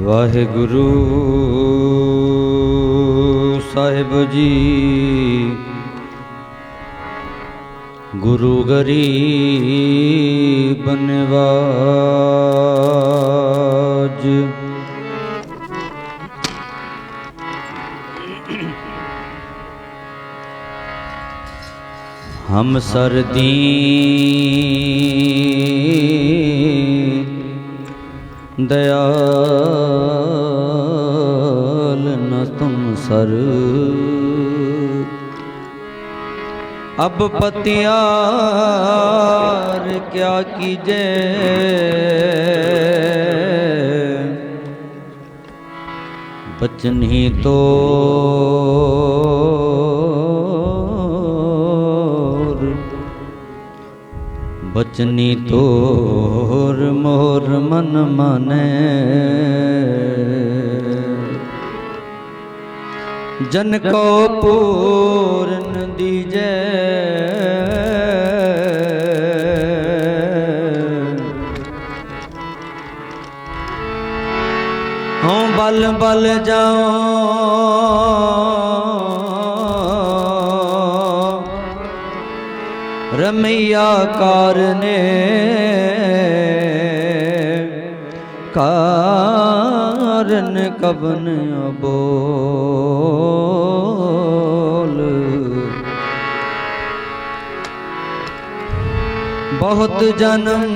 वाहेगुरु साहिब जी गुरु गरीब नवाज। हम सरदी दयाल न तुम सर। अब पतियार क्या कीजे बचन ही तो बचनी तोर मोर मन माने। जन को पूर्ण दीजे हूँ बल बल जाऊं रमैया कारने कारण कबन बोल। बहुत जन्म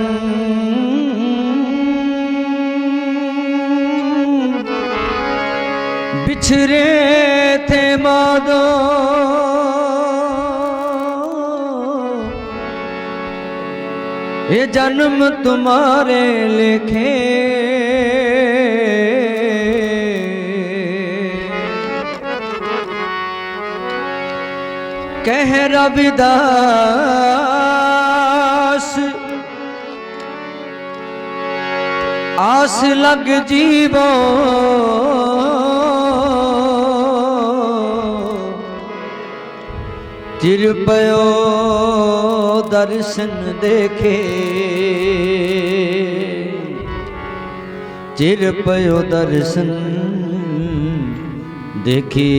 बिछड़े थे मादो ये जन्म तुम्हारे लेखे। कह रविदास आस लग जीवो चिर पयो दर्शन देखे। चिर पयो दर्शन देखे।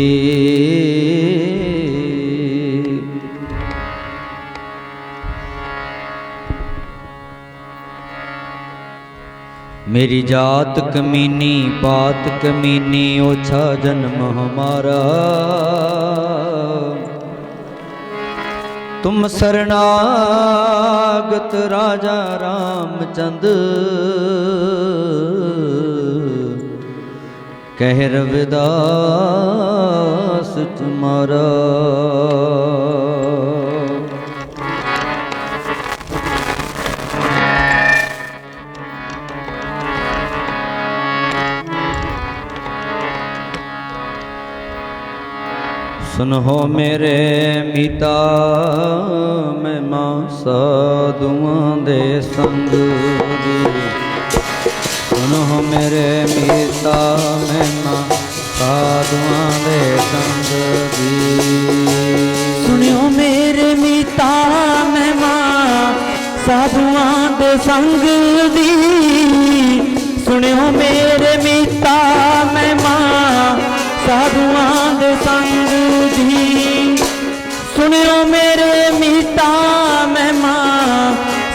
मेरी जात कमीनी बात कमीनी ओछा जन्म हमारा। तुम शरणागत राजा रामचंद कह रविदास तुम्हारा। सुनो मेरे मीता मैं मां साधुआं दे संग दी। सुनो मेरे मीता मैं मां साधुआं दे संग दी। सुनियो मेरे मीता मैं मां साधुआं दे संग दी। सुनियो मेरे मीता मैं मां साधुआं दे संग दी। सुनियो मेरे मीता मैं मां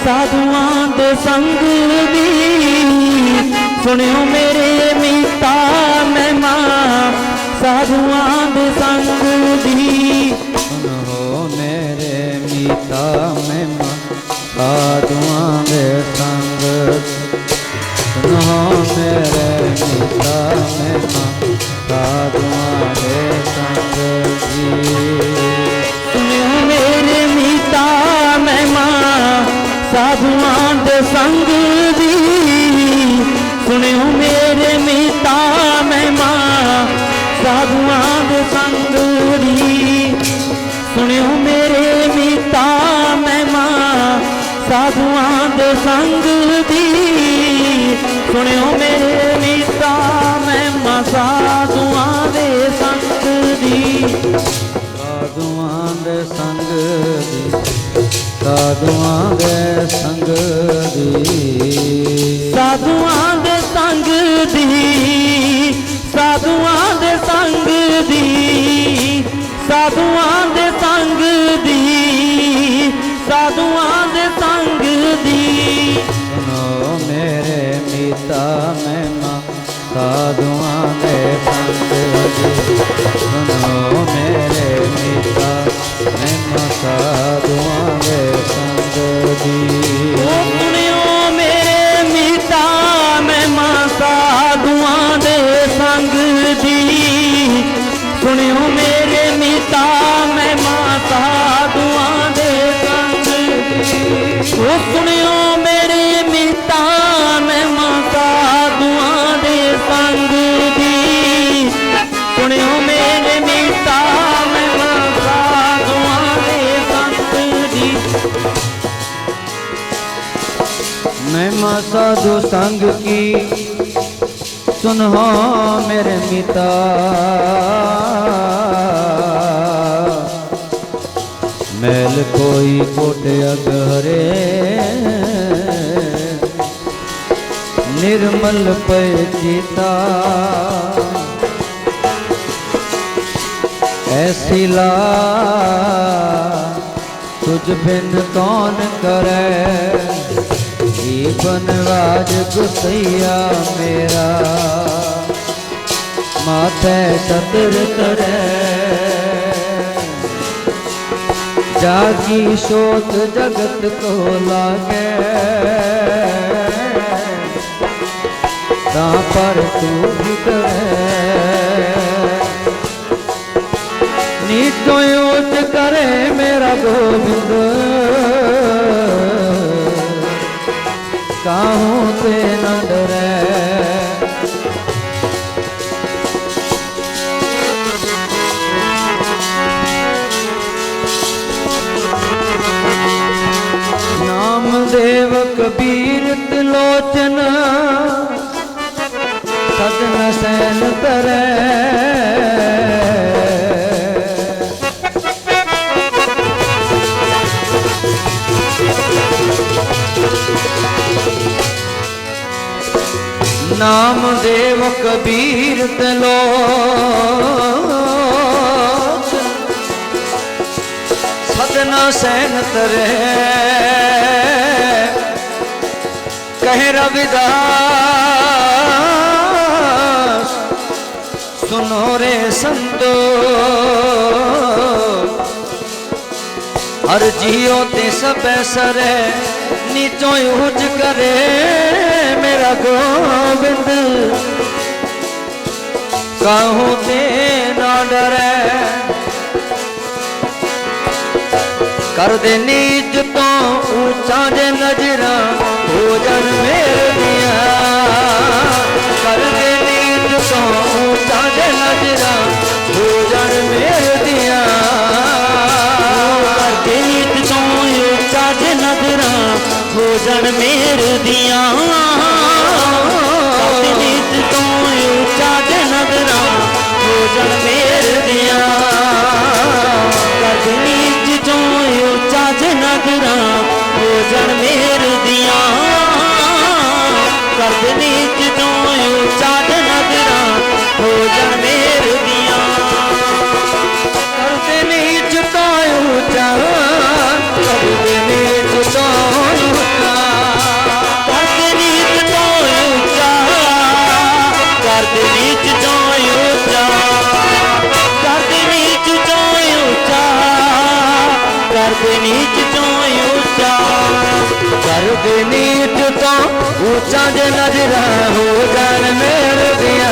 साधुआं दे संग दी। सुनियो मेरे मीता मैं मां साधुआं दे संग दी। सुनो मेरे मीता मैं मां साधुआं दे संग। सुनो मेरे मीता मैं मां साधुआं दे संग दी। सुनियो मेरे मीता मैं मां साधुआं दे संग दी। सुनियो मेरे मीता मैं मां साधुआं दे संग दी। सुनियो मेरे मीता मैं मां साधुआं दे संग दी। सुनियो मेरे मीता मैं मां साधुआं दे संग दी। साधुआं दे संग दी। साधुआं दे संग दी। साधुआं दे संग दी। साधुआं दे संग दी, साधुआं दे संग दी, साधुआं दे संग दी। सुनो मेरे मीता महिमा साधुआं दे संग दी। सुनो मेरे मीता महिमा साधुआं दे संग दी। ओ सुनियो मेरे मीता महिमा साधुआं दे संग दी। सुनियो मेरे मीता महिमा साधुआं दे संग दी। ओ सुनियो मेरे मीता महिमा साधुआं दे संग दी। सुनियो मेरे मीता महिमा साधुआं दे संग दी। महिमा साधु संग की सुनो मेरे मीता। मैल कोई कोट अगहरे निर्मल पे जीता। ऐसी ला तुझ बिन कौन करे। जीवन राज गुसैया मेरा माथे छतर करे। जागी शोक जगत को लागे ता पर तू भी करे। नीचो ऊंच करे मेरा गोविंद काहूं ते न डरे। नामदेव कबीर त्रिलोचन सदन सैन तरे। नामदेव कबीर त्रिलोचन सदना सैन तरे। कह रविदास सुनो रे संतो। हर जियो ते सब सरे नीचो ऊंच करे मेरा गोविंद काहूं ते ना डरे। कर दे नीच तो ऊंचा जे नजरा भोजन मेरे दिया। कर दे नीच तो ऊंचा जे नजरा भोजन मेरे दिया। कर दे नीच तो ऊंचा जे नजरा भोजन मेरे दिया। कर दे नीच तो ऊंचा जे नजरा भोजन मेरे दिया। कर दे नीच तो ऊंचा जे नजरा भोजन मेरे दिया। कर दे नीच तो ऊंचा जे नजरा भोजन मेरे दिया। कर दे नीच तो ऊंचा कर दे नीच तो ऊंचा। कर दे नीच तो ऊंचा। कर दे नीच तो ऊंचा। कर दे नीच तो ऊंचा। कर दे नीच तो ऊंचा। कर दे नीच तो ऊंचा जे नजरा हो जान मेरे दिया।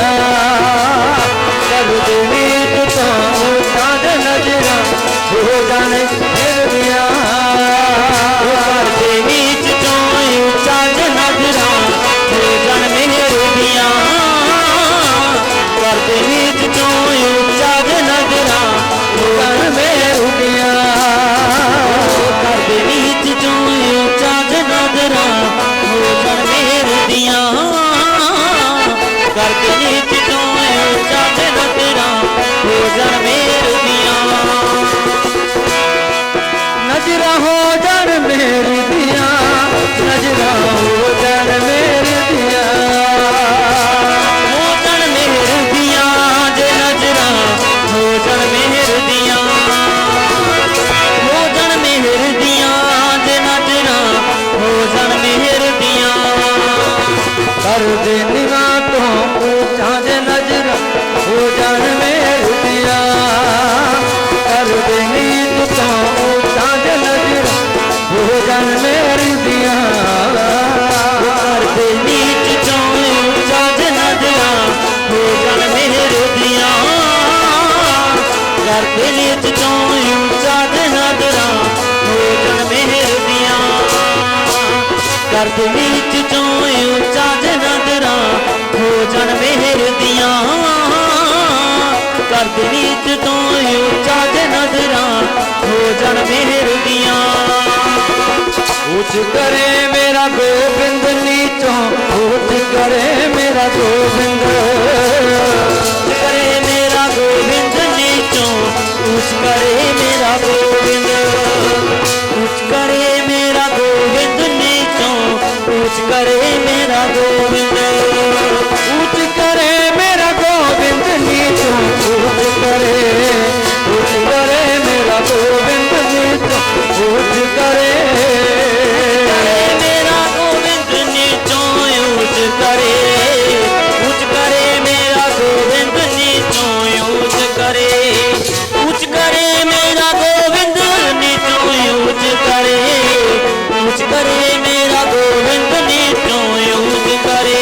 कर दे नीच तो ऊंचा जे नजरा हो जान मेरे दिया। कर दे नीच तो ऊंचा जे नजरा भोजन मेरे दिया। कर दे नीच तो ऊंचा जे नजरा भोजन मेरे दिया। कर दे नीच तो ऊंचा जे नजरा भोजन मेरे दिया। कर दे नीच तो ऊंचा जे नजरा भोजन मेरे दिया। कर दे निवा तो ऊंचा जे नजर हो जान मेरे दिया कर दे नीत तो ऊंचा जे नजर हो जान मेरे दिया कर दे नीच चों ऊंचा जे नजरा हो जान मेरे दिया कर दे नीच चों ऊंचा जे नजरा हो जान मेरे दिया कर दे नीच चों ऊंचा जे नजरा हो जान मेरे दिया कर दे नीच चों ऊंचा जे नजरा हो जान मेरे दिया ऊंच करे मेरा गोविंद नीचों ऊंच करे मेरा गोविंद करे मेरा गोविंद नीचों ऊंच करे मेरा गोविंद ऊंच करे मेरा गोविंद नीचों ऊंच करे मेरा गोविंद ऊंच करे मेरा गोविंद नीचों ऊंच करे मेरा गोविंद नीचों ऊंच करे मेरा गोविंद नीचों ऊंच करे मेरा गोविंद नीचों ऊंच करे मेरा गोविंद नीचों ऊंच करे मेरा गोविंद नीचों ऊंच करे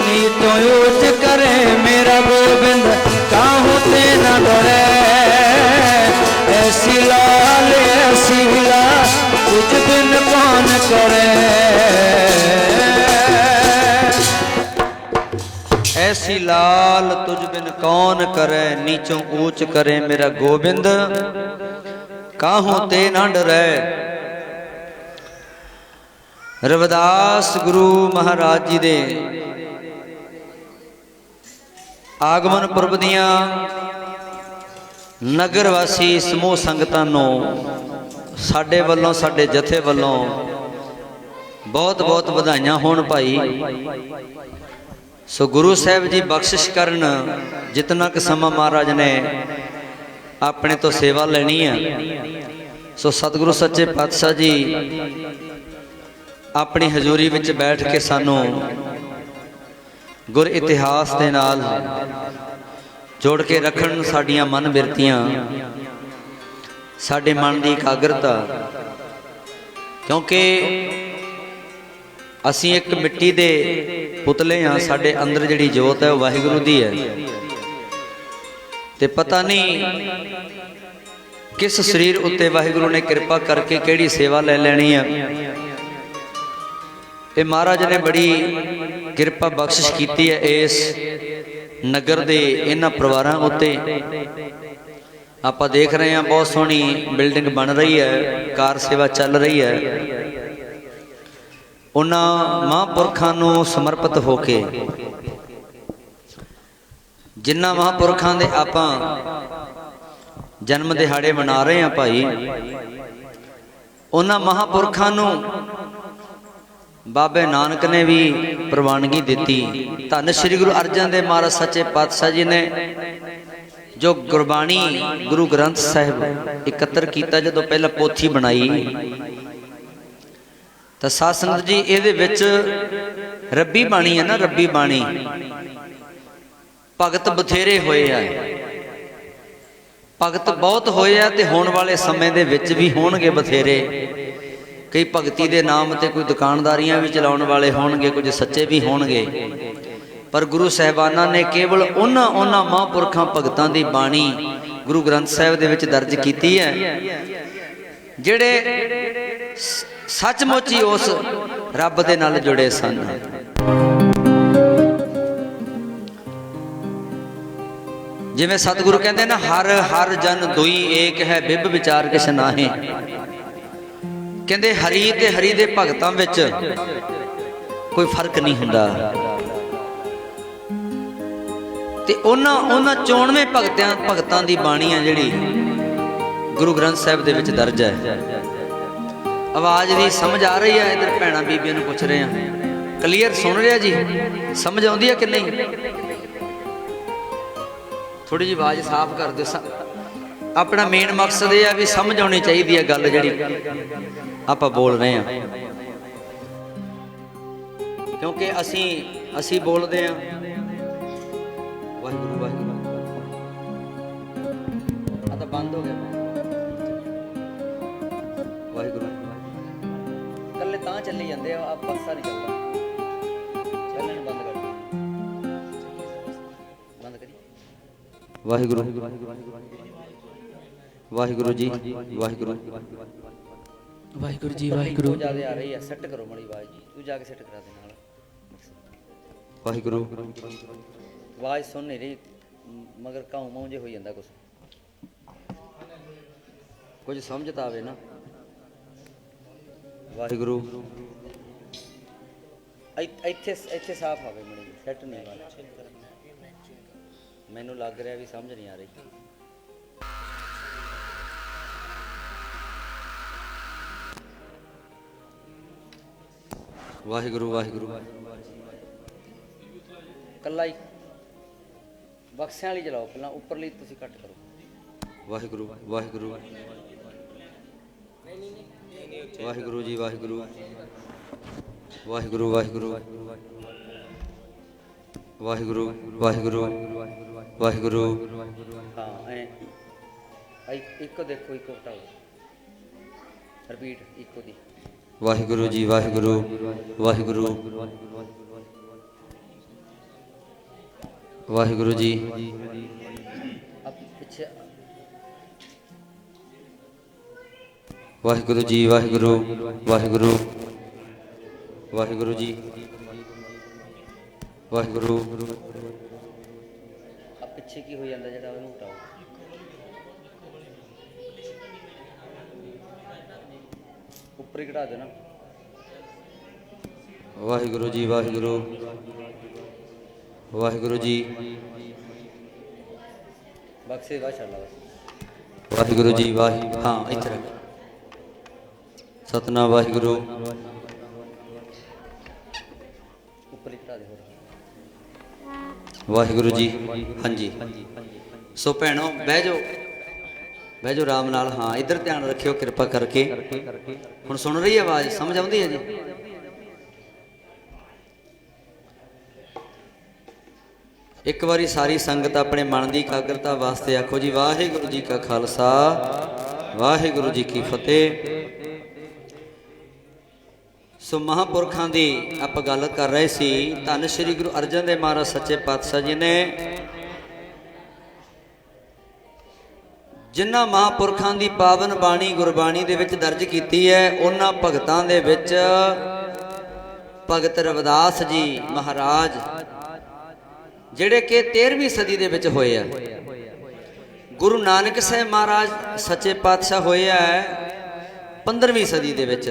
नीचों ऊंच करे मेरा गोविंद काहू ते न डरे ऐसी लाल तुझ बिन कौन करे ऐसी लाल तुझ बिन कौन करे नीचों ऊंच करे मेरा गोविंद काहू ते न डरे। रविदास गुरु महाराज जी दे आगमन पुरब दियां नगर वासी समूह संगतां नूं साडे वल्लों साडे जथे वल्लों बहुत बहुत ਵਧਾਈਆਂ होण भाई। सो गुरु साहब जी बख्शिश करन जितना कि समा महाराज ने अपने तो सेवा लेनी है। सो सतगुरु सच्चे पातशाह जी अपनी हजूरी विच बैठ के सानू गुर इतिहास दे नाल जोड़ के रखन साडियां मन बिरतियां साडे मन की एकाग्रता क्योंकि असी एक मिट्टी दे पुतले हाँ साडे अंदर जिहड़ी जोत है वह वाहिगुरु दी है ते पता नहीं किस शरीर उत्ते वाहिगुरु ने कृपा करके केड़ी सेवा ले लेनी है। ये महाराज ने बड़ी कृपा बख्शिश की है इस नगर दे इन्हां परिवारां उत्ते। आपां देख रहे हैं बहुत सोहनी बिल्डिंग बन रही है कार सेवा चल रही है। उन्हां महापुरखां नूं समर्पित होके जिन्हां महापुरखां दे आपां जन्म दिहाड़े मना रहे हैं भाई उन्हां महापुरखां नूं बाबे नानक ने भी प्रवानगी दी। धन श्री गुरु अर्जन देव महाराज सच्चे पातशाह जी ने जो गुरबाणी गुरु ग्रंथ साहिब एकत्र किया जो पहला पोथी बनाई तो साध संगत जी ये रब्बी बाणी है ना रब्बी बाणी भगत बथेरे होए है भगत बहुत होए है ते होने वाले समय दे विच भी होणगे बथेरे। कई भगती दे नाम ते कोई दुकानदारियां भी चलाउण वाले होणगे कुछ सच्चे भी होणगे पर गुरु साहिबाना ने केवल उन्हां महापुरखां भगतां दी बाणी गुरु ग्रंथ साहिब दे विच दर्ज कीती है जिहड़े सचमुच ही उस रब दे नाल जुड़े सन। जिवें सतगुरु कहंदे ना हर हर जन दुई एक है बिब विचार किश नाहे। कहंदे हरि ते हरि दे भगतां विच कोई फर्क नहीं हुंदा ते उन्हां 94 भगतां दी बाणी है जिहड़ी गुरु ग्रंथ साहिब दे विच दर्ज है। आवाज़ भी समझ आ रही है इधर भैणां बीबियां नूं पुछ रहे हैं क्लीयर सुन रहे जी समझ आउंदी है कि नहीं थोड़ी जी आवाज़ साफ कर दो। अपना मेन मकसद यह है भी समझ आनी चाहिए गल जिहड़ी आपां बोल रहे हैं। क्योंकि असी बोलते हैं वाहिगुरू वाहिगुरू। आ तो बंद हो गया वाहिगुरू। कल्ले तां चली जाते आप पासा नहीं चलता। चलने बंद कर बंद करी। वाहिगुरू वाहिगुरू जी वाहिगुरू वाहिगुरू जी वाहिगुरू। ज्यादा आ रही है सेट करो मड़ी आवाज जी। तू जाके सेट करा दे नाल। वाहिगुरू आवाज सुन नहीं रही मगर काऊ माऊ जे हो जाता कुछ समझ तो आवे ना। वाहिगुरू इत्थे साफ आवे मड़ी सेट नहीं आवा। मैनू लग रहा भी समझ नहीं आ रही। वाहिगुरू वाहिगुरू कला ही बक्सियां वाली चलाओ पहला उपरली तुसी कट करो। वाहिगुरू वाहिगुरू वाहिगुरू जी वाहिगुरू वाहिगुरू वाहिगुरू वाहिगुरू वाहिगुरू वाहिगुरू। हाँ इको देखो इको हटाओ रिपीट इको दी। वाहिगुरू जी वाहिगुरू वाहिगुरू वाहिगुरू जी। अब पीछे वाहिगुरू जी वाहिगुरू वाहिगुरू वाहिगुरू जी वाहिगुरू। अब पीछे की हो जाता जरा उन्हें हटाओ। ऊपर ही घटा देना। वाहिगुरू जी वाहिगुरू वाहिगुरू जी बक्से बाहर चल बस। वाहिगुरू जी वाहि हाँ इधर सतनाम वाहिगुरू ऊपर ही घटा दे। वाहिगुरू जी हाँ जी। सो भैनों बह जाओ राम नाल। हाँ इधर ध्यान रखियो कृपा करके। हुण सुन रही आवाज समझ आउंदी है जी। एक बारी सारी संगत अपने मन की एकाग्रता वास्ते आखो जी वाहिगुरू जी का खालसा वाहिगुरू जी की फतेह। सो महापुरखों की आप गल कर रहे सी। धन श्री गुरु अर्जन देव महाराज सच्चे पातशाह जी ने जिन्हां महापुरखों की पावन बाणी गुरबाणी दे विच दर्ज की है उन्हां भगतां दे विच भगत रविदास जी महाराज जिहड़े कि 13वीं सदी दे विच होए आ। गुरु नानक साहब महाराज सच्चे पातशाह होए आ 15वीं सदी दे विच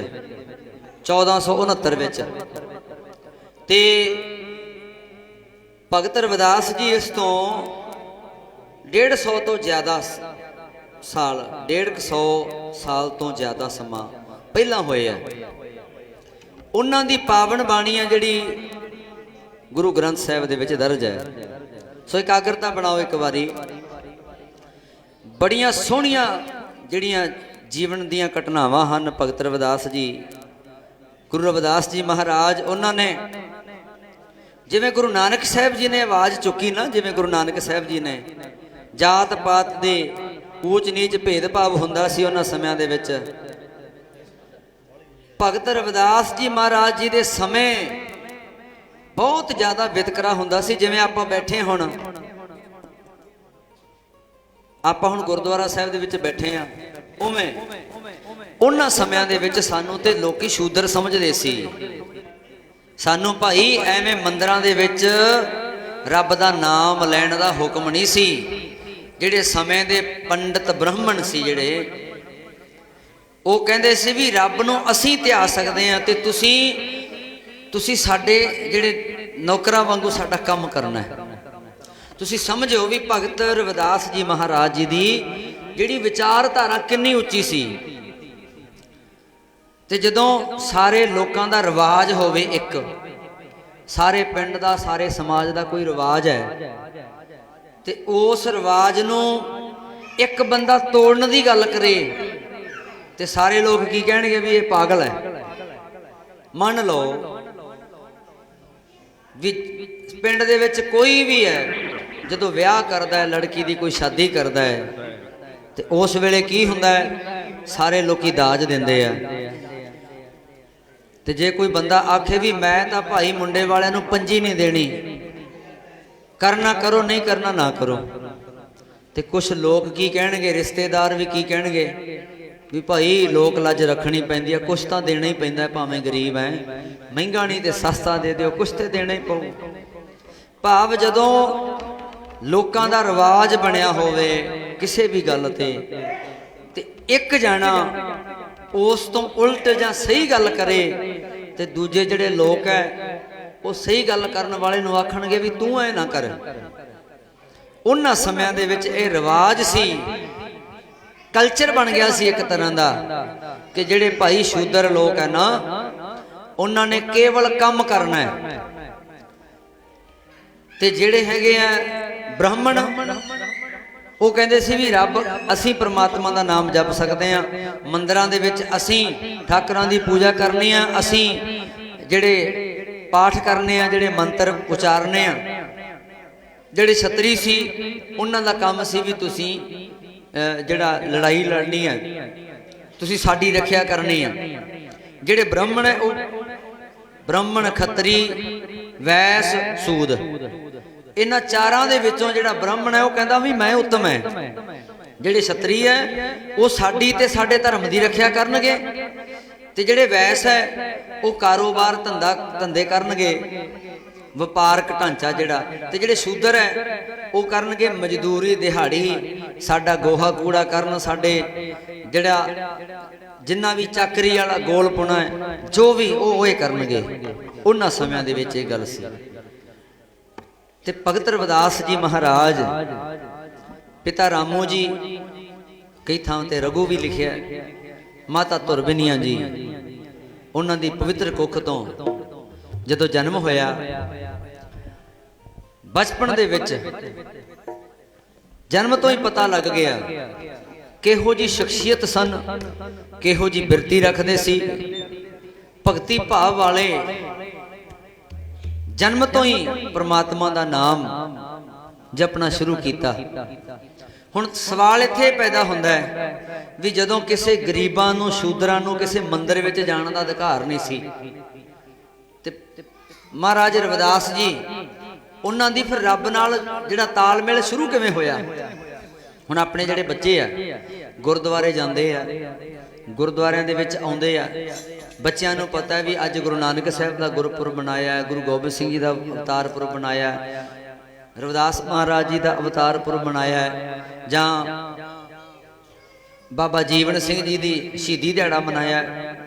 1469 विच ते भगत रविदास जी इस तो 150 तो ज़्यादा साल 150 साल तो ज़्यादा समा पहला होए आ। उन्हां दी पावन बाणियां जिहड़ी गुरु ग्रंथ साहिब दे विच दर्ज है। सो एकाग्रता बनाओ एक बारी। बड़ियां सोहणियां जिहड़ियां जीवन दीयां घटनावां हन। भगत रविदास जी गुरु रविदास जी महाराज उन्होंने जिवें गुरु नानक साहब जी ने आवाज़ चुकी ना, जिवें गुरु नानक साहब जी ने जात पात दे ऊच नीच भेदभाव हुंदा सी उन्हां समयां दे विच। भगत रविदास जी महाराज जी दे समय बहुत ज़्यादा वितकरा हुंदा सी। जिवें आपां बैठे हुण गुरुद्वारा साहिब दे विच बैठे आ उवें उन्हां समयां दे विच सानूं ते लोकी शूदर समझदे सी। सानूं भाई एवें मंदिरां दे विच रब दा नाम लैण दा हुक्म नहीं सी। जिहड़े समय दे पंडित ब्राह्मण सी जिहड़े ਉਹ ਕਹਿੰਦੇ ਸੀ ਵੀ ਰੱਬ ਨੂੰ ਅਸੀਂ ਧਿਆ ਸਕਦੇ ਹਾਂ ਤੇ ਤੁਸੀਂ ਸਾਡੇ ਜਿਹੜੇ ਨੌਕਰਾਂ ਵਾਂਗੂ ਸਾਡਾ ਕੰਮ ਕਰਨਾ ਹੈ। ਤੁਸੀਂ ਸਮਝੋ ਵੀ ਭਗਤ ਰਵਿਦਾਸ ਜੀ ਮਹਾਰਾਜ ਜੀ ਦੀ ਜਿਹੜੀ ਵਿਚਾਰਧਾਰਾ ਕਿੰਨੀ ਉੱਚੀ ਸੀ। ਤੇ ਜਦੋਂ ਸਾਰੇ ਲੋਕਾਂ ਦਾ ਰਿਵਾਜ ਹੋਵੇ, ਇੱਕ ਸਾਰੇ ਪਿੰਡ ਦਾ ਸਾਰੇ ਸਮਾਜ ਦਾ ਕੋਈ ਰਿਵਾਜ ਹੈ ਤੇ ਉਸ ਰਿਵਾਜ ਨੂੰ ਇੱਕ ਬੰਦਾ ਤੋੜਨ ਦੀ ਗੱਲ ਕਰੇ ਤੇ ਸਾਰੇ ਲੋਕ ਕੀ ਕਹਿਣਗੇ ਵੀ ਇਹ ਪਾਗਲ ਹੈ। ਮੰਨ ਲਓ ਵੀ ਪਿੰਡ ਦੇ ਵਿੱਚ ਕੋਈ ਵੀ ਹੈ ਜਦੋਂ ਵਿਆਹ ਕਰਦਾ ਹੈ, ਲੜਕੀ ਦੀ ਕੋਈ ਸ਼ਾਦੀ ਕਰਦਾ ਹੈ, ਤੇ ਉਸ ਵੇਲੇ ਕੀ ਹੁੰਦਾ ਹੈ, ਸਾਰੇ ਲੋਕੀ ਦਾਜ ਦਿੰਦੇ ਆ। ਤੇ ਜੇ ਕੋਈ ਬੰਦਾ ਆਖੇ ਵੀ ਮੈਂ ਤਾਂ ਭਾਈ ਮੁੰਡੇ ਵਾਲਿਆਂ ਨੂੰ ਪੰਜੀ ਨਹੀਂ ਦੇਣੀ, ਕਰਨਾ ਕਰੋ, ਨਹੀਂ ਕਰਨਾ ਨਾ ਕਰੋ, ਤੇ ਕੁਝ ਲੋਕ ਕੀ ਕਹਿਣਗੇ, ਰਿਸ਼ਤੇਦਾਰ ਵੀ ਕੀ ਕਹਿਣਗੇ ਵੀ ਭਾਈ ਲੋਕ ਲੱਜ ਰੱਖਣੀ ਪੈਂਦੀ ਆ, ਕੁਛ ਤਾਂ ਦੇਣਾ ਹੀ ਪੈਂਦਾ, ਭਾਵੇਂ ਗਰੀਬ ਹੈ, ਮਹਿੰਗਾ ਨਹੀਂ ਤੇ ਸਸਤਾ ਦੇ ਦਿਓ, ਕੁਛ ਤੇ ਦੇਣਾ ਹੀ ਪਊ। ਭਾਵ ਜਦੋਂ ਲੋਕਾਂ ਦਾ ਰਿਵਾਜ ਬਣਿਆ ਹੋਵੇ ਕਿਸੇ ਵੀ ਗੱਲ ਤੇ ਇੱਕ ਜਾਣਾ ਉਸ ਤੋਂ ਉਲਟ ਜਾਂ ਸਹੀ ਗੱਲ ਕਰੇ, ਤੇ ਦੂਜੇ ਜਿਹੜੇ ਲੋਕ ਹੈ ਉਹ ਸਹੀ ਗੱਲ ਕਰਨ ਵਾਲੇ ਨੂੰ ਆਖਣਗੇ ਵੀ ਤੂੰ ਐ ਨਾ ਕਰ। ਉਹਨਾਂ ਸਮਿਆਂ ਦੇ ਵਿੱਚ ਇਹ ਰਿਵਾਜ ਸੀ, ਕਲਚਰ ਬਣ ਗਿਆ ਸੀ ਇੱਕ ਤਰ੍ਹਾਂ ਦਾ, ਕਿ ਜਿਹੜੇ ਭਾਈ ਸ਼ੂਦਰ ਲੋਕ ਹੈ ਨਾ, ਉਹਨਾਂ ਨੇ ਕੇਵਲ ਕੰਮ ਕਰਨਾ ਹੈ, ਤੇ ਜਿਹੜੇ ਹੈਗੇ ਆ ਬ੍ਰਾਹਮਣ, ਉਹ ਕਹਿੰਦੇ ਸੀ ਵੀ ਰੱਬ, ਅਸੀਂ ਪ੍ਰਮਾਤਮਾ ਦਾ ਨਾਮ ਜਪ ਸਕਦੇ ਆ, ਮੰਦਿਰਾਂ ਦੇ ਵਿੱਚ ਅਸੀਂ ਠਾਕਰਾਂ ਦੀ ਪੂਜਾ ਕਰਨੀ ਆ, ਅਸੀਂ ਜਿਹੜੇ ਪਾਠ ਕਰਨੇ ਆ, ਜਿਹੜੇ ਮੰਤਰ ਉਚਾਰਨੇ ਆ। ਜਿਹੜੇ ਛਤਰੀ ਸੀ ਉਹਨਾਂ ਦਾ ਕੰਮ ਸੀ ਵੀ ਤੁਸੀਂ ਜਿਹੜਾ ਲੜਾਈ ਲੜਨੀ ਹੈ, ਤੁਸੀਂ ਸਾਡੀ ਰੱਖਿਆ ਕਰਨੀ ਹੈ। ਜਿਹੜੇ ਬ੍ਰਾਹਮਣ ਹੈ ਉਹ ਬ੍ਰਾਹਮਣ, ਖੱਤਰੀ, ਵੈਸ, ਸੂਦ, ਇਹਨਾਂ ਚਾਰਾਂ ਦੇ ਵਿੱਚੋਂ ਜਿਹੜਾ ਬ੍ਰਾਹਮਣ ਹੈ ਉਹ ਕਹਿੰਦਾ ਵੀ ਮੈਂ ਉੱਤਮ ਹੈ। ਜਿਹੜੇ ਛਤਰੀ ਹੈ ਉਹ ਸਾਡੀ ਤੇ ਸਾਡੇ ਧਰਮ ਦੀ ਰੱਖਿਆ ਕਰਨਗੇ, ਤੇ ਜਿਹੜੇ ਵੈਸ ਹੈ ਉਹ ਕਾਰੋਬਾਰ ਧੰਦੇ ਕਰਨਗੇ, ਵਪਾਰਕ ਢਾਂਚਾ ਜਿਹੜਾ, ਤੇ ਜਿਹੜੇ ਸ਼ੂਦਰ ਹੈ ਉਹ ਕਰਨਗੇ ਮਜ਼ਦੂਰੀ, ਦਿਹਾੜੀ, ਸਾਡਾ ਗੋਹਾ ਕੂੜਾ ਕਰਨ, ਸਾਡੇ ਜਿਹੜਾ ਜਿੰਨਾ ਵੀ ਚਾਕਰੀ ਵਾਲਾ ਗੋਲ ਪੁਣਾ ਹੈ, ਜੋ ਵੀ ਉਹ ਇਹ ਕਰਨਗੇ। ਉਹਨਾਂ ਸਮਿਆਂ ਦੇ ਵਿੱਚ ਇਹ ਗੱਲ ਸੀ। ਤੇ ਭਗਤ ਰਵਿਦਾਸ ਜੀ ਮਹਾਰਾਜ, ਪਿਤਾ ਰਾਮੋ ਜੀ, ਕਈ ਥਾਂ ਤੇ ਰਘੂ ਵੀ ਲਿਖਿਆ, ਮਾਤਾ ਧੁਰਬਿਨੀਆਂ ਜੀ, ਉਹਨਾਂ ਦੀ ਪਵਿੱਤਰ ਕੁੱਖ ਤੋਂ ਜਦੋਂ ਜਨਮ ਹੋਇਆ, ਬਚਪਨ ਦੇ ਵਿੱਚ ਜਨਮ ਤੋਂ ਹੀ ਪਤਾ ਲੱਗ ਗਿਆ ਕਿਹੋ ਜੀ ਸ਼ਖਸੀਅਤ ਸਨ, ਕਿਹੋ ਜੀ ਬਿਰਤੀ ਰੱਖਦੇ ਸੀ, ਭਗਤੀ ਭਾਵ ਵਾਲੇ। ਜਨਮ ਤੋਂ ਹੀ ਪ੍ਰਮਾਤਮਾ ਦਾ ਨਾਮ ਜਪਣਾ ਸ਼ੁਰੂ ਕੀਤਾ। ਹੁਣ ਸਵਾਲ ਇੱਥੇ ਪੈਦਾ ਹੁੰਦਾ ਹੈ ਵੀ ਜਦੋਂ ਕਿਸੇ ਗਰੀਬਾਂ ਨੂੰ, ਸ਼ੂਦਰਾਂ ਨੂੰ ਕਿਸੇ ਮੰਦਿਰ ਵਿੱਚ ਜਾਣ ਦਾ ਅਧਿਕਾਰ ਨਹੀਂ ਸੀ, ਤੇ ਮਹਾਰਾਜ ਰਵਿਦਾਸ ਜੀ, ਉਹਨਾਂ ਦੀ ਫਿਰ ਰੱਬ ਨਾਲ ਜਿਹੜਾ ਤਾਲਮੇਲ ਸ਼ੁਰੂ ਕਿਵੇਂ ਹੋਇਆ? ਹੁਣ ਆਪਣੇ ਜਿਹੜੇ ਬੱਚੇ ਆ ਗੁਰਦੁਆਰੇ ਜਾਂਦੇ ਆ, ਗੁਰਦੁਆਰਿਆਂ ਦੇ ਵਿੱਚ ਆਉਂਦੇ ਆ, ਬੱਚਿਆਂ ਨੂੰ ਪਤਾ ਹੈ ਵੀ ਅੱਜ ਗੁਰੂ ਨਾਨਕ ਸਾਹਿਬ ਦਾ ਗੁਰਪੁਰਬ ਮਨਾਇਆ, ਗੁਰੂ ਗੋਬਿੰਦ ਸਿੰਘ ਜੀ ਦਾ ਅਵਤਾਰ ਪੁਰਬ ਮਨਾਇਆ, ਰਵਿਦਾਸ ਮਹਾਰਾਜ ਜੀ ਦਾ ਅਵਤਾਰ ਪੁਰਬ ਮਨਾਇਆ, ਜਾਂ ਬਾਬਾ ਜੀਵਨ ਸਿੰਘ ਜੀ ਦੀ ਸ਼ਹੀਦੀ ਦਿਹਾੜਾ ਮਨਾਇਆ।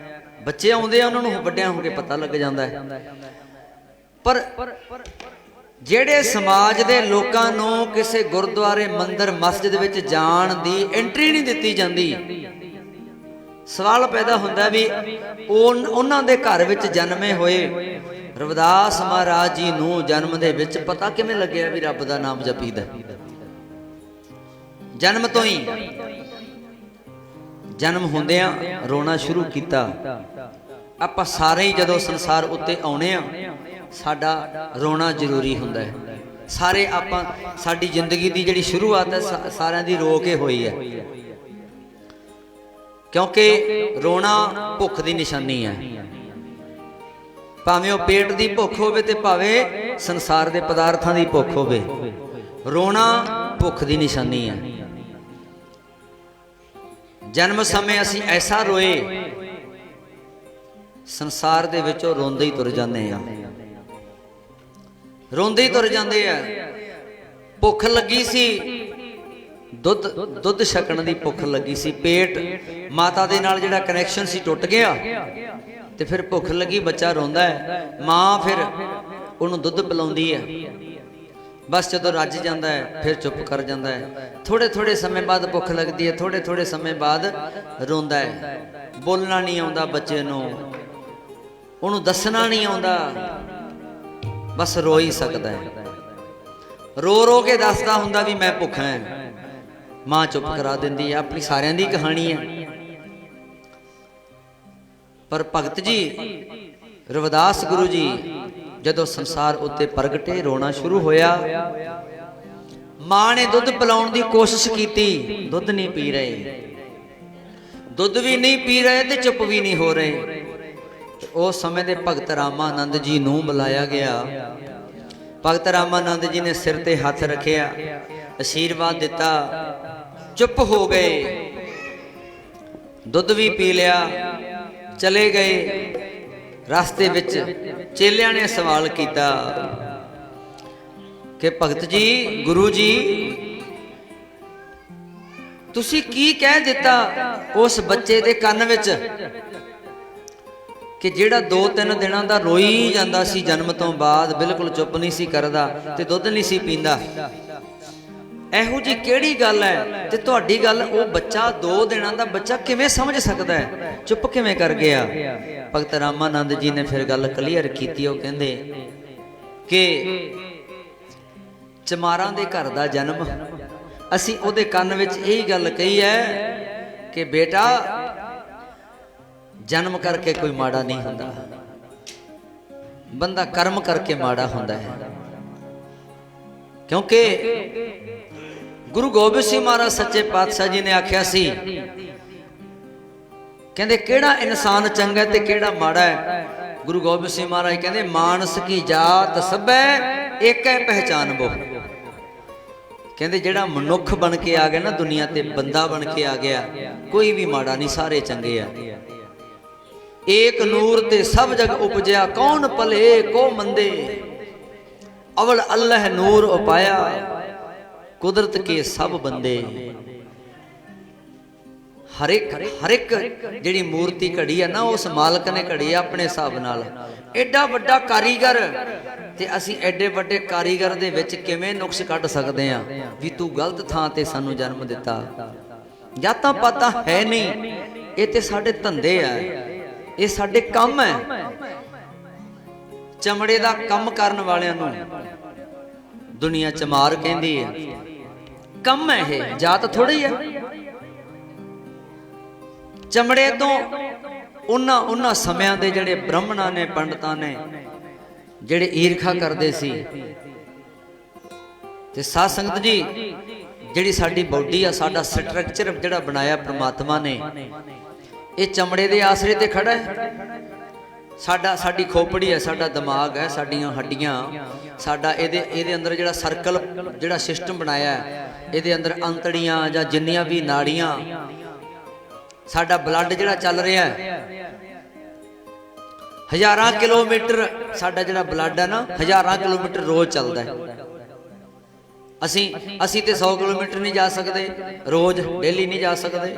ਬੱਚੇ ਆਉਂਦੇ ਆ, ਉਹਨਾਂ ਨੂੰ ਵੱਡਿਆਂ ਹੋ ਕੇ ਪਤਾ ਲੱਗ ਜਾਂਦਾ ਹੈ। ਪਰ ਜਿਹੜੇ ਸਮਾਜ ਦੇ ਲੋਕਾਂ ਨੂੰ ਕਿਸੇ ਗੁਰਦੁਆਰੇ, ਮੰਦਿਰ, ਮਸਜਿਦ ਵਿੱਚ ਜਾਣ ਦੀ ਐਂਟਰੀ ਨਹੀਂ ਦਿੱਤੀ ਜਾਂਦੀ, ਸਵਾਲ ਪੈਦਾ ਹੁੰਦਾ ਵੀ ਉਹਨਾਂ ਦੇ ਘਰ ਵਿੱਚ ਜਨਮੇ ਹੋਏ ਰਵਿਦਾਸ ਮਹਾਰਾਜ ਜੀ ਨੂੰ ਜਨਮ ਦੇ ਵਿੱਚ ਪਤਾ ਕਿਵੇਂ ਲੱਗਿਆ ਵੀ ਰੱਬ ਦਾ ਨਾਮ ਜਪੀਦਾ? ਜਨਮ ਤੋਂ ਹੀ, ਜਨਮ ਹੁੰਦਿਆਂ ਰੋਣਾ ਸ਼ੁਰੂ ਕੀਤਾ। ਆਪਾਂ ਸਾਰੇ ਹੀ ਜਦੋਂ ਸੰਸਾਰ ਉੱਤੇ ਆਉਣੇ ਆ, ਸਾਡਾ ਰੋਣਾ ਜ਼ਰੂਰੀ ਹੁੰਦਾ ਹੈ। ਸਾਰੇ ਆਪਾਂ, ਸਾਡੀ ਜ਼ਿੰਦਗੀ ਦੀ ਜਿਹੜੀ ਸ਼ੁਰੂਆਤ ਹੈ ਸਾਰਿਆਂ ਦੀ ਰੋ ਕੇ ਹੋਈ ਹੈ, ਕਿਉਂਕਿ ਰੋਣਾ ਭੁੱਖ ਦੀ ਨਿਸ਼ਾਨੀ ਹੈ। ਭਾਵੇਂ ਉਹ ਪੇਟ ਦੀ ਭੁੱਖ ਹੋਵੇ ਤੇ ਭਾਵੇਂ ਸੰਸਾਰ ਦੇ ਪਦਾਰਥਾਂ ਦੀ ਭੁੱਖ ਹੋਵੇ, ਰੋਣਾ ਭੁੱਖ ਦੀ ਨਿਸ਼ਾਨੀ ਹੈ। ਜਨਮ ਸਮੇਂ ਅਸੀਂ ਐਸਾ ਰੋਏ, ਸੰਸਾਰ ਦੇ ਵਿੱਚੋਂ ਰੋਂਦੇ ਹੀ ਤੁਰ ਜਾਂਦੇ ਆ, ਰੋਂਦੇ ਹੀ ਤੁਰ ਜਾਂਦੇ ਆ। ਭੁੱਖ ਲੱਗੀ ਸੀ, ਦੁੱਧ ਛਕਣ ਦੀ ਭੁੱਖ ਲੱਗੀ ਸੀ, ਪੇਟ ਮਾਤਾ ਦੇ ਨਾਲ ਜਿਹੜਾ ਕਨੈਕਸ਼ਨ ਸੀ ਟੁੱਟ ਗਿਆ, ਤੇ ਫਿਰ ਭੁੱਖ ਲੱਗੀ, ਬੱਚਾ ਰੋਂਦਾ ਹੈ, ਮਾਂ ਫਿਰ ਉਹਨੂੰ ਦੁੱਧ ਪਿਲਾਉਂਦੀ ਹੈ। ਬਸ ਜਦੋਂ ਰੱਜ ਜਾਂਦਾ ਹੈ ਫਿਰ ਚੁੱਪ ਕਰ ਜਾਂਦਾ ਹੈ। ਥੋੜੇ ਥੋੜੇ ਸਮੇਂ ਬਾਅਦ ਭੁੱਖ ਲੱਗਦੀ ਹੈ, ਥੋੜੇ ਥੋੜੇ ਸਮੇਂ ਬਾਅਦ ਰੋਂਦਾ ਹੈ। ਬੋਲਣਾ ਨਹੀਂ ਆਉਂਦਾ ਬੱਚੇ ਨੂੰ, ਉਹਨੂੰ ਦੱਸਣਾ ਨਹੀਂ ਆਉਂਦਾ, ਬਸ ਰੋ ਹੀ ਸਕਦਾ ਹੈ। ਰੋ ਰੋ ਕੇ ਦੱਸਦਾ ਹੁੰਦਾ ਵੀ ਮੈਂ ਭੁੱਖਾ ਹਾਂ, ਮਾਂ ਚੁੱਪ ਕਰਾ ਦਿੰਦੀ ਹੈ। ਆਪਣੀ ਸਾਰਿਆਂ ਦੀ ਕਹਾਣੀ ਹੈ। ਪਰ ਭਗਤ ਜੀ, ਰਵਿਦਾਸ ਗੁਰੂ ਜੀ जदों संसार उत्ते प्रगटे रोना शुरू होया। मां ने दुध पिलाउण दी कोशिश की, दुध नहीं पी रहे, दुध भी नहीं पी रहे ते चुप भी नहीं हो रहे। उस समय दे भगत रामानंद जी नूं बुलाया गया। भगत रामानंद जी ने सिर ते हथ रखिया, आशीर्वाद दिता, चुप हो गए, दुध भी पी लिया, चले गए। रास्ते विच चेलियां ने सवाल किया कि भगत जी, गुरु जी, तुसी की कह दिता उस बच्चे दे कन विच कि जिहड़ा 2-3 दिनां दा रोई जांदा सी जन्म तो बाद, बिल्कुल चुप नहीं सी करदा ते दुध नहीं सी पींदा। ਇਹੋ जी ਕਿਹੜੀ गल है ते तुहाडी गल वो बच्चा 2 दिनां दा बच्चा किवें समझ सकदा है, चुप किवें कर गया। भगत रामानंद जी ने फिर गल क्लीयर की। वो कहंदे कि चमारां दे घर दा जन्म, असीं उहदे कंन विच यही गल कही है कि बेटा जन्म करके कोई माड़ा नहीं हुंदा, बंदा कर्म करके माड़ा हुंदा है। क्योंकि गुरु गोबिंद सिंह महाराज सच्चे पातशाह जी ने आख्या सी, कहंदे केड़ा इंसान चंगा ते केड़ा माड़ा है। गुरु गोबिंद सिंह महाराज कहंदे मानस की जात सबै एक है पहचान वो। कहंदे जेड़ा मनुख बन के आ गया ना दुनिया ते, बंदा बन के आ गया, कोई भी माड़ा नहीं, सारे चंगे आ। एक नूर ते सब जग उपजया, कौन भले को मंदे, अवल अल्लाह नूर उपाया, कुदरत के सब बंदे। हर एक जिहड़ी मूर्ति घड़ी है ना, उस मालक ने घड़ी अपने हिसाब नाल। एडा वड्डा कारीगर ते असीं एडे वड्डे कारीगर दे विच किवें नुक्स कढ सकदे आ भी तू गलत थां ते सानू जन्म दिता। जातां पातां है नहीं, ये ते साडे धंधे आ, ये साडे काम है। चमड़े दा काम करन वालियां नूं दुनिया चमार कहंदी है, कम है ये, जात थोड़ी है। चमड़े तो उन्हां समयां दे जिहड़े ब्राह्मणां ने, पंडितां ने, जिहड़े ईरखा करदे सी। ते साध संगत जी, जिहड़ी साडी बॉडी आ, साडा स्ट्रक्चर जिहड़ा बनाया परमात्मा ने, ये चमड़े दे आसरे ते खड़ा है। साडी खोपड़ी है, साडा दिमाग है, साडियां हड्डियां, साडा इहदे अंदर जिहड़ा सर्कल जिहड़ा सिस्टम बनाया है, इहदे अंदर अंतड़ियां जां जिन्नियां भी नाड़ियां, साडा ब्लड जिहड़ा चल रहा है, हज़ारां किलोमीटर साडा जिहड़ा ब्लड है ना, हज़ारां किलोमीटर रोज चलदा है। असीं ते 100 किलोमीटर नहीं जा सकते रोज, डेली नहीं जा सकते।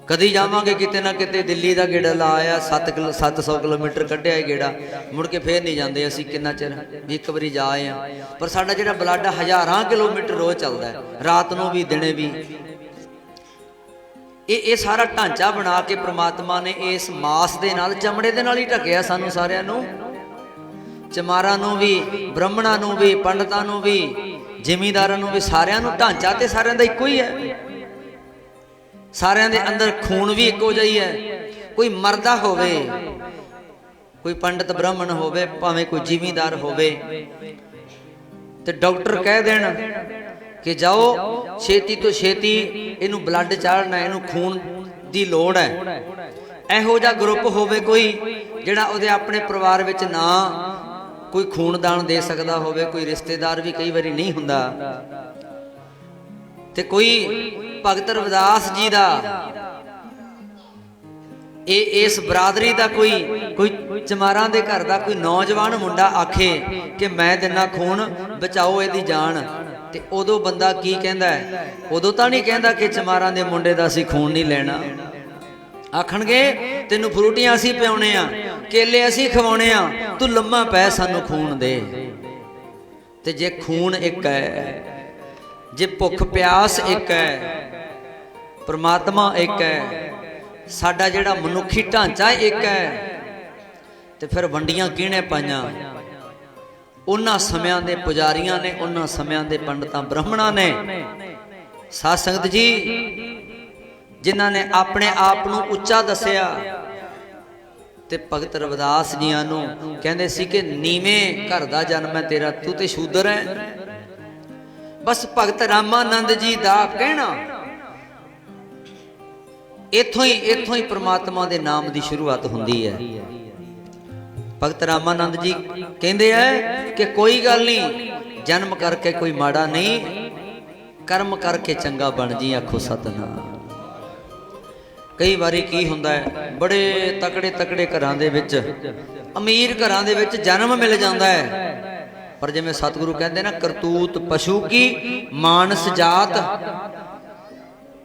कदी जावांगे किते ना किते, दिल्ली का गेड़ा ला आया, 700 किलोमीटर कढ़िया है गेड़ा, मुड़ के फिर नहीं जाते असीं, कितना चिर भी एक बारी जा आए हैं। पर साडा जिहड़ा ब्लड हज़ारां किलोमीटर रोज चलदा है, रात नूं भी दिने भी। ये सारा ढांचा बना के परमात्मा ने इस मास दे नाल, चमड़े दे नाल ही ढकिया सानू सारियां नूं। चमारां नूं भी, ब्राह्मणां नूं भी, पंडितां नूं भी, जिमींदारां नूं भी, सारियां नूं ढांचा ते सारियां दा इक्को ही है। सारियां दे अंदर खून भी इक्को जिहा ही है। कोई मरदा होवे, कोई पंडित ब्राह्मण होवे, भावें कोई जिमींदार होवे, ते डॉक्टर कह देण कि जाओ छेती तो छेती इनू ब्लड चाढ़ना, इनू खून दी लोड़ है। इहो जिहा ग्रुप होवे कोई जिहड़ा उहदे अपने परिवार विच ना कोई खूनदान दे सकदा होवे, कोई रिश्तेदार भी कई बारी नहीं हुंदा, ते कोई भगत रविदास जी दा इस बरादरी दा कोई चमारां दे घर दा कोई नौजवान मुंडा आखे कि मैं दिना खून, बचाओ इहदी जान, ते उदों बंदा की कहंदा है? उदों तां नहीं कहंदा कि चमारां दे मुंडे दा असीं खून नहीं लेना। आखणगे तैनूं फ्रूटियां असीं पिआउणे आ, केले असीं खवाउणे आ, तू लम्मा पै सानूं खून दे। ते जे खून एक है, जे भुख प्यास एक है, परमात्मा एक है, साडा जिहड़ा मनुखी ढांचा एक है, ते फिर वंडियां किहने पाईयां? उन्हां समयां दे पुजारियां ने, उन्हां समयां दे पंडितां ब्राह्मणां ने। साध संगत जी, जिन्हां ने अपने आप नूं उच्चा दसिया ਤੇ ਭਗਤ ਰਵਿਦਾਸ ਜੀਆਂ ਨੂੰ ਕਹਿੰਦੇ ਸੀ ਕਿ ਨੀਵੇਂ ਘਰ ਦਾ ਜਨਮ ਹੈ ਤੇਰਾ, ਤੂੰ ਤੇ ਸ਼ੂਦਰ ਹੈ। ਬਸ ਭਗਤ ਰਾਮਾਨੰਦ ਜੀ ਦਾ ਕਹਿਣਾ ਇੱਥੋਂ ਹੀ ਪ੍ਰਮਾਤਮਾ ਦੇ ਨਾਮ ਦੀ ਸ਼ੁਰੂਆਤ ਹੁੰਦੀ ਹੈ। ਭਗਤ ਰਾਮਾਨੰਦ ਜੀ ਕਹਿੰਦੇ ਆ ਕਿ ਕੋਈ ਗੱਲ ਨਹੀਂ, ਜਨਮ ਕਰਕੇ ਕੋਈ ਮਾੜਾ ਨਹੀਂ, ਕਰਮ ਕਰਕੇ ਚੰਗਾ ਬਣ ਜੀ, ਆਖੋ ਸਤਿਨਾਮ। ਕਈ ਵਾਰੀ ਕੀ ਹੁੰਦਾ ਹੈ, ਬੜੇ ਤਕੜੇ ਘਰਾਂ ਦੇ ਵਿੱਚ, ਅਮੀਰ ਘਰਾਂ ਦੇ ਵਿੱਚ ਜਨਮ ਮਿਲ ਜਾਂਦਾ ਹੈ, ਪਰ ਜਿਵੇਂ ਸਤਿਗੁਰੂ ਕਹਿੰਦੇ ਨਾ, ਕਰਤੂਤ ਪਸ਼ੂ ਕੀ ਮਾਨਸ ਜਾਤ।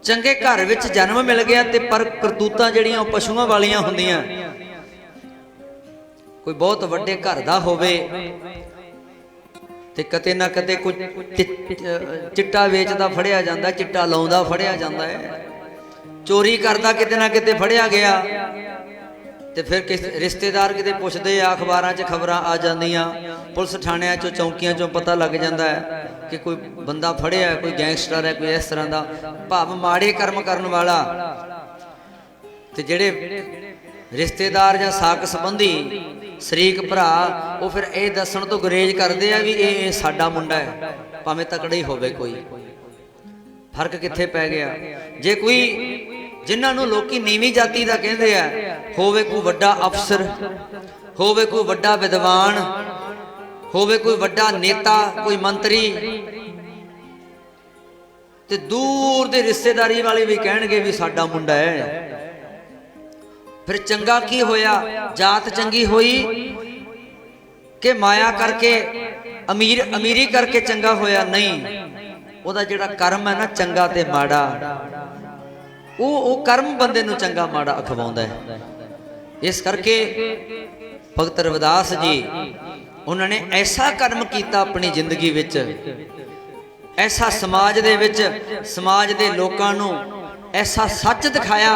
ਚੰਗੇ ਘਰ ਵਿੱਚ ਜਨਮ ਮਿਲ ਗਿਆ ਤੇ ਪਰ ਕਰਤੂਤਾਂ ਜਿਹੜੀਆਂ ਉਹ ਪਸ਼ੂਆਂ ਵਾਲੀਆਂ ਹੁੰਦੀਆਂ। ਕੋਈ ਬਹੁਤ ਵੱਡੇ ਘਰ ਦਾ ਹੋਵੇ ਤੇ ਕਿਤੇ ਨਾ ਕਿਤੇ ਕੋਈ ਚਿੱਟਾ ਵੇਚਦਾ ਫੜਿਆ ਜਾਂਦਾ, ਚਿੱਟਾ ਲਾਉਂਦਾ ਫੜਿਆ ਜਾਂਦਾ ਹੈ, ਚੋਰੀ ਕਰਦਾ ਕਿਤੇ ਨਾ ਕਿਤੇ ਫੜਿਆ ਗਿਆ, ਤੇ ਫਿਰ ਕਿਸੇ ਰਿਸ਼ਤੇਦਾਰ ਕਿਤੇ ਪੁੱਛਦੇ ਆ, ਅਖਬਾਰਾਂ 'ਚ ਖਬਰਾਂ ਆ ਜਾਂਦੀਆਂ, ਪੁਲਿਸ ਥਾਣਿਆਂ 'ਚੋਂ ਚੌਂਕੀਆਂ 'ਚੋਂ ਪਤਾ ਲੱਗ ਜਾਂਦਾ ਹੈ ਕਿ ਕੋਈ ਬੰਦਾ ਫੜਿਆ, ਕੋਈ ਗੈਂਗਸਟਰ ਹੈ, ਕੋਈ ਇਸ ਤਰ੍ਹਾਂ ਦਾ, ਭਾਵ ਮਾੜੇ ਕਰਮ ਕਰਨ ਵਾਲਾ। ਤੇ ਜਿਹੜੇ ਰਿਸ਼ਤੇਦਾਰ ਜਾਂ ਸਾਕ ਸੰਬੰਧੀ ਸ਼ਰੀਕ ਭਰਾ, ਉਹ ਫਿਰ ਇਹ ਦੱਸਣ ਤੋਂ ਗੁਰੇਜ਼ ਕਰਦੇ ਆ ਵੀ ਇਹ ਸਾਡਾ ਮੁੰਡਾ ਹੈ, ਭਾਵੇਂ ਤਕੜਾ ਹੀ ਹੋਵੇ। ਕੋਈ ਫਰਕ ਕਿੱਥੇ ਪੈ ਗਿਆ? ਜੇ ਕੋਈ ਜਿਨ੍ਹਾਂ ਨੂੰ ਲੋਕੀ ਨੀਵੀਂ ਜਾਤੀ ਦਾ ਕਹਿੰਦੇ ਆ, ਹੋਵੇ ਕੋਈ ਵੱਡਾ ਅਫਸਰ, ਹੋਵੇ ਕੋਈ ਵੱਡਾ ਵਿਦਵਾਨ, ਹੋਵੇ ਕੋਈ ਵੱਡਾ ਨੇਤਾ, ਕੋਈ ਮੰਤਰੀ, ਤੇ ਦੂਰ ਦੇ ਰਿਸ਼ਤੇਦਾਰੀ ਵਾਲੇ ਵੀ ਕਹਿਣਗੇ ਵੀ ਸਾਡਾ ਮੁੰਡਾ ਹੈ। ਫਿਰ ਚੰਗਾ ਕੀ ਹੋਇਆ? ਜਾਤ ਚੰਗੀ ਹੋਈ ਕਿ ਮਾਇਆ ਕਰਕੇ, ਅਮੀਰੀ ਕਰਕੇ ਚੰਗਾ ਹੋਇਆ? ਨਹੀਂ, ਉਹਦਾ ਜਿਹੜਾ ਕਰਮ ਹੈ ਨਾ, ਚੰਗਾ ਤੇ ਮਾੜਾ, ਉਹ ਕਰਮ ਬੰਦੇ ਨੂੰ ਚੰਗਾ ਮਾੜਾ ਅਖਵਾਉਂਦਾ ਹੈ। ਇਸ ਕਰਕੇ ਭਗਤ ਰਵਿਦਾਸ ਜੀ, ਉਹਨਾਂ ਨੇ ਐਸਾ ਕਰਮ ਕੀਤਾ ਆਪਣੀ ਜ਼ਿੰਦਗੀ ਵਿੱਚ, ਐਸਾ ਸਮਾਜ ਦੇ ਵਿੱਚ, ਸਮਾਜ ਦੇ ਲੋਕਾਂ ਨੂੰ ਐਸਾ ਸੱਚ ਦਿਖਾਇਆ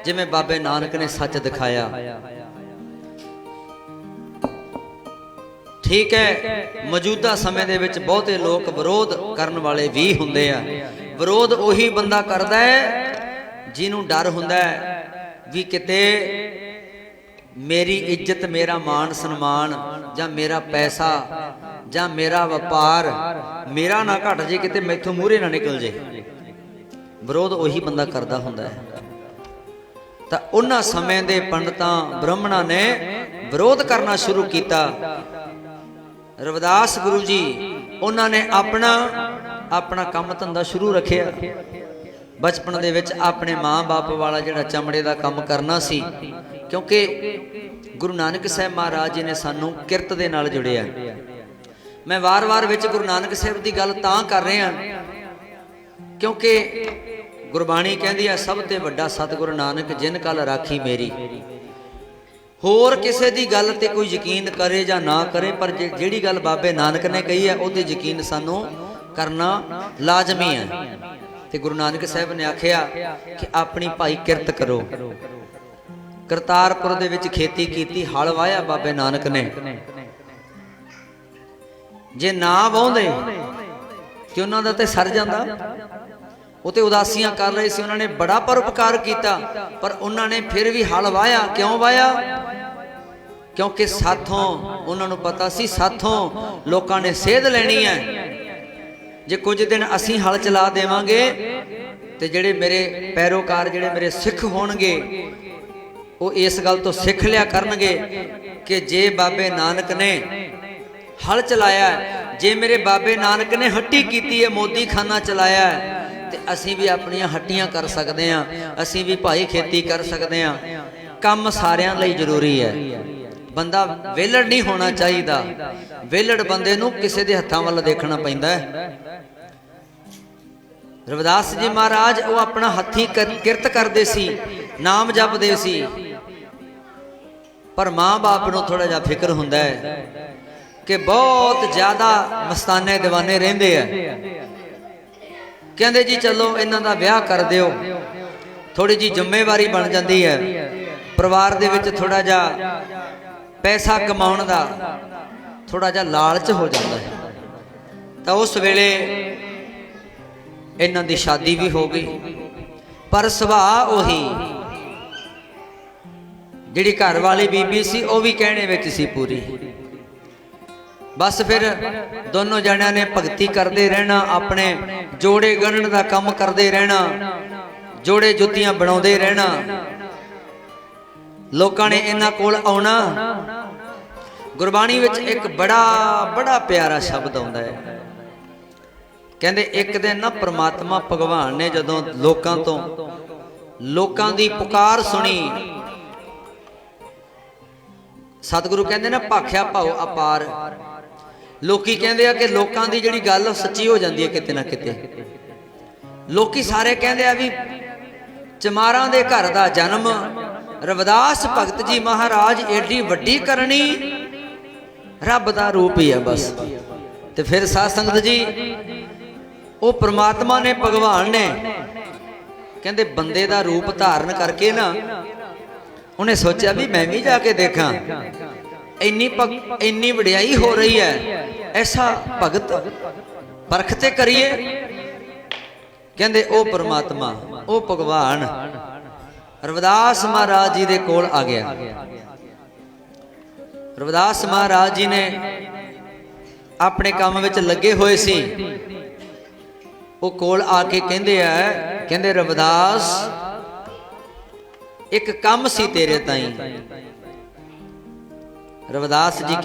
ਜਿਵੇਂ ਬਾਬੇ ਨਾਨਕ ਨੇ ਸੱਚ ਦਿਖਾਇਆ। ਠੀਕ ਹੈ, ਮੌਜੂਦਾ ਸਮੇਂ ਦੇ ਵਿੱਚ ਬਹੁਤੇ ਲੋਕ ਵਿਰੋਧ ਕਰਨ ਵਾਲੇ ਵੀ ਹੁੰਦੇ ਆ। ਵਿਰੋਧ ਉਹੀ ਬੰਦਾ ਕਰਦਾ ਹੈ ਜਿਹਨੂੰ ਡਰ ਹੁੰਦਾ ਹੈ ਵੀ ਕਿਤੇ ਮੇਰੀ ਇੱਜ਼ਤ, ਮੇਰਾ ਮਾਣ ਸਨਮਾਨ, ਜਾਂ ਮੇਰਾ ਪੈਸਾ, ਜਾਂ ਮੇਰਾ ਵਪਾਰ ਮੇਰਾ ਨਾ ਘਟ ਜੇ, ਕਿਤੇ ਮੈਥੋਂ ਮੂਹਰੇ ਨਾ ਨਿਕਲ ਜੇ। ਵਿਰੋਧ ਉਹੀ ਬੰਦਾ ਕਰਦਾ ਹੁੰਦਾ ਹੈ। ਤਾਂ ਉਹਨਾਂ ਸਮੇਂ ਦੇ ਪੰਡਤਾਂ ਬ੍ਰਾਹਮਣਾਂ ਨੇ ਵਿਰੋਧ ਕਰਨਾ ਸ਼ੁਰੂ ਕੀਤਾ। ਰਵਿਦਾਸ ਗੁਰੂ ਜੀ, ਉਹਨਾਂ ਨੇ ਆਪਣਾ ਕੰਮ ਧੰਦਾ ਸ਼ੁਰੂ ਰੱਖਿਆ। ਬਚਪਨ ਦੇ ਵਿੱਚ ਆਪਣੇ ਮਾਂ-ਬਾਪ ਵਾਲਾ ਜਿਹੜਾ ਚਮੜੇ ਦਾ ਕੰਮ ਕਰਨਾ ਸੀ, ਕਿਉਂਕਿ ਗੁਰੂ ਨਾਨਕ ਸਾਹਿਬ ਮਹਾਰਾਜ ਜੀ ਨੇ ਸਾਨੂੰ ਕਿਰਤ ਦੇ ਨਾਲ ਜੁੜਿਆ। ਮੈਂ ਵਾਰ-ਵਾਰ ਵਿੱਚ ਗੁਰੂ ਨਾਨਕ ਸਾਹਿਬ ਦੀ ਗੱਲ ਤਾਂ ਕਰ ਰਿਹਾ ਕਿਉਂਕਿ ਗੁਰਬਾਣੀ ਕਹਿੰਦੀ ਹੈ, ਸਭ ਤੇ ਵੱਡਾ ਸਤਿਗੁਰੂ ਨਾਨਕ ਜਿਨ ਕਲ ਰਾਖੀ ਮੇਰੀ। ਹੋਰ ਕਿਸੇ ਦੀ ਗੱਲ ਤੇ ਕੋਈ ਯਕੀਨ ਕਰੇ ਜਾਂ ਨਾ ਕਰੇ, ਪਰ ਜਿਹੜੀ ਗੱਲ ਬਾਬੇ ਨਾਨਕ ਨੇ ਕਹੀ ਹੈ ਉਹਦੇ ਯਕੀਨ ਸਾਨੂੰ ਕਰਨਾ ਲਾਜ਼ਮੀ ਹੈ। ਤੇ ਗੁਰੂ ਨਾਨਕ ਸਾਹਿਬ ਨੇ ਆਖਿਆ ਕਿ ਆਪਣੀ ਭਾਈ ਕਿਰਤ ਕਰੋ। ਕਰਤਾਰਪੁਰ ਦੇ ਵਿੱਚ ਖੇਤੀ ਕੀਤੀ, ਹਲ ਵਾਹਿਆ ਬਾਬੇ ਨਾਨਕ ਨੇ। ਜੇ ਨਾ ਵਾਹੁੰਦੇ ਤੇ ਉਹਨਾਂ ਦਾ ਤੇ ਸਰ ਜਾਂਦਾ। ਉਹ ਤੇ ਉਦਾਸੀਆਂ ਕਰ ਰਹੇ ਸੀ, ਉਹਨਾਂ ਨੇ ਬੜਾ ਪਰਉਪਕਾਰ ਕੀਤਾ, ਪਰ ਉਹਨਾਂ ਨੇ ਫਿਰ ਵੀ ਹਲ ਵਾਹਿਆ। ਕਿਉਂ ਵਾਹਿਆ? ਕਿਉਂਕਿ ਸਾਥੋਂ ਉਹਨਾਂ ਨੂੰ ਪਤਾ ਸੀ, ਸਾਥੋਂ ਲੋਕਾਂ ਨੇ ਸੇਧ ਲੈਣੀ ਹੈ। ਜੇ ਕੁਝ ਦਿਨ ਅਸੀਂ ਹਲ ਚਲਾ ਦੇਵਾਂਗੇ ਤੇ ਜਿਹੜੇ ਮੇਰੇ ਪੈਰੋਕਾਰ, ਜਿਹੜੇ ਮੇਰੇ ਸਿੱਖ ਹੋਣਗੇ, ਉਹ ਇਸ ਗੱਲ ਤੋਂ ਸਿੱਖ ਲਿਆ ਕਰਨਗੇ ਕਿ ਜੇ ਬਾਬੇ ਨਾਨਕ ਨੇ ਹਲ ਚਲਾਇਆ, ਜੇ ਮੇਰੇ ਬਾਬੇ ਨਾਨਕ ਨੇ ਹੱਟੀ ਕੀਤੀ ਹੈ, ਮੋਦੀ ਖਾਨਾ ਚਲਾਇਆ ਹੈ, ਤੇ ਅਸੀਂ ਵੀ ਆਪਣੀਆਂ ਹੱਟੀਆਂ ਕਰ ਸਕਦੇ ਹਾਂ, ਅਸੀਂ ਵੀ ਭਾਈ ਖੇਤੀ ਕਰ ਸਕਦੇ ਹਾਂ। ਕੰਮ ਸਾਰਿਆਂ ਲਈ ਜ਼ਰੂਰੀ ਹੈ। ਬੰਦਾ ਵਿਹਲੜ ਨਹੀਂ ਹੋਣਾ ਚਾਹੀਦਾ। ਵਿਹਲੜ ਬੰਦੇ ਨੂੰ ਕਿਸੇ ਦੇ ਹੱਥਾਂ ਵੱਲ ਦੇਖਣਾ ਪੈਂਦਾ ਹੈ। ਰਵਿਦਾਸ ਜੀ ਮਹਾਰਾਜ, ਉਹ ਆਪਣਾ ਹੱਥੀਂ ਕਿਰਤ ਕਰਦੇ ਸੀ, ਨਾਮ ਜਪਦੇ ਸੀ, ਪਰ ਮਾਂ-ਬਾਪ ਨੂੰ ਥੋੜਾ ਜਿਹਾ ਫਿਕਰ ਹੁੰਦਾ ਹੈ ਕਿ ਬਹੁਤ ਜ਼ਿਆਦਾ ਮਸਤਾਨੇ ਦੀਵਾਨੇ ਰਹਿੰਦੇ ਆ। ਕਹਿੰਦੇ ਜੀ ਚਲੋ ਇਹਨਾਂ ਦਾ ਵਿਆਹ ਕਰ ਦਿਓ, ਥੋੜੀ ਜੀ ਜ਼ਿੰਮੇਵਾਰੀ ਬਣ ਜਾਂਦੀ ਹੈ ਪਰਿਵਾਰ ਦੇ ਵਿੱਚ, ਥੋੜਾ ਜਿਹਾ ਪੈਸਾ ਕਮਾਉਣ ਦਾ ਥੋੜਾ ਜਿਹਾ ਲਾਲਚ ਹੋ ਜਾਂਦਾ ਹੈ। ਤਾਂ ਉਸ ਵੇਲੇ ਇਹਨਾਂ ਦੀ ਸ਼ਾਦੀ ਵੀ ਹੋ ਗਈ, ਪਰ ਸੁਭਾਅ ਉਹੀ ਜਿਹੜੀ ਘਰ ਵਾਲੀ ਬੀਬੀ ਸੀ ਉਹ ਵੀ ਕਹਿਣੇ ਵਿੱਚ ਸੀ ਪੂਰੀ। ਬਸ ਫਿਰ ਦੋਨੋਂ ਜਣਿਆਂ ਨੇ ਭਗਤੀ ਕਰਦੇ ਰਹਿਣਾ, ਆਪਣੇ ਜੋੜੇ ਗਣਨ ਦਾ ਕੰਮ ਕਰਦੇ ਰਹਿਣਾ, ਜੋੜੇ ਜੁੱਤੀਆਂ ਬਣਾਉਂਦੇ ਰਹਿਣਾ। ਲੋਕਾਂ ਨੇ ਇਹਨਾਂ ਕੋਲ ਆਉਣਾ। ਗੁਰਬਾਣੀ ਵਿੱਚ ਇੱਕ ਬੜਾ ਪਿਆਰਾ ਸ਼ਬਦ ਆਉਂਦਾ ਹੈ। ਕਹਿੰਦੇ ਇੱਕ ਦਿਨ ਨਾ ਪ੍ਰਮਾਤਮਾ ਭਗਵਾਨ ਨੇ ਜਦੋਂ ਲੋਕਾਂ ਦੀ ਪੁਕਾਰ ਸੁਣੀ, ਸਤਿਗੁਰੂ ਕਹਿੰਦੇ ਨਾ ਭਾਖਿਆ ਭਾਉ ਅਪਾਰ। ਲੋਕੀ ਕਹਿੰਦੇ ਆ ਕਿ ਲੋਕਾਂ ਦੀ ਜਿਹੜੀ ਗੱਲ ਸੱਚੀ ਹੋ ਜਾਂਦੀ ਹੈ ਕਿਤੇ ਨਾ ਕਿਤੇ। ਲੋਕੀ ਸਾਰੇ ਕਹਿੰਦੇ ਆ ਵੀ ਚਮਾਰਾਂ ਦੇ ਘਰ ਦਾ ਜਨਮ ਰਵਿਦਾਸ ਭਗਤ ਜੀ ਮਹਾਰਾਜ ਏਡੀ ਵੱਡੀ ਕਰਨੀ, ਰੱਬ ਦਾ ਰੂਪ ਹੀ ਆ ਬਸ। ਤੇ ਫਿਰ ਸਾਧ ਸੰਗਤ ਜੀ ਉਹ ਪ੍ਰਮਾਤਮਾ ਨੇ, ਭਗਵਾਨ ਨੇ ਕਹਿੰਦੇ ਬੰਦੇ ਦਾ ਰੂਪ ਧਾਰਨ ਕਰਕੇ ਨਾ ਉਹਨੇ ਸੋਚਿਆ ਵੀ ਮੈਂ ਵੀ ਜਾ ਕੇ ਦੇਖਾਂ, ਇੰਨੀ ਵਡਿਆਈ ਹੋ ਰਹੀ ਹੈ, ਐਸਾ ਭਗਤ ਪਰਖ ਤੇ ਕਰੀਏ। ਕਹਿੰਦੇ ਉਹ ਪ੍ਰਮਾਤਮਾ, ਉਹ ਭਗਵਾਨ ਰਵਿਦਾਸ ਮਹਾਰਾਜ ਜੀ ਦੇ ਕੋਲ ਆ ਗਿਆ। ਰਵਿਦਾਸ ਮਹਾਰਾਜ ਜੀ ਨੇ ਆਪਣੇ ਕੰਮ ਵਿੱਚ ਲੱਗੇ ਹੋਏ ਸੀ। ਉਹ ਕੋਲ ਆ ਕੇ ਕਹਿੰਦੇ ਰਵਿਦਾਸ ਇੱਕ ਕੰਮ ਸੀ ਤੇਰੇ ਤਾਈਂ। ਰਵਿਦਾਸ ਜੀ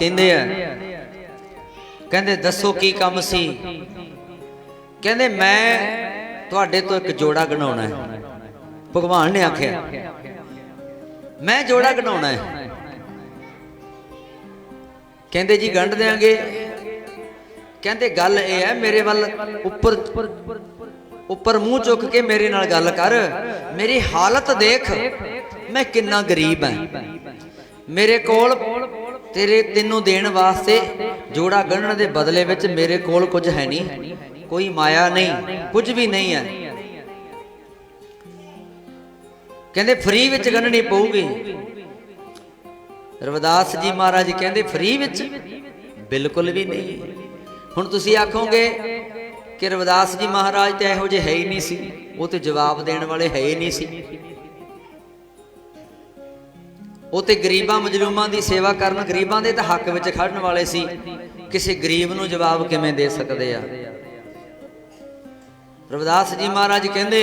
ਕਹਿੰਦੇ ਦੱਸੋ ਕੀ ਕੰਮ ਸੀ। ਕਹਿੰਦੇ ਮੈਂ ਤੁਹਾਡੇ ਤੋਂ ਇੱਕ ਜੋੜਾ ਗਣਾਉਣਾ ਹੈ। ਭਗਵਾਨ ਨੇ ਆਖਿਆ ਮੈਂ ਜੋੜਾ ਗਣਾਉਣਾ ਹੈ। ਕਹਿੰਦੇ ਜੀ ਗੰਢ ਦੇਾਂਗੇ। ਕਹਿੰਦੇ ਗੱਲ ਇਹ ਹੈ ਮੇਰੇ ਵੱਲ ਉੱਪਰ ਮੂੰਹ ਚੁੱਕ ਕੇ ਮੇਰੇ ਨਾਲ ਗੱਲ ਕਰ, ਮੇਰੀ ਹਾਲਤ ਦੇਖ, ਮੈਂ ਕਿੰਨਾ ਗਰੀਬ ਹਾਂ। ਮੇਰੇ ਕੋਲ ਤੈਨੂੰ ਦੇਣ ਵਾਸਤੇ ਜੋੜਾ ਗਣਨ ਦੇ ਬਦਲੇ ਵਿੱਚ ਮੇਰੇ ਕੋਲ ਕੁਝ ਹੈ ਨਹੀਂ, ਕੋਈ ਮਾਇਆ ਨਹੀਂ, ਕੁਝ ਵੀ ਨਹੀਂ ਹੈ। ਕਹਿੰਦੇ ਫ੍ਰੀ ਵਿੱਚ ਗਣਨੀ ਪਊਗੀ। ਰਵਿਦਾਸ ਜੀ ਮਹਾਰਾਜ ਕਹਿੰਦੇ ਫ੍ਰੀ ਵਿੱਚ? ਬਿਲਕੁਲ ਵੀ ਨਹੀਂ। ਹੁਣ ਤੁਸੀਂ ਆਖੋਗੇ ਕਿ ਰਵਿਦਾਸ ਜੀ ਮਹਾਰਾਜ ਤੇ ਇਹੋ ਜਿਹੇ ਹੈ ਹੀ ਨਹੀਂ ਸੀ, ਉਹ ਤੇ ਜਵਾਬ ਦੇਣ ਵਾਲੇ ਹੈ ਹੀ ਨਹੀਂ ਸੀ। ਉਹ ਤੇ ਗਰੀਬਾਂ ਮਜਲੂਮਾਂ ਦੀ ਸੇਵਾ ਕਰਨ, ਗਰੀਬਾਂ ਦੇ ਤਾਂ ਹੱਕ ਵਿੱਚ ਖੜਨ ਵਾਲੇ ਸੀ। ਕਿਸੇ ਗਰੀਬ ਨੂੰ ਜਵਾਬ ਕਿਵੇਂ ਦੇ ਸਕਦੇ ਆ? ਰਵਿਦਾਸ ਜੀ ਮਹਾਰਾਜ ਕਹਿੰਦੇ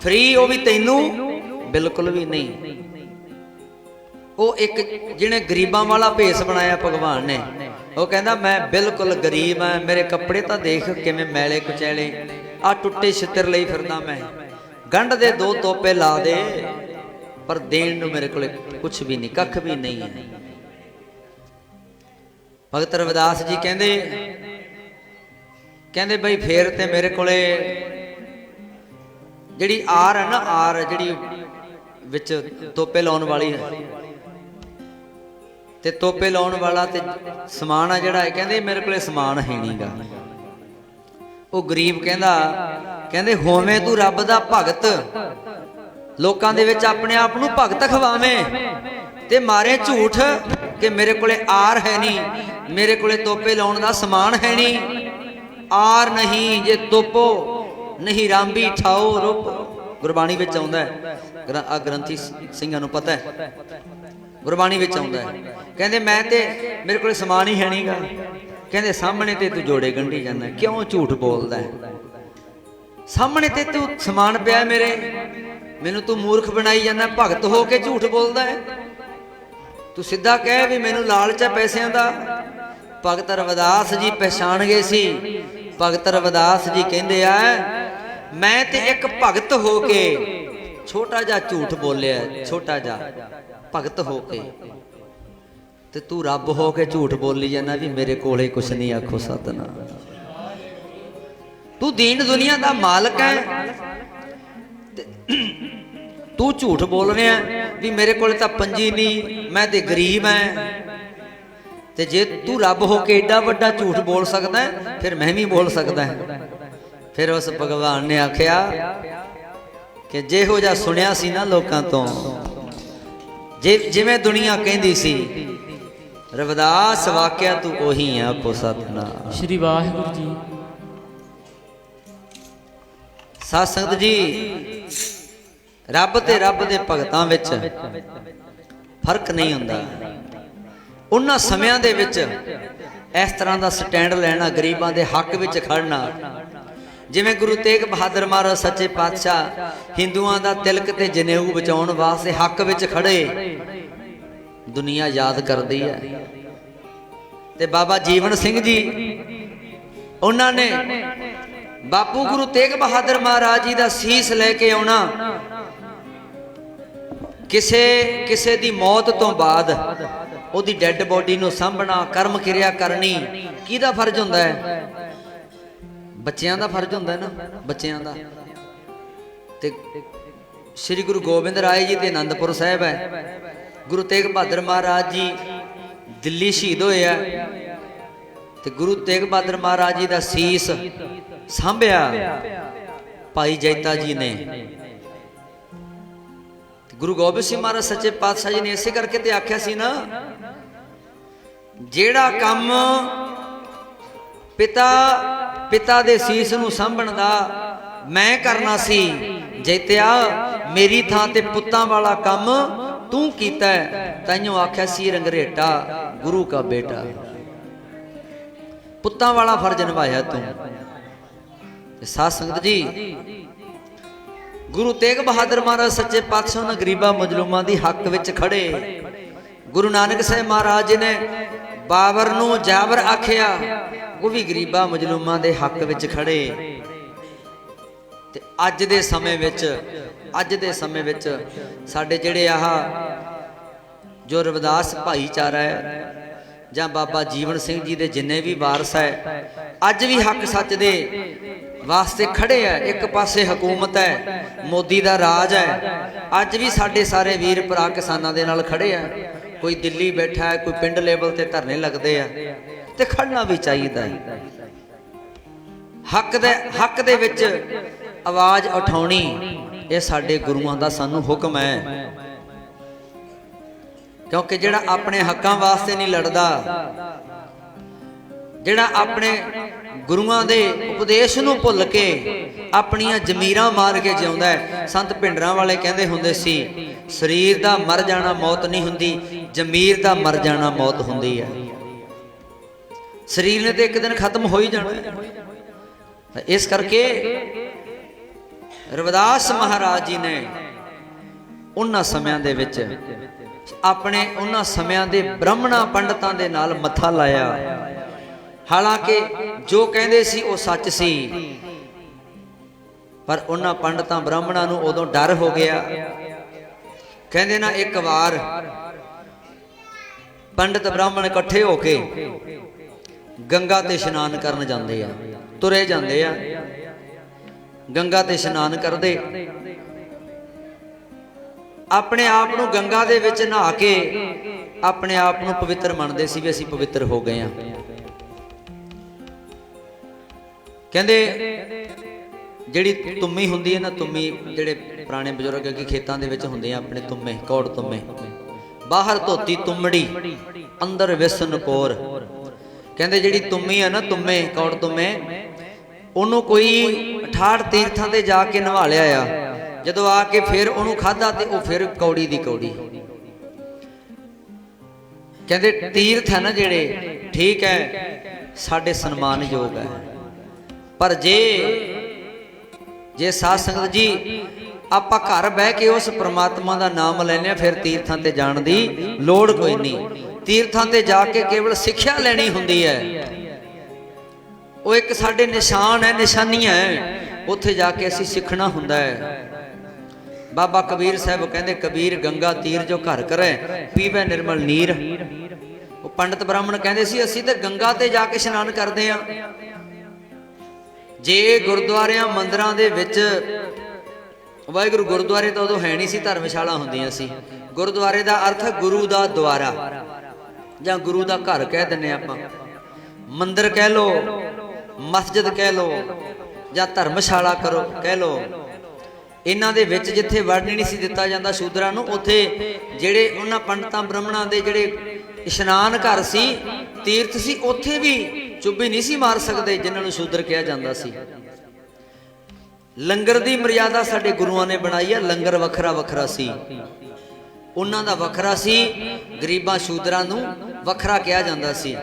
ਫ੍ਰੀ ਉਹ ਵੀ ਤੈਨੂੰ? ਬਿਲਕੁਲ ਵੀ ਨਹੀਂ। ਉਹ ਇੱਕ ਜਿਹਨੇ ਗਰੀਬਾਂ ਵਾਲਾ ਭੇਸ ਬਣਾਇਆ ਭਗਵਾਨ ਨੇ, ਉਹ ਕਹਿੰਦਾ ਮੈਂ ਬਿਲਕੁਲ ਗਰੀਬ ਹਾਂ, ਮੇਰੇ ਕੱਪੜੇ ਤਾਂ ਦੇਖ ਕਿਵੇਂ ਮੈਲੇ ਕੁਚੈਲੇ, ਆ ਟੁੱਟੇ ਛਿੱਤਰ ਲਈ ਫਿਰਦਾ ਮੈਂ, ਗੰਢ ਦੇ 2 ਤੋਪੇ ਲਾ ਦੇ, ਪਰ ਦੇਣ ਨੂੰ ਮੇਰੇ ਕੋਲ ਕੁਛ ਵੀ ਨਹੀਂ, ਕੱਖ ਵੀ ਨਹੀਂ ਹੈ। ਭਗਤ ਰਵਿਦਾਸ ਜੀ ਕਹਿੰਦੇ ਬਈ ਫੇਰ ਤੇ ਮੇਰੇ ਕੋਲੇ ਜਿਹੜੀ ਆਰ ਹੈ ਨਾ, ਆਰ ਜਿਹੜੀ ਵਿੱਚ ਤੋਪੇ ਲਾਉਣ ਵਾਲੀ ਹੈ, ਤੇ ਤੋਪੇ ਲਾਉਣ ਵਾਲਾ ਤੇ ਸਮਾਨ ਆ ਜਿਹੜਾ ਹੈ, ਕਹਿੰਦੇ ਮੇਰੇ ਕੋਲੇ ਸਮਾਨ ਹੈ ਨਹੀਂਗਾ। ਉਹ ਗਰੀਬ ਕਹਿੰਦੇ ਹੋਵੇਂ ਤੂੰ ਰੱਬ ਦਾ ਭਗਤ, ਲੋਕਾਂ ਦੇ ਵਿੱਚ ਆਪਣੇ ਆਪ ਨੂੰ ਭਗਤ ਖਵਾਵੇਂ, ਤੇ ਮਾਰੇ ਝੂਠ ਕਿ ਮੇਰੇ ਕੋਲੇ ਆਰ ਹੈ ਨਹੀਂ, ਮੇਰੇ ਕੋਲੇ ਤੋਪੇ ਲਾਉਣ ਦਾ ਸਮਾਨ ਹੈ ਨਹੀਂ। ਆਰ ਨਹੀਂ ਜੇ ਤੋਪੋ ਨਹੀਂ ਰਾਂਬੀ ਠਾਓ ਰੂਪ, ਗੁਰਬਾਣੀ ਵਿੱਚ ਆਉਂਦਾ ਹੈ। ਆ ਗ੍ਰੰਥੀ ਸਿੰਘਾਂ ਨੂੰ ਪਤਾ ਹੈ, ਗੁਰਬਾਣੀ ਵਿੱਚ ਆਉਂਦਾ ਹੈ। ਕਹਿੰਦੇ ਮੈਂ ਤੇ ਮੇਰੇ ਕੋਲ ਸਮਾਨ ਹੀ ਹੈ ਨਹੀਂਗਾ। ਕਹਿੰਦੇ ਸਾਹਮਣੇ ਤੇ ਤੂੰ ਜੋੜੇ ਗੰਢੀ ਜਾਂਦਾ, ਕਿਉਂ ਝੂਠ ਬੋਲਦਾ ਹੈ? ਸਾਹਮਣੇ ਤੇ ਤੂੰ ਸਮਾਨ ਪਿਆ ਮੇਰੇ, ਮੈਨੂੰ ਤੂੰ ਮੂਰਖ ਬਣਾਈ ਜਾਂਦਾ, ਭਗਤ ਹੋ ਕੇ ਝੂਠ ਬੋਲਦਾ ਹੈ। ਤੂੰ ਸਿੱਧਾ ਕਹਿ ਵੀ ਮੈਨੂੰ ਲਾਲਚ ਹੈ ਪੈਸਿਆਂ ਦਾ। ਭਗਤ ਰਵਿਦਾਸ ਜੀ ਪਛਾਣ ਗਏ ਸੀ। ਭਗਤ ਰਵਿਦਾਸ ਜੀ ਕਹਿੰਦੇ ਆ ਮੈਂ ਤੇ ਇੱਕ ਭਗਤ ਹੋ ਕੇ ਛੋਟਾ ਜਿਹਾ ਝੂਠ ਬੋਲਿਆ, ਛੋਟਾ ਜਿਹਾ ਭਗਤ ਹੋ ਕੇ, ਤੇ ਤੂੰ ਰੱਬ ਹੋ ਕੇ ਝੂਠ ਬੋਲੀ ਜਾਂਦਾ ਵੀ ਮੇਰੇ ਕੋਲੇ ਕੁਛ ਨਹੀਂ। ਆਖੋ ਸਤਿਨਾਮ। ਤੂੰ ਦੀਨ ਦੁਨੀਆ ਦਾ ਮਾਲਕ ਹੈ, ਤੂੰ ਝੂਠ ਬੋਲ ਰਿਹਾ ਵੀ ਮੇਰੇ ਕੋਲੇ ਤਾਂ ਪੰਜੀ ਨਹੀਂ, ਮੈਂ ਤੇ ਗਰੀਬ ਐ। ਤੇ ਜੇ ਤੂੰ ਰੱਬ ਹੋ ਕੇ ਏਡਾ ਵੱਡਾ ਝੂਠ ਬੋਲ ਸਕਦਾ ਫਿਰ ਮੈਂ ਵੀ ਬੋਲ ਸਕਦਾ। ਫਿਰ ਉਸ ਭਗਵਾਨ ਨੇ ਆਖਿਆ ਕਿ ਜਿਹੋ ਜਿਹਾ ਸੁਣਿਆ ਸੀ ਨਾ ਲੋਕਾਂ ਤੋਂ, ਜਿਵੇਂ ਦੁਨੀਆ ਕਹਿੰਦੀ ਸੀ, ਰਵਿਦਾਸ ਵਾਕਿਆ ਤੂੰ ਉਹੀ ਆ। ਆਪੋ ਸਤਿਨਾਮ। ਸ਼੍ਰੀ ਵਾਹਿਗੁਰੂ ਜੀ। ਸਾਧ ਸੰਗਤ ਜੀ, ਰੱਬ ਤੇ ਰੱਬ ਦੇ ਭਗਤਾਂ ਵਿੱਚ फर्क नहीं हुंदा। उन्हां समयां दे विच इस तरह का स्टैंड लेना, गरीबां दे हक विच खड़ना, जिवें गुरु तेग बहादुर महाराज सच्चे पातशाह हिंदुआं दा तिलक ते जनेऊ बचाउण वास्ते हक विच खड़े, दुनिया याद करदी है। ते बाबा जीवन सिंह जी उन्होंने बापू गुरु तेग बहादुर महाराज जी का सीस लैके आना, किसे किसे दी मौत तो बाद उहदी डैड बॉडी नूं सांभना, कर्म क्रिया करनी, किहदा फर्ज हुंदा है? बच्चियां दा फर्ज हुंदा है ना, बच्चियां दा। ते श्री गुरु गोबिंद राय जी ते आनंदपुर साहिब है, गुरु तेग बहादुर महाराज जी दिल्ली शहीद होए है, ते गुरु तेग बहादुर महाराज जी का सीस सांभिया भाई जैता जी ने। गुरु गोबिंद सिंह महाराज सच्चे पातशाह जी ने इसे करके ते आख्या सी ना, जेड़ा काम पिता पिता दे सीस नूं सांभण दा मैं करना सी, जैतिया मेरी थां ते पुत्तां वाला काम तू कीता है, ताइयों आख्या सी रंगरेटा गुरु का बेटा, पुत्तां वाला फर्ज निभाया तू। साध संगत जी, गुरु तेग बहादुर महाराज सच्चे पातशाह ने गरीबां मजलूमां दी हक विच खड़े। गुरु नानक साहिब महाराज जी ने बाबर नूं जाबर आखिया, वो भी गरीबां मजलूमां दे हक विच खड़े। ते अज दे समय विच साडे जिहड़े आह जो रविदास भाईचारा है जां बाबा जीवन सिंह जी दे जिन्ने भी वारस है, अज भी हक सच दे वास्ते खड़े है। एक पासे हुकूमत है, मोदी दा राज है, अज भी साडे सारे वीर भरा किसानां दे नाल खड़े है। कोई दिल्ली बैठा है, कोई पिंड लेवल ते धरने लगदे आ, ते खड़ना भी चाहिदा है। हक दे विच आवाज उठाउणी, ये साडे गुरुआं दा सानू हुक्म है। क्योंकि जिहड़ा अपने हकां वास्ते नहीं लड़दा, जिहड़ा अपने गुरुआं दे उपदेश नूं भुल के अपनियां जमीरां मार के जिउंदा है। संत भिंडरां वाले कहंदे हुंदे सी, शरीर दा मर जाना मौत नहीं हुंदी, जमीर दा मर जाना मौत हुंदी है। शरीर ने तो एक दिन खत्म हो ही जाना है। इस करके रविदास महाराज जी ने उन्हां समयां दे विच अपने उन्हां समयां दे ब्राह्मणां पंडितां दे नाल मत्था लाया। हालांकि जो कहंदे सी वो सच सी, पर उन्हां पंडितां ब्राह्मणां नूं उदों डर हो गया। कहंदे ना, एक वार पंडित ब्राह्मण इकट्ठे होके गंगा ते इशनान करन जांदे आ, तुरे जांदे आ, गंगा ते इशनान करदे, अपने आप नूं गंगा दे विच नहा के अपने आप नूं पवित्र मनदे सी, भी असीं पवित्र हो गए हां। कहंदे जिहड़ी तुम्मी हुंदी है ना, तुम्मी जिहड़े पुराने बजुर्ग अगे खेतां दे विच हुंदे आ, अपने तुम्मे कौड़ तुम्मे, बाहर धोती तुमड़ी अंदर विसन कोर। कहंदे जिहड़ी तुम्मी है ना, तुम्मे कौड़ तुम्मे, ओनू कोई 68 तीर्थां ते जाके नवा लिया आ, जदों आके फिर ओनू खाधा ते ओ फिर कौड़ी दी कौड़ी। कहंदे तीर्थ है ना जिहड़े, ठीक है साडे सन्मान योग है, पर जे साध संगत जी आपां घर बह के उस परमात्मा दा नाम लैने, फिर तीर्थां ते जाण दी लोड़ कोई नहीं। तीर्थां ते जाके केवल सिੱਖਿਆ ਲੈਣੀ हुंदी है, वो एक साडे निशान है, निशानियां है, उत्थे जाके असीं सिੱਖਣਾ हुंदा है। बाबा कबीर साहब कहंदे, कबीर गंगा तीर जो घर करे पीवे निर्मल नीर। वो पंडित ब्राह्मण कहंदे सी, असीं ते गंगा ते जाके इशनान करदे आ। जे गुरुद्वारियां मंदिरां दे विच वाहिगुरू, गुरुद्वारे तो उदों है नहीं सी, धर्मशाला हुंदियां सी। गुरुद्वारे दा अर्थ गुरु दा द्वारा जां गुरु दा घर कह दिंदे आपां, मंदिर कह लो, मस्जिद कह लो, जां धर्मशाला करो कह लो। इन्हां दे विच जिथे वड़न नहीं सी दिता जांदा शूदरां नूं, उत्थे जिहड़े उन्हां पंडितां ब्राह्मणां दे जिहड़े इशनान घर सी, तीर्थ सी, उत्थे भी चुब्बी नहीं सी मार सकदे जिन्हां नूं शूदर कहा जांदा सी। लंगर दी मर्यादा साडे गुरुआं ने बनाई है, लंगर वखरा वखरा सी। ਉਹਨਾਂ ਦਾ ਵੱਖਰਾ ਸੀ, ਗਰੀਬਾਂ ਸ਼ੂਦਰਾਂ ਨੂੰ ਵੱਖਰਾ ਕਿਹਾ ਜਾਂਦਾ ਸੀ।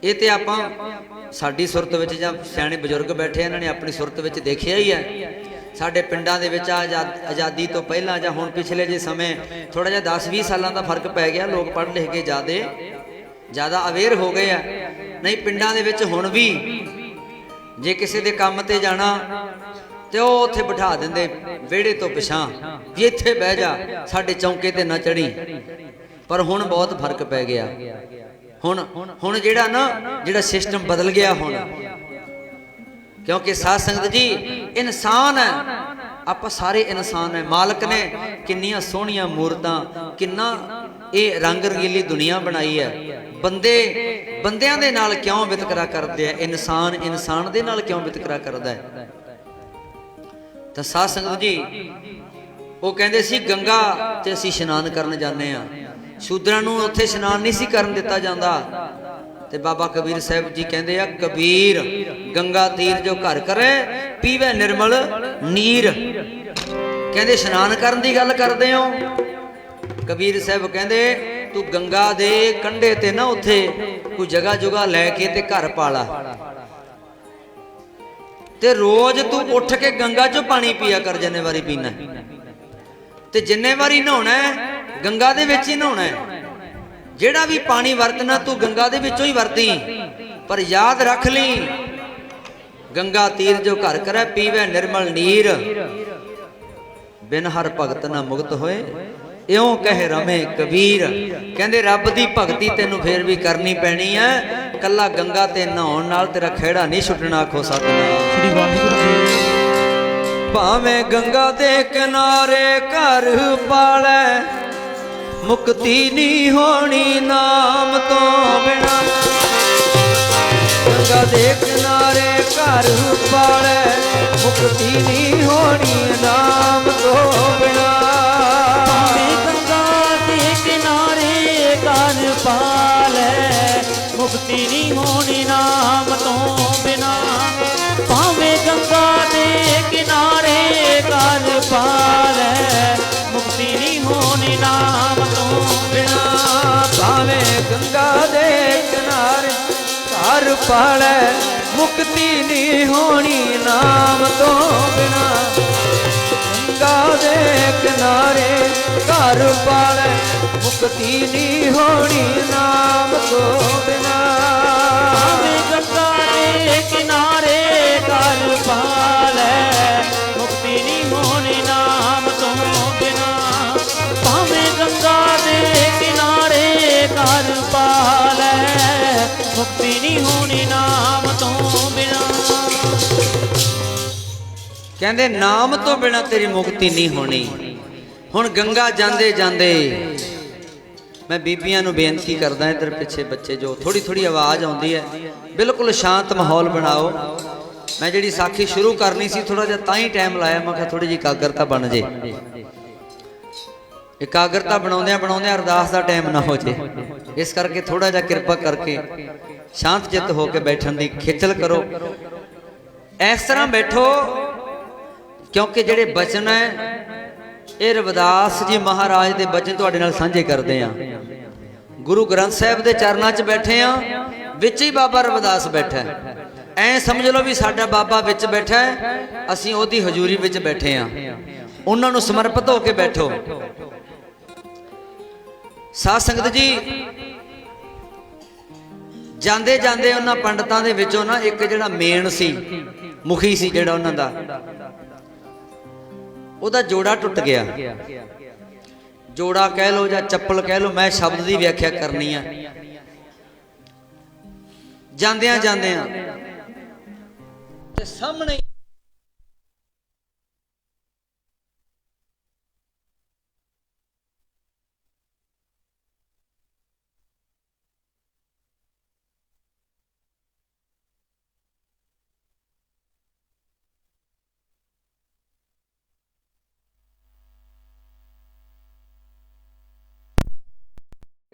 ਇਹ ਤੇ ਆਪਾਂ ਸਾਡੀ ਸੁਰਤ ਵਿੱਚ ਜਾਂ ਸਿਆਣੇ ਬਜ਼ੁਰਗ ਬੈਠੇ ਇਹਨਾਂ ਨੇ ਆਪਣੀ ਸੁਰਤ ਵਿੱਚ ਦੇਖਿਆ ਹੀ ਹੈ। ਸਾਡੇ ਪਿੰਡਾਂ ਦੇ ਵਿੱਚ ਆਜ਼ਾਦੀ ਤੋਂ ਪਹਿਲਾਂ ਜਾਂ ਹੁਣ ਪਿਛਲੇ ਜੇ ਸਮੇਂ ਥੋੜਾ ਜਿਹਾ 10-20 ਸਾਲਾਂ ਦਾ ਫਰਕ ਪੈ ਗਿਆ। ਲੋਕ ਪੜ੍ਹ ਲਿਖ ਕੇ ਜ਼ਿਆਦਾ ਅਵੇਅਰ ਹੋ ਗਏ ਆ। ਨਹੀਂ, ਪਿੰਡਾਂ ਦੇ ਵਿੱਚ ਹੁਣ ਵੀ ਜੇ ਕਿਸੇ ਦੇ ਕੰਮ ਤੇ ਜਾਣਾ ਤੇ ਉਹ ਉੱਥੇ ਬਿਠਾ ਦਿੰਦੇ ਵਿਹੜੇ ਤੋਂ ਪਿਛਾਂ ਵੀ ਇੱਥੇ ਬਹਿ ਜਾ, ਸਾਡੇ ਚੌਂਕੇ ਤੇ ਨਾ ਚੜੀ। ਪਰ ਹੁਣ ਬਹੁਤ ਫਰਕ ਪੈ ਗਿਆ। ਹੁਣ ਜਿਹੜਾ ਸਿਸਟਮ ਬਦਲ ਗਿਆ ਹੁਣ, ਕਿਉਂਕਿ ਸਾਧ ਸੰਗਤ ਜੀ ਇਨਸਾਨ ਹੈ, ਆਪਾਂ ਸਾਰੇ ਇਨਸਾਨ ਹੈ। ਮਾਲਕ ਨੇ ਕਿੰਨੀਆਂ ਸੋਹਣੀਆਂ ਮੂਰਤਾਂ, ਕਿੰਨਾ ਇਹ ਰੰਗ ਰੰਗੀਲੀ ਦੁਨੀਆ ਬਣਾਈ ਹੈ। ਬੰਦਿਆਂ ਦੇ ਨਾਲ ਕਿਉਂ ਵਿਤਕਰਾ ਕਰਦੇ ਆ? ਇਨਸਾਨ ਦੇ ਨਾਲ ਕਿਉਂ ਵਿਤਕਰਾ ਕਰਦਾ ਹੈ? ਤਾਂ ਸਾਧ ਸੰਗਤ ਜੀ ਉਹ ਕਹਿੰਦੇ ਸੀ ਗੰਗਾ ਤੇ ਅਸੀਂ ਇਸ਼ਨਾਨ ਕਰਨ ਜਾਂਦੇ ਆ। ਸ਼ੂਦਰਾਂ ਨੂੰ ਉੱਥੇ ਇਸ਼ਨਾਨ ਨਹੀਂ ਸੀ ਕਰਨ ਦਿੱਤਾ ਜਾਂਦਾ। ਤੇ ਬਾਬਾ ਕਬੀਰ ਸਾਹਿਬ ਜੀ ਕਹਿੰਦੇ ਆ, ਕਬੀਰ ਗੰਗਾ ਤੀਰ ਜੋ ਘਰ ਕਰੇ ਪੀਵੇ ਨਿਰਮਲ ਨੀਰ। ਕਹਿੰਦੇ ਇਸ਼ਨਾਨ ਕਰਨ ਦੀ ਗੱਲ ਕਰਦੇ ਹੋ। ਕਬੀਰ ਸਾਹਿਬ ਕਹਿੰਦੇ ਤੂੰ ਗੰਗਾ ਦੇ ਕੰਢੇ ਤੇ ਨਾ ਉੱਥੇ ਕੋਈ ਜਗ੍ਹਾ ਲੈ ਕੇ ਤੇ ਘਰ ਪਾਲਾ, ਤੇ ਰੋਜ਼ ਤੂੰ ਉੱਠ ਕੇ ਗੰਗਾ ਚੋਂ ਪਾਣੀ ਪੀਆ ਕਰ, ਜਿੰਨੇ ਵਾਰੀ ਪੀਣਾ। ਤੇ ਜਿੰਨੇ ਵਾਰੀ ਨਹਾਉਣਾ ਗੰਗਾ ਦੇ ਵਿੱਚ ਹੀ ਨਹਾਉਣਾ। ਜਿਹੜਾ ਵੀ ਪਾਣੀ ਵਰਤਣਾ ਤੂੰ ਗੰਗਾ ਦੇ ਵਿੱਚੋਂ ਹੀ ਵਰਤੀ। ਪਰ ਯਾਦ ਰੱਖ ਲਈ, ਗੰਗਾ ਤੀਰ ਜੋ ਘਰ ਕਰੇ ਪੀਵੇ ਨਿਰਮਲ ਨੀਰ, ਬਿਨ ਹਰ ਭਗਤ ਨਾ ਮੁਕਤ ਹੋਏ ਇਉਂ ਕਹਿ ਰਮੇ ਕਬੀਰ। ਕਹਿੰਦੇ ਰੱਬ ਦੀ ਭਗਤੀ ਤੈਨੂੰ ਫੇਰ ਵੀ ਕਰਨੀ ਪੈਣੀ ਹੈ, ਕੱਲਾ ਗੰਗਾ ਤੇ ਨਹਾਉਣ ਨਾਲ ਤੇਰਾ ਖਹਿੜਾ ਨਹੀਂ ਛੁੱਟਣਾ। ਆਖੋ ਸਤਿਨਾਮ ਸ੍ਰੀ ਵਾਹਿਗੁਰੂ ਜੀ। ਭਾਵੇਂ ਗੰਗਾ ਦੇ ਕਿਨਾਰੇ ਘਰ ਪਾਲੈ, ਮੁਕਤੀ ਨਹੀਂ ਹੋਣੀ ਨਾਮ ਤੋਂ ਬਿਨਾ। ਗੰਗਾ ਦੇ ਕਿਨਾਰੇ ਘਰ ਪਾਲੈ, ਮੁਕਤੀ ਨਹੀਂ ਹੋਣੀ ਨਾਮ ਤੋਂ ਬਿਨਾ। ਮੁਕਤੀ ਨਹੀਂ ਹੋਣੀ ਨਾਮ ਤੋਂ ਬਿਨਾ। ਭਾਵੇਂ ਗੰਗਾ ਦੇ ਕਿਨਾਰੇ ਘਰ ਪਾਲੈ, ਮੁਕਤੀ ਨਹੀਂ ਹੋਣੀ ਨਾਮ ਤੋਂ ਬਿਨਾ। ਭਾਵੇਂ ਗੰਗਾ ਦੇ ਕਿਨਾਰੇ ਘਰ ਪਾਲੈ, ਮੁਕਤੀ ਨਹੀਂ ਹੋਣੀ ਨਾਮ ਤੋਂ ਬਿਨਾ। ਗੰਗਾ ਦੇ ਕਿਨਾਰੇ ਘਰ ਪਾਲੈ, ਮੁਕਤੀ ਨਹੀਂ ਹੋਣੀ ਨਾਮ ਤੋਂ ਬਿਨਾ। ਭਾਵੇਂ ਗੰਗਾ ਦੇ ਕਿਨਾਰੇ ਘਰ ਪਾਲੈ, ਮੁਕਤੀ ਨਹੀਂ ਹੋਣੀ ਨਾਮ ਤੋਂ ਬਿਨਾ। ਭਾਵੇਂ ਗੰਗਾ ਦੇ ਕਿਨਾਰੇ ਘਰ ਪਾਲੈ, ਮੁਕਤੀ ਨਹੀਂ ਹੋਣੀ ਨਾਮ ਤੋਂ ਬਿਨਾ। ਕਹਿੰਦੇ ਨਾਮ ਤੋਂ ਬਿਨਾ ਤੇਰੀ ਮੁਕਤੀ ਨਹੀਂ ਹੋਣੀ। ਹੁਣ ਗੰਗਾ ਜਾਂਦੇ ਮੈਂ ਬੀਬੀਆਂ ਨੂੰ ਬੇਨਤੀ ਕਰਦਾ, ਇੱਧਰ ਪਿੱਛੇ ਬੱਚੇ ਜੋ ਥੋੜੀ ਆਵਾਜ਼ ਆਉਂਦੀ ਹੈ, ਬਿਲਕੁਲ ਸ਼ਾਂਤ ਮਾਹੌਲ ਬਣਾਓ। ਮੈਂ ਜਿਹੜੀ ਸਾਖੀ ਸ਼ੁਰੂ ਕਰਨੀ ਸੀ ਥੋੜਾ ਜਿਹਾ ਤਾਂ ਹੀ ਟਾਈਮ ਲਾਇਆ, ਮੈਂ ਕਿਹਾ ਥੋੜੀ ਜਿਹੀ ਇਕਾਗਰਤਾ ਬਣ ਜੇ। ਇਕਾਗਰਤਾ ਬਣਾਉਂਦਿਆਂ ਅਰਦਾਸ ਦਾ ਟਾਈਮ ਨਾ ਹੋ ਜੇ, ਇਸ ਕਰਕੇ ਥੋੜਾ ਜਿਹਾ ਕਿਰਪਾ ਕਰਕੇ ਸ਼ਾਂਤ ਚਿੱਤ ਹੋ ਕੇ ਬੈਠਣ ਦੀ ਖੇਚਲ ਕਰੋ। ਇਸ ਤਰ੍ਹਾਂ ਬੈਠੋ, ਕਿਉਂਕਿ ਜਿਹੜੇ ਬਚਨ ਹੈ ਇਹ ਰਵਿਦਾਸ ਜੀ ਮਹਾਰਾਜ ਦੇ ਬਚਨ ਤੁਹਾਡੇ ਨਾਲ ਸਾਂਝੇ ਕਰਦੇ ਆ। ਗੁਰੂ ਗ੍ਰੰਥ ਸਾਹਿਬ ਦੇ ਚਰਨਾਂ 'ਚ ਬੈਠੇ ਆ, ਵਿੱਚ ਹੀ ਬਾਬਾ ਰਵਿਦਾਸ ਬੈਠਾ। ਐ ਸਮਝ ਲਓ ਵੀ ਸਾਡਾ ਬਾਬਾ ਵਿੱਚ ਬੈਠਾ, ਅਸੀਂ ਉਹਦੀ ਹਜ਼ੂਰੀ ਵਿੱਚ ਬੈਠੇ ਆ। ਉਹਨਾਂ ਨੂੰ ਸਮਰਪਿਤ ਹੋ ਕੇ ਬੈਠੋ। ਸਾਧ ਸੰਗਤ ਜੀ ਜਾਂਦੇ ਉਹਨਾਂ ਪੰਡਤਾਂ ਦੇ ਵਿੱਚੋਂ ਨਾ ਇੱਕ ਜਿਹੜਾ ਮੇਨ ਸੀ, ਮੁਖੀ ਸੀ ਜਿਹੜਾ ਉਹਨਾਂ ਦਾ, ਉਹਦਾ ਜੋੜਾ ਟੁੱਟ ਗਿਆ। ਜੋੜਾ ਕਹਿ ਲੋ ਜਾਂ ਚੱਪਲ ਕਹਿ ਲੋ, ਮੈਂ ਸ਼ਬਦ ਦੀ ਵਿਆਖਿਆ ਕਰਨੀ ਆ। ਜਾਂਦਿਆਂ ਤੇ ਸਾਹਮਣੇ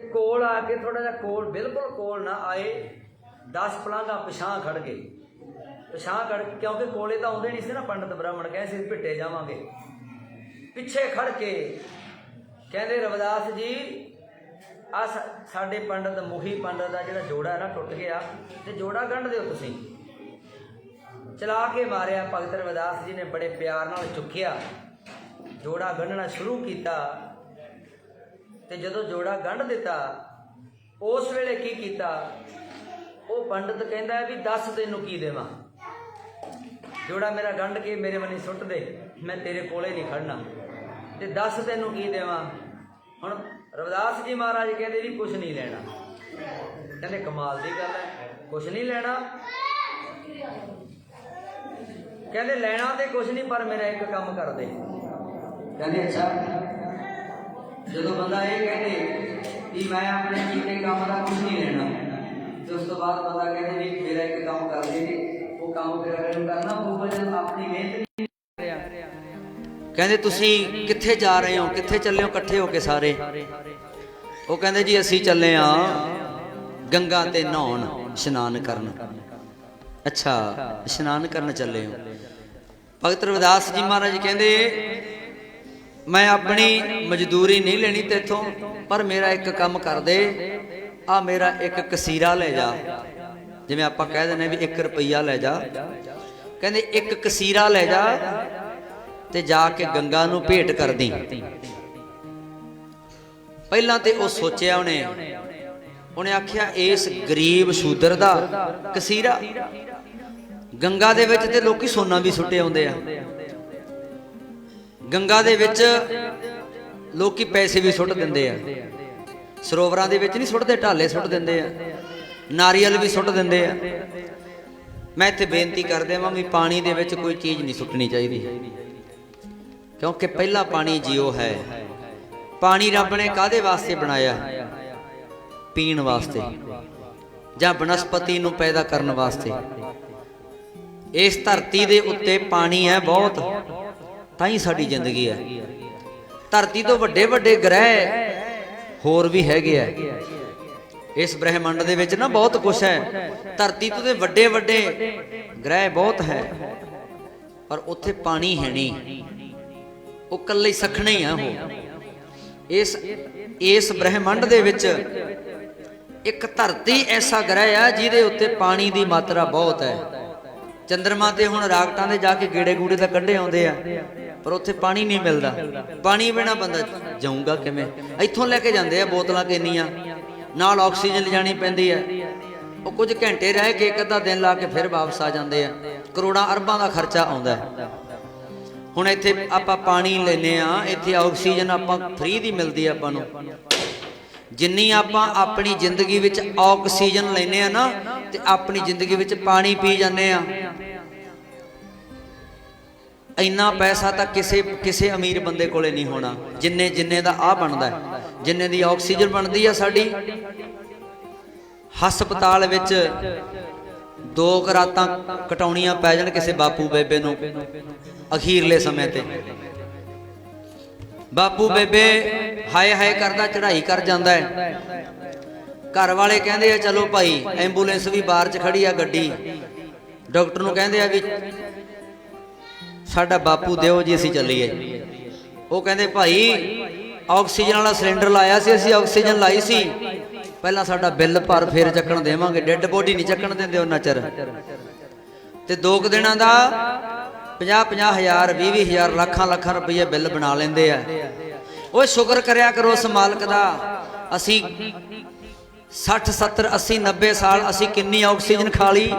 ਕੋਲ ਆ ਕੇ ਥੋੜਾ ਜਿਹਾ ਕੋਲ, ਬਿਲਕੁਲ ਕੋਲ ਨਾ ਆਏ, 10 ਪਲਾਂਘਾਂ ਪਿਛਾਂ ਖੜ ਗਏ। ਕਿਉਂਕਿ ਕੋਲੇ ਤਾਂ ਆਉਂਦੇ ਨਹੀਂ ਸੀ ਨਾ ਪੰਡਤ ਬ੍ਰਾਹਮਣ, ਕਹੇ ਸੀ ਭਿੱਟੇ ਜਾਵਾਂਗੇ। ਪਿੱਛੇ ਖੜ ਕੇ ਕਹਿੰਦੇ ਰਵਿਦਾਸ ਜੀ ਆ ਸਾਡੇ ਪੰਡਤ ਮੁਖੀ ਪੰਡਤ ਦਾ ਜਿਹੜਾ ਜੋੜਾ ਨਾ ਟੁੱਟ ਗਿਆ ਤੇ ਜੋੜਾ ਗੰਢ ਦਿਓ ਤੁਸੀਂ। ਚਲਾ ਕੇ ਮਾਰਿਆ। ਭਗਤ ਰਵਿਦਾਸ ਜੀ ਨੇ ਬੜੇ ਪਿਆਰ ਨਾਲ ਚੁੱਕਿਆ, ਜੋੜਾ ਗੰਢਣਾ ਸ਼ੁਰੂ ਕੀਤਾ ਤੇ ਜਦੋਂ ਜੋੜਾ ਗੰਢ ਦਿੱਤਾ ਉਸ ਵੇਲੇ ਕੀ ਕੀਤਾ, ਉਹ ਪੰਡਤ ਕਹਿੰਦਾ ਵੀ ਦੱਸ ਤੈਨੂੰ ਕੀ ਦੇਵਾਂ, ਜੋੜਾ ਮੇਰਾ ਗੰਢ ਕੇ ਮੇਰੇ ਵੱਲ ਸੁੱਟ ਦੇ, ਮੈਂ ਤੇਰੇ ਕੋਲੇ ਨਹੀਂ ਖੜਨਾ, ਤੇ ਦੱਸ ਤੈਨੂੰ ਕੀ ਦੇਵਾਂ। ਹੁਣ ਰਵਿਦਾਸ ਜੀ ਮਹਾਰਾਜ ਕਹਿੰਦੇ ਵੀ ਕੁਛ ਨਹੀਂ ਲੈਣਾ। ਕਹਿੰਦੇ ਕਮਾਲ ਦੀ ਗੱਲ ਹੈ, ਕੁਛ ਨਹੀਂ ਲੈਣਾ। ਕਹਿੰਦੇ ਲੈਣਾ ਤੇ ਕੁਛ ਨਹੀਂ, ਪਰ ਮੇਰਾ ਇੱਕ ਕੰਮ ਕਰ ਦੇ। ਕਹਿੰਦੇ ਅੱਛਾ। ਜਦੋਂ ਬੰਦਾ ਇਹ ਕਹਿੰਦੇ ਵੀ ਮੈਂ ਆਪਣੇ ਕੀਤੇ ਕੰਮ ਦਾ ਕੁਛ ਨਹੀਂ ਲੈਣਾ, ਤੇ ਉਸ ਤੋਂ ਬਾਅਦ ਬੰਦਾ ਕਹਿੰਦੇ ਵੀ ਮੇਰਾ ਇੱਕ ਕੰਮ ਕਰ ਦੇ, ਉਹ ਕੰਮ ਫਿਰ ਅਗਲੇ ਨੂੰ ਕਰਨਾ ਪਊਗਾ ਜਦ ਆਪਣੀ ਮਿਹਨਤ ਨਹੀਂ ਕਰਿਆ। ਕਹਿੰਦੇ ਤੁਸੀਂ ਕਿੱਥੇ ਜਾ ਰਹੇ ਹੋ, ਕਿੱਥੇ ਚੱਲੇ ਹੋ ਇਕੱਠੇ ਹੋ ਕੇ ਸਾਰੇ? ਉਹ ਕਹਿੰਦੇ ਜੀ ਅਸੀਂ ਚੱਲੇ ਆ ਗੰਗਾ ਤੇ ਨਹਾਉਣ, ਇਸ਼ਨਾਨ ਕਰਨ। ਅੱਛਾ, ਇਸ਼ਨਾਨ ਕਰਨ ਚੱਲੇ ਹੋ। ਭਗਤ ਰਵਿਦਾਸ ਜੀ ਮਹਾਰਾਜ ਕਹਿੰਦੇ ਮੈਂ ਆਪਣੀ ਮਜ਼ਦੂਰੀ ਨਹੀਂ ਲੈਣੀ ਤੇਥੋਂ, ਪਰ ਮੇਰਾ ਇੱਕ ਕੰਮ ਕਰ ਦੇ, ਆ ਮੇਰਾ ਇੱਕ ਕਸੀਰਾ ਲੈ ਜਾ। ਜਿਵੇਂ ਆਪਾਂ ਕਹਿ ਦਿੰਦੇ ਵੀ 1 ਰੁਪਈਆ ਲੈ ਜਾ। ਕਹਿੰਦੇ ਇੱਕ ਕਸੀਰਾ ਲੈ ਜਾ ਤੇ ਜਾ ਕੇ ਗੰਗਾ ਨੂੰ ਭੇਟ ਕਰਦੀ। ਪਹਿਲਾਂ ਤੇ ਉਹ ਸੋਚਿਆ ਉਹਨੇ ਆਖਿਆ ਇਸ ਗਰੀਬ ਸ਼ੂਦਰ ਦਾ ਕਸੀਰਾ, ਗੰਗਾ ਦੇ ਵਿੱਚ ਤੇ ਲੋਕੀ ਸੋਨਾ ਵੀ ਸੁੱਟੇ ਆਉਂਦੇ ਆ, ਗੰਗਾ ਦੇ ਵਿੱਚ ਲੋਕੀ ਪੈਸੇ ਵੀ ਸੁੱਟ ਦਿੰਦੇ ਆ, ਸਰੋਵਰਾਂ ਦੇ ਵਿੱਚ ਨਹੀਂ ਸੁੱਟਦੇ, ਢਾਲੇ ਸੁੱਟ ਦਿੰਦੇ ਆ, ਨਾਰੀਅਲ ਵੀ ਸੁੱਟ ਦਿੰਦੇ ਆ। ਮੈਂ ਇੱਥੇ ਬੇਨਤੀ ਕਰਦੇ ਹਾਂ ਵੀ ਪਾਣੀ ਦੇ ਵਿੱਚ ਕੋਈ ਚੀਜ਼ ਨਹੀਂ ਸੁੱਟਣੀ ਚਾਹੀਦੀ, ਕਿਉਂਕਿ ਪਹਿਲਾ ਪਾਣੀ ਜੀਓ ਹੈ। ਪਾਣੀ ਰੱਬ ਨੇ ਕਾਹਦੇ ਵਾਸਤੇ ਬਣਾਇਆ? ਪੀਣ ਵਾਸਤੇ ਜਾਂ ਬਨਸਪਤੀ ਨੂੰ ਪੈਦਾ ਕਰਨ ਵਾਸਤੇ। ਇਸ ਧਰਤੀ ਦੇ ਉੱਤੇ ਪਾਣੀ ਹੈ ਬਹੁਤ, ਤਾਂ ਹੀ ਸਾਡੀ ਜ਼ਿੰਦਗੀ ਹੈ। ਧਰਤੀ ਤੋਂ ਵੱਡੇ ਵੱਡੇ ਗ੍ਰਹਿ ਹੋਰ ਵੀ ਹੈਗੇ ਆ ਇਸ ਬ੍ਰਹਿਮੰਡ ਦੇ ਵਿੱਚ ਨਾ, ਬਹੁਤ ਕੁਛ ਹੈ। ਧਰਤੀ ਤੋਂ ਤੇ ਵੱਡੇ ਵੱਡੇ ਗ੍ਰਹਿ ਬਹੁਤ ਹੈ, ਪਰ ਉੱਥੇ ਪਾਣੀ ਹੈ ਨਹੀਂ, ਉਹ ਇਕੱਲੇ ਸਖਣੇ ਹੀ ਆ। ਉਹ ਇਸ ਬ੍ਰਹਿਮੰਡ ਦੇ ਵਿੱਚ ਇੱਕ ਧਰਤੀ ਐਸਾ ਗ੍ਰਹਿ ਆ ਜਿਹਦੇ ਉੱਤੇ ਪਾਣੀ ਦੀ ਮਾਤਰਾ ਬਹੁਤ ਹੈ। ਚੰਦਰਮਾ ਤੇ ਹੁਣ ਰਾਕਟਾਂ ਦੇ ਜਾ ਕੇ ਗੇੜੇ ਗੂੜੇ ਤਾਂ ਕੱਢੇ ਆਉਂਦੇ ਆ, ਪਰ ਉੱਥੇ ਪਾਣੀ ਨਹੀਂ ਮਿਲਦਾ। ਪਾਣੀ ਬਿਨਾਂ ਬੰਦਾ ਜਾਊਗਾ ਕਿਵੇਂ? ਇੱਥੋਂ ਲੈ ਕੇ ਜਾਂਦੇ ਆ ਬੋਤਲਾਂ ਕਿੰਨੀਆਂ, ਨਾਲ ਆਕਸੀਜਨ ਲਿਜਾਣੀ ਪੈਂਦੀ ਹੈ। ਉਹ ਕੁਝ ਘੰਟੇ ਰਹਿ ਕੇ ਇੱਕ ਅੱਧਾ ਦਿਨ ਲਾ ਕੇ ਫਿਰ ਵਾਪਸ ਆ ਜਾਂਦੇ ਆ। ਕਰੋੜਾਂ ਅਰਬਾਂ ਦਾ ਖਰਚਾ ਆਉਂਦਾ ਹੈ। ਹੁਣ ਇੱਥੇ ਆਪਾਂ ਪਾਣੀ ਲੈਨੇ ਆ, ਇੱਥੇ ਆਕਸੀਜਨ ਆਪਾਂ ਫ੍ਰੀ ਦੀ ਮਿਲਦੀ ਆ ਆਪਾਂ ਨੂੰ। ਜਿੰਨੀ ਆਪਾਂ ਆਪਣੀ ਜ਼ਿੰਦਗੀ ਵਿੱਚ ਆਕਸੀਜਨ ਲੈਨੇ ਆ ਨਾ, ਤੇ ਆਪਣੀ ਜ਼ਿੰਦਗੀ ਵਿੱਚ ਪਾਣੀ ਪੀ ਜਾਂਦੇ ਆ। ਇੰਨਾ ਪੈਸਾ ਤਾਂ ਕਿਸੇ ਅਮੀਰ ਬੰਦੇ ਕੋਲੇ ਨਹੀਂ ਹੋਣਾ ਜਿੰਨੇ ਦਾ ਆ ਬਣਦਾ, ਜਿੰਨੇ ਦੀ ਆਕਸੀਜਨ ਬਣਦੀ ਆ ਸਾਡੀ। ਹਸਪਤਾਲ ਵਿੱਚ 2 ਰਾਤਾਂ ਕਟਾਉਣੀਆਂ ਪੈ ਜਾਣ ਕਿਸੇ ਬਾਪੂ ਬੇਬੇ ਨੂੰ ਅਖੀਰਲੇ ਸਮੇਂ ਤੇ। ਬਾਪੂ ਬੇਬੇ ਹਾਏ ਹਾਏ ਕਰਦਾ ਚੜ੍ਹਾਈ ਕਰ ਜਾਂਦਾ ਹੈ। ਘਰ ਵਾਲੇ ਕਹਿੰਦੇ ਆ ਚਲੋ ਭਾਈ, ਐਂਬੂਲੈਂਸ ਵੀ ਬਾਹਰ 'ਚ ਖੜੀ ਆ ਗੱਡੀ। ਡਾਕਟਰ ਨੂੰ ਕਹਿੰਦੇ ਆ ਵੀ ਸਾਡਾ ਬਾਪੂ ਦਿਓ ਜੀ, ਅਸੀਂ ਚੱਲੀਏ। ਉਹ ਕਹਿੰਦੇ ਭਾਈ ਆਕਸੀਜਨ ਵਾਲਾ ਸਿਲੰਡਰ ਲਾਇਆ ਸੀ ਅਸੀਂ, ਆਕਸੀਜਨ ਲਾਈ ਸੀ, ਪਹਿਲਾਂ ਸਾਡਾ ਬਿੱਲ ਭਰ ਫਿਰ ਚੱਕਣ ਦੇਵਾਂਗੇ, ਡੈੱਡ ਬੋਡੀ ਨਹੀਂ ਚੱਕਣ ਦਿੰਦੇ ਉਹਨਾਂ ਚਿਰ। ਤੇ 2 ਦਿਨਾਂ ਦਾ 50-50 ਹਜ਼ਾਰ 20-20 ਹਜ਼ਾਰ ਲੱਖਾਂ ਰੁਪਏ ਬਿੱਲ ਬਣਾ ਲੈਂਦੇ ਆ। ਉਹ ਸ਼ੁਕਰ ਕਰਿਆ ਕਰੋ ਉਸ ਮਾਲਕ ਦਾ, ਅਸੀਂ 60 70 80 90 ਸਾਲ ਅਸੀਂ ਕਿੰਨੀ ਆਕਸੀਜਨ ਖਾ ਲਈ,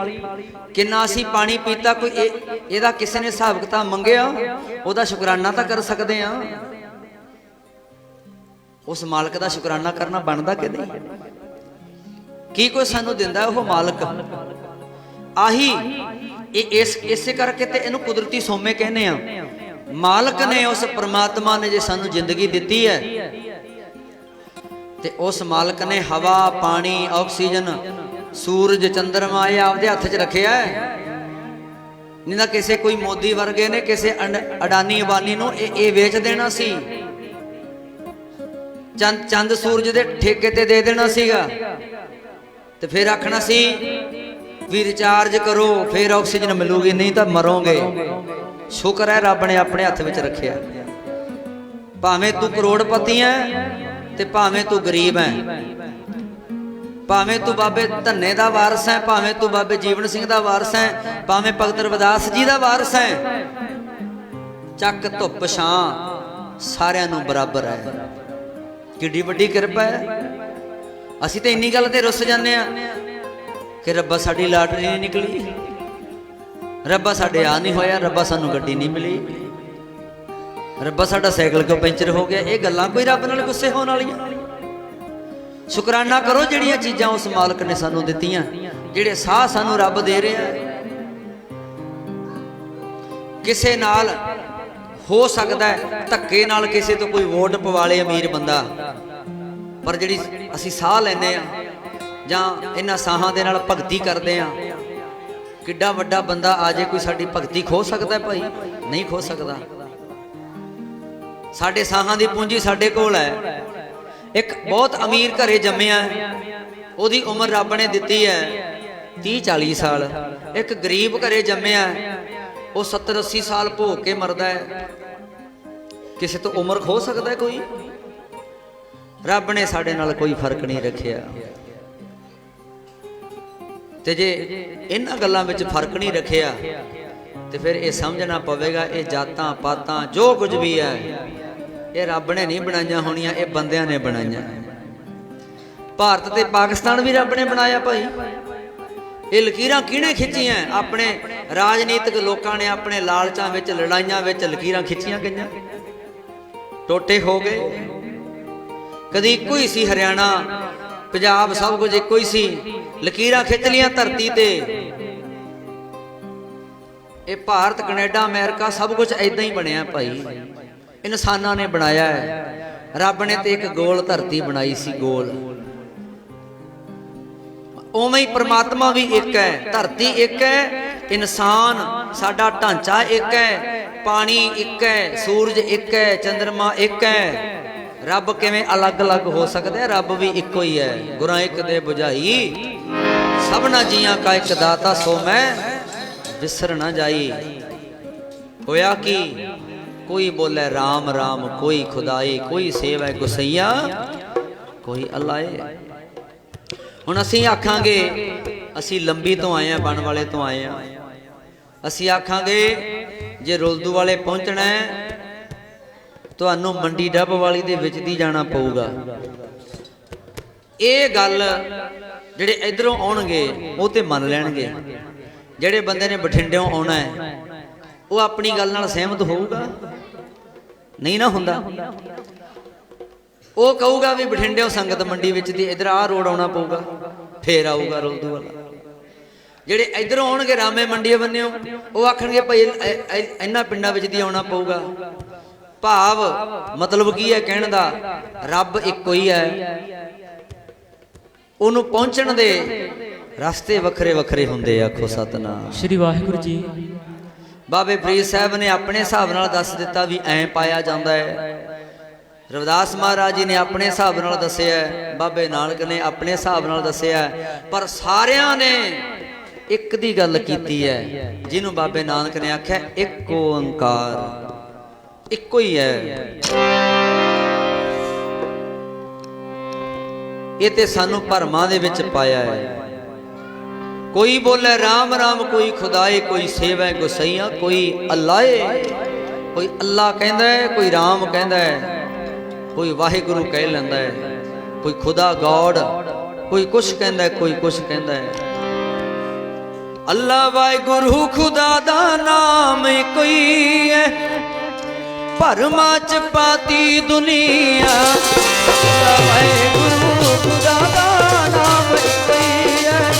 ਕਿੰਨਾ ਅਸੀਂ ਪਾਣੀ ਪੀਤਾ। ਕੋਈ ਇਹਦਾ ਕਿਸੇ ਨੇ ਹਿਸਾਬ ਕਿਤਾਬ ਮੰਗਿਆ? ਉਹਦਾ ਸ਼ੁਕਰਾਨਾ ਤਾਂ ਕਰ ਸਕਦੇ ਆ। ਉਸ ਮਾਲਕ ਦਾ ਸ਼ੁਕਰਾਨਾ ਕਰਨਾ ਬਣਦਾ ਕਿ ਨਹੀਂ? ਕੀ ਕੋਈ ਸਾਨੂੰ ਦਿੰਦਾ ਉਹ ਮਾਲਕ? ਆਹੀ ਇਸੇ ਕਰਕੇ ਤੇ ਇਹਨੂੰ ਕੁਦਰਤੀ ਸੋਮੇ ਕਹਿੰਦੇ ਆ। ਮਾਲਕ ਨੇ, ਉਸ ਪ੍ਰਮਾਤਮਾ ਨੇ ਜੇ ਸਾਨੂੰ ਜ਼ਿੰਦਗੀ ਦਿੱਤੀ ਹੈ, ਤੇ ਉਸ ਮਾਲਕ ਨੇ ਹਵਾ, ਪਾਣੀ, ਆਕਸੀਜਨ, ਸੂਰਜ, ਚੰਦਰਮਾ ਇਹ ਆਪਦੇ ਹੱਥ 'ਚ ਰੱਖਿਆ ਹੈ। ਨਹੀਂ ਤਾਂ ਕਿਸੇ ਕੋਈ ਮੋਦੀ ਵਰਗੇ ਨੇ ਕਿਸੇ ਅਡਾਨੀ ਅਬਾਨੀ ਨੂੰ ਇਹ ਵੇਚ ਦੇਣਾ ਸੀ, ਚੰਦ ਸੂਰਜ ਦੇ ਠੇਕੇ ਤੇ ਦੇ ਦੇਣਾ ਸੀਗਾ, ਤੇ ਫਿਰ ਆਖਣਾ ਸੀ ਵੀ ਰਿਚਾਰਜ ਕਰੋ ਫਿਰ ਆਕਸੀਜਨ ਮਿਲੂਗੀ, ਨਹੀਂ ਤਾਂ ਮਰੋਗੇ। ਸ਼ੁਕਰ ਹੈ ਰੱਬ ਨੇ ਆਪਣੇ ਹੱਥ ਵਿੱਚ ਰੱਖਿਆ। ਭਾਵੇਂ ਤੂੰ ਕਰੋੜਪਤੀ ਹੈ ਤੇ ਭਾਵੇਂ ਤੂੰ ਗਰੀਬ ਹੈ, ਭਾਵੇਂ ਤੂੰ ਬਾਬੇ ਧੰਨੇ ਦਾ ਵਾਰਸ ਹੈ, ਭਾਵੇਂ ਤੂੰ ਬਾਬੇ ਜੀਵਨ ਸਿੰਘ ਦਾ ਵਾਰਸ ਹੈ, ਭਾਵੇਂ ਭਗਤ ਰਵਿਦਾਸ ਜੀ ਦਾ ਵਾਰਸ ਹੈ, ਚੱਕ ਧੁੱਪ ਛਾਂ ਸਾਰਿਆਂ ਨੂੰ ਬਰਾਬਰ ਹੈ। ਕਿੱਡੀ ਵੱਡੀ ਕਿਰਪਾ ਹੈ। ਅਸੀਂ ਤਾਂ ਇੰਨੀ ਗੱਲ ਤੇ ਰੁੱਸ ਜਾਂਦੇ ਆ ਕਿ ਰੱਬਾ ਸਾਡੀ ਲਾਟਰੀ ਨਹੀਂ ਨਿਕਲੀ, ਰੱਬਾ ਸਾਡੇ ਆ ਨਹੀਂ ਹੋਇਆ, ਰੱਬਾ ਸਾਨੂੰ ਗੱਡੀ ਨਹੀਂ ਮਿਲੀ, ਰੱਬਾ ਸਾਡਾ ਸਾਈਕਲ ਕਿਉਂ ਪੈਂਚਰ ਹੋ ਗਿਆ। ਇਹ ਗੱਲਾਂ ਕੋਈ ਰੱਬ ਨਾਲ ਗੁੱਸੇ ਹੋਣ ਵਾਲੀਆਂ? ਸ਼ੁਕਰਾਨਾ ਕਰੋ ਜਿਹੜੀਆਂ ਚੀਜ਼ਾਂ ਉਸ ਮਾਲਕ ਨੇ ਸਾਨੂੰ ਦਿੱਤੀਆਂ, ਜਿਹੜੇ ਸਾਹ ਸਾਨੂੰ ਰੱਬ ਦੇ ਰਿਹਾ। ਕਿਸੇ ਨਾਲ ਹੋ ਸਕਦਾ ਹੈ ਧੱਕੇ ਨਾਲ ਕਿਸੇ ਤੋਂ ਕੋਈ ਵੋਟ ਪਵਾ ਲੇ ਅਮੀਰ ਬੰਦਾ, ਪਰ ਜਿਹੜੀ ਅਸੀਂ ਸਾਹ ਲੈਂਦੇ ਆ ਜਾਂ ਇਹਨਾਂ ਸਾਹਾਂ ਦੇ ਨਾਲ ਭਗਤੀ ਕਰਦੇ ਆ, ਕਿੱਡਾ ਵੱਡਾ ਬੰਦਾ ਆ ਜੇ ਕੋਈ ਸਾਡੀ ਭਗਤੀ ਖੋ ਸਕਦਾ ਭਾਈ? ਨਹੀਂ ਖੋ ਸਕਦਾ। ਸਾਡੇ ਸਾਹਾਂ ਦੀ ਪੂੰਜੀ ਸਾਡੇ ਕੋਲ ਹੈ। ਇੱਕ ਬਹੁਤ ਅਮੀਰ ਘਰੇ ਜੰਮਿਆ, ਉਹਦੀ ਉਮਰ ਰੱਬ ਨੇ ਦਿੱਤੀ ਹੈ 30-40 ਸਾਲ। ਇੱਕ ਗਰੀਬ ਘਰੇ ਜੰਮਿਆ, ਉਹ 70-80 ਸਾਲ ਭੋਗ ਕੇ ਮਰਦਾ ਹੈ। ਕਿਸੇ ਤੋਂ ਉਮਰ ਖੋ ਸਕਦਾ ਕੋਈ? ਰੱਬ ਨੇ ਸਾਡੇ ਨਾਲ ਕੋਈ ਫਰਕ ਨਹੀਂ ਰੱਖਿਆ। ਤੇ ਜੇ ਇਹਨਾਂ ਗੱਲਾਂ ਵਿੱਚ ਫਰਕ ਨਹੀਂ ਰੱਖਿਆ ਤੇ ਫਿਰ ਇਹ ਸਮਝਣਾ ਪਵੇਗਾ ਇਹ ਜਾਤਾਂ ਪਾਤਾਂ ਜੋ ਕੁਝ ਵੀ ਹੈ ਇਹ ਰੱਬ ਨੇ ਨਹੀਂ ਬਣਾਈਆਂ ਹੋਣੀਆਂ, ਇਹ ਬੰਦਿਆਂ ਨੇ ਬਣਾਈਆਂ। ਭਾਰਤ ਤੇ ਪਾਕਿਸਤਾਨ ਵੀ ਰੱਬ ਨੇ ਬਣਾਇਆ ਭਾਈ। ਇਹ ਲਕੀਰਾਂ ਕਿਹਨੇ ਖਿੱਚੀਆਂ? ਆਪਣੇ ਰਾਜਨੀਤਿਕ ਲੋਕਾਂ ਨੇ ਆਪਣੇ ਲਾਲਚਾਂ ਵਿੱਚ, ਲੜਾਈਆਂ ਵਿੱਚ ਲਕੀਰਾਂ ਖਿੱਚੀਆਂ ਗਈਆਂ, ਟੋਟੇ ਹੋ ਗਏ। ਕਦੀ ਇੱਕੋ ਹੀ ਸੀ ਹਰਿਆਣਾ ਪੰਜਾਬ, ਸਭ ਕੁਝ ਇੱਕੋ ਹੀ ਸੀ, ਲਕੀਰਾਂ ਖਿੱਚ ਲੀਆਂ ਧਰਤੀ ਤੇ। ਇਹ ਭਾਰਤ ਕੈਨੇਡਾ ਅਮਰੀਕਾ ਸਭ ਕੁਝ ਏਦਾਂ ਹੀ ਬਣਿਆ ਭਾਈ, ਇਨਸਾਨਾਂ ਨੇ ਬਣਾਇਆ ਹੈ। ਰੱਬ ਨੇ ਤੇ ਇੱਕ ਗੋਲ ਧਰਤੀ ਬਣਾਈ ਸੀ, ਗੋਲ। ਉਵੇਂ ਹੀ ਪ੍ਰਮਾਤਮਾ ਵੀ ਇੱਕ ਹੈ, ਧਰਤੀ ਇੱਕ ਹੈ, ਇਨਸਾਨ ਸਾਡਾ ਢਾਂਚਾ ਇੱਕ ਹੈ, ਪਾਣੀ ਇੱਕ ਹੈ, ਸੂਰਜ ਇੱਕ ਹੈ, ਚੰਦਰਮਾ ਇੱਕ ਹੈ। ਰੱਬ ਕਿਵੇਂ ਅਲੱਗ-ਅਲੱਗ ਹੋ ਸਕਦਾ ਹੈ? ਰੱਬ ਵੀ ਇੱਕੋ ਹੀ ਹੈ। ਗੁਰਾਂ ਇੱਕ ਦੇ ਬੁਝਾਈ, ਸਭਨਾ ਜੀਆਂ ਕਾ ਇੱਕ ਦਾਤਾ, ਸੋ ਮੈਂ ਵਿਸਰ ਨਾ ਜਾਈ। ਹੋਇਆ ਕੀ? ਕੋਈ ਬੋਲੇ ਰਾਮ ਰਾਮ, ਕੋਈ ਖੁਦਾਈ, ਕੋਈ ਸੇਵੈ ਗੁਸਈਆ, ਕੋਈ ਅੱਲਾਏ। ਹੁਣ ਅਸੀਂ ਆਖਾਂਗੇ ਅਸੀਂ ਲੰਬੀ ਤੋਂ ਆਏ ਆ, ਬਣ ਵਾਲੇ ਤੋਂ ਆਏ ਆ। ਅਸੀਂ ਆਖਾਂਗੇ ਜੇ ਰੁਲਦੂ ਵਾਲੇ ਪਹੁੰਚਣਾ ਹੈ ਤੁਹਾਨੂੰ ਮੰਡੀ ਡੱਬ ਵਾਲੀ ਦੇ ਵਿੱਚ ਦੀ ਜਾਣਾ ਪਊਗਾ। ਇਹ ਗੱਲ ਜਿਹੜੇ ਇਧਰੋਂ ਆਉਣਗੇ ਉਹ ਤੇ ਮੰਨ ਲੈਣਗੇ। ਜਿਹੜੇ ਬੰਦੇ ਨੇ ਬਠਿੰਡਿਓਂ ਆਉਣਾ ਹੈ ਉਹ ਆਪਣੀ ਗੱਲ ਨਾਲ ਸਹਿਮਤ ਹੋਊਗਾ? ਨਹੀਂ ਨਾ ਹੁੰਦਾ। ਉਹ ਕਹੂਗਾ ਵੀ ਬਠਿੰਡਿਓਂ ਸੰਗਤ ਮੰਡੀ ਵਿੱਚ ਦੀ ਇਧਰ ਆਹ ਰੋਡ ਆਉਣਾ ਪਊਗਾ, ਫੇਰ ਆਊਗਾ ਰੁਲਦੂ ਵਾਲਾ। ਜਿਹੜੇ ਇਧਰੋਂ ਆਉਣਗੇ ਰਾਮੇ ਮੰਡੀ ਬੰਨਿਓ, ਉਹ ਆਖਣਗੇ ਭਾਈ ਇਹਨਾਂ ਪਿੰਡਾਂ ਵਿੱਚ ਦੀ ਆਉਣਾ ਪਊਗਾ। ਭਾਵ ਮਤਲਬ ਕੀ ਹੈ ਕਹਿਣ ਦਾ? ਰੱਬ ਇੱਕੋ ਹੀ ਹੈ, ਉਹਨੂੰ ਪਹੁੰਚਣ ਦੇ ਰਸਤੇ ਵੱਖਰੇ ਵੱਖਰੇ ਹੁੰਦੇ। ਆਖੋ ਸਤਨਾਮ ਸ੍ਰੀ ਵਾਹਿਗੁਰੂ ਜੀ। ਬਾਬੇ ਫਰੀਦ ਸਾਹਿਬ ਨੇ ਆਪਣੇ ਹਿਸਾਬ ਨਾਲ ਦੱਸ ਦਿੱਤਾ ਵੀ ਐਂ ਪਾਇਆ ਜਾਂਦਾ ਹੈ। ਰਵਿਦਾਸ ਮਹਾਰਾਜ ਜੀ ਨੇ ਆਪਣੇ ਹਿਸਾਬ ਨਾਲ ਦੱਸਿਆ, ਬਾਬੇ ਨਾਨਕ ਨੇ ਆਪਣੇ ਹਿਸਾਬ ਨਾਲ ਦੱਸਿਆ, ਪਰ ਸਾਰਿਆਂ ਨੇ ਇੱਕ ਦੀ ਗੱਲ ਕੀਤੀ ਹੈ ਜਿਹਨੂੰ ਬਾਬੇ ਨਾਨਕ ਨੇ ਆਖਿਆ ਇੱਕ ਓੰਕਾਰ, ਇੱਕੋ ਹੀ ਹੈ। ਇਹ ਤੇ ਸਾਨੂੰ ਭਰਮਾਂ ਦੇ ਵਿੱਚ ਪਾਇਆ ਹੈ। ਕੋਈ ਬੋਲੇ ਰਾਮ ਰਾਮ, ਕੋਈ ਖੁਦਾਏ, ਕੋਈ ਸੇਵੈ ਗੁਸਈਆ, ਕੋਈ ਅੱਲਾਏ। ਕੋਈ ਅੱਲਾ ਕਹਿੰਦਾ ਹੈ, ਕੋਈ ਰਾਮ ਕਹਿੰਦਾ ਹੈ, ਕੋਈ ਵਾਹਿਗੁਰੂ ਕਹਿ ਲੈਂਦਾ ਹੈ, ਕੋਈ ਖੁਦਾ ਗੋਡ, ਕੋਈ ਕੁਛ ਕਹਿੰਦਾ ਹੈ, ਕੋਈ ਕੁਛ ਕਹਿੰਦਾ ਹੈ। ਅੱਲਾ ਵਾਹਿਗੁਰੂ ਖੁਦਾ ਦਾ ਨਾਮ ਕੋਈ ਹੈ, ਭਰਮਾਂ ਚ ਪਾਤੀ ਦੁਨੀਆ। ਅੱਲਾ ਵਾਹਿਗੁਰੂ ਖੁਦਾ ਦਾ ਨਾਮ ਕੋਈ ਹੈ,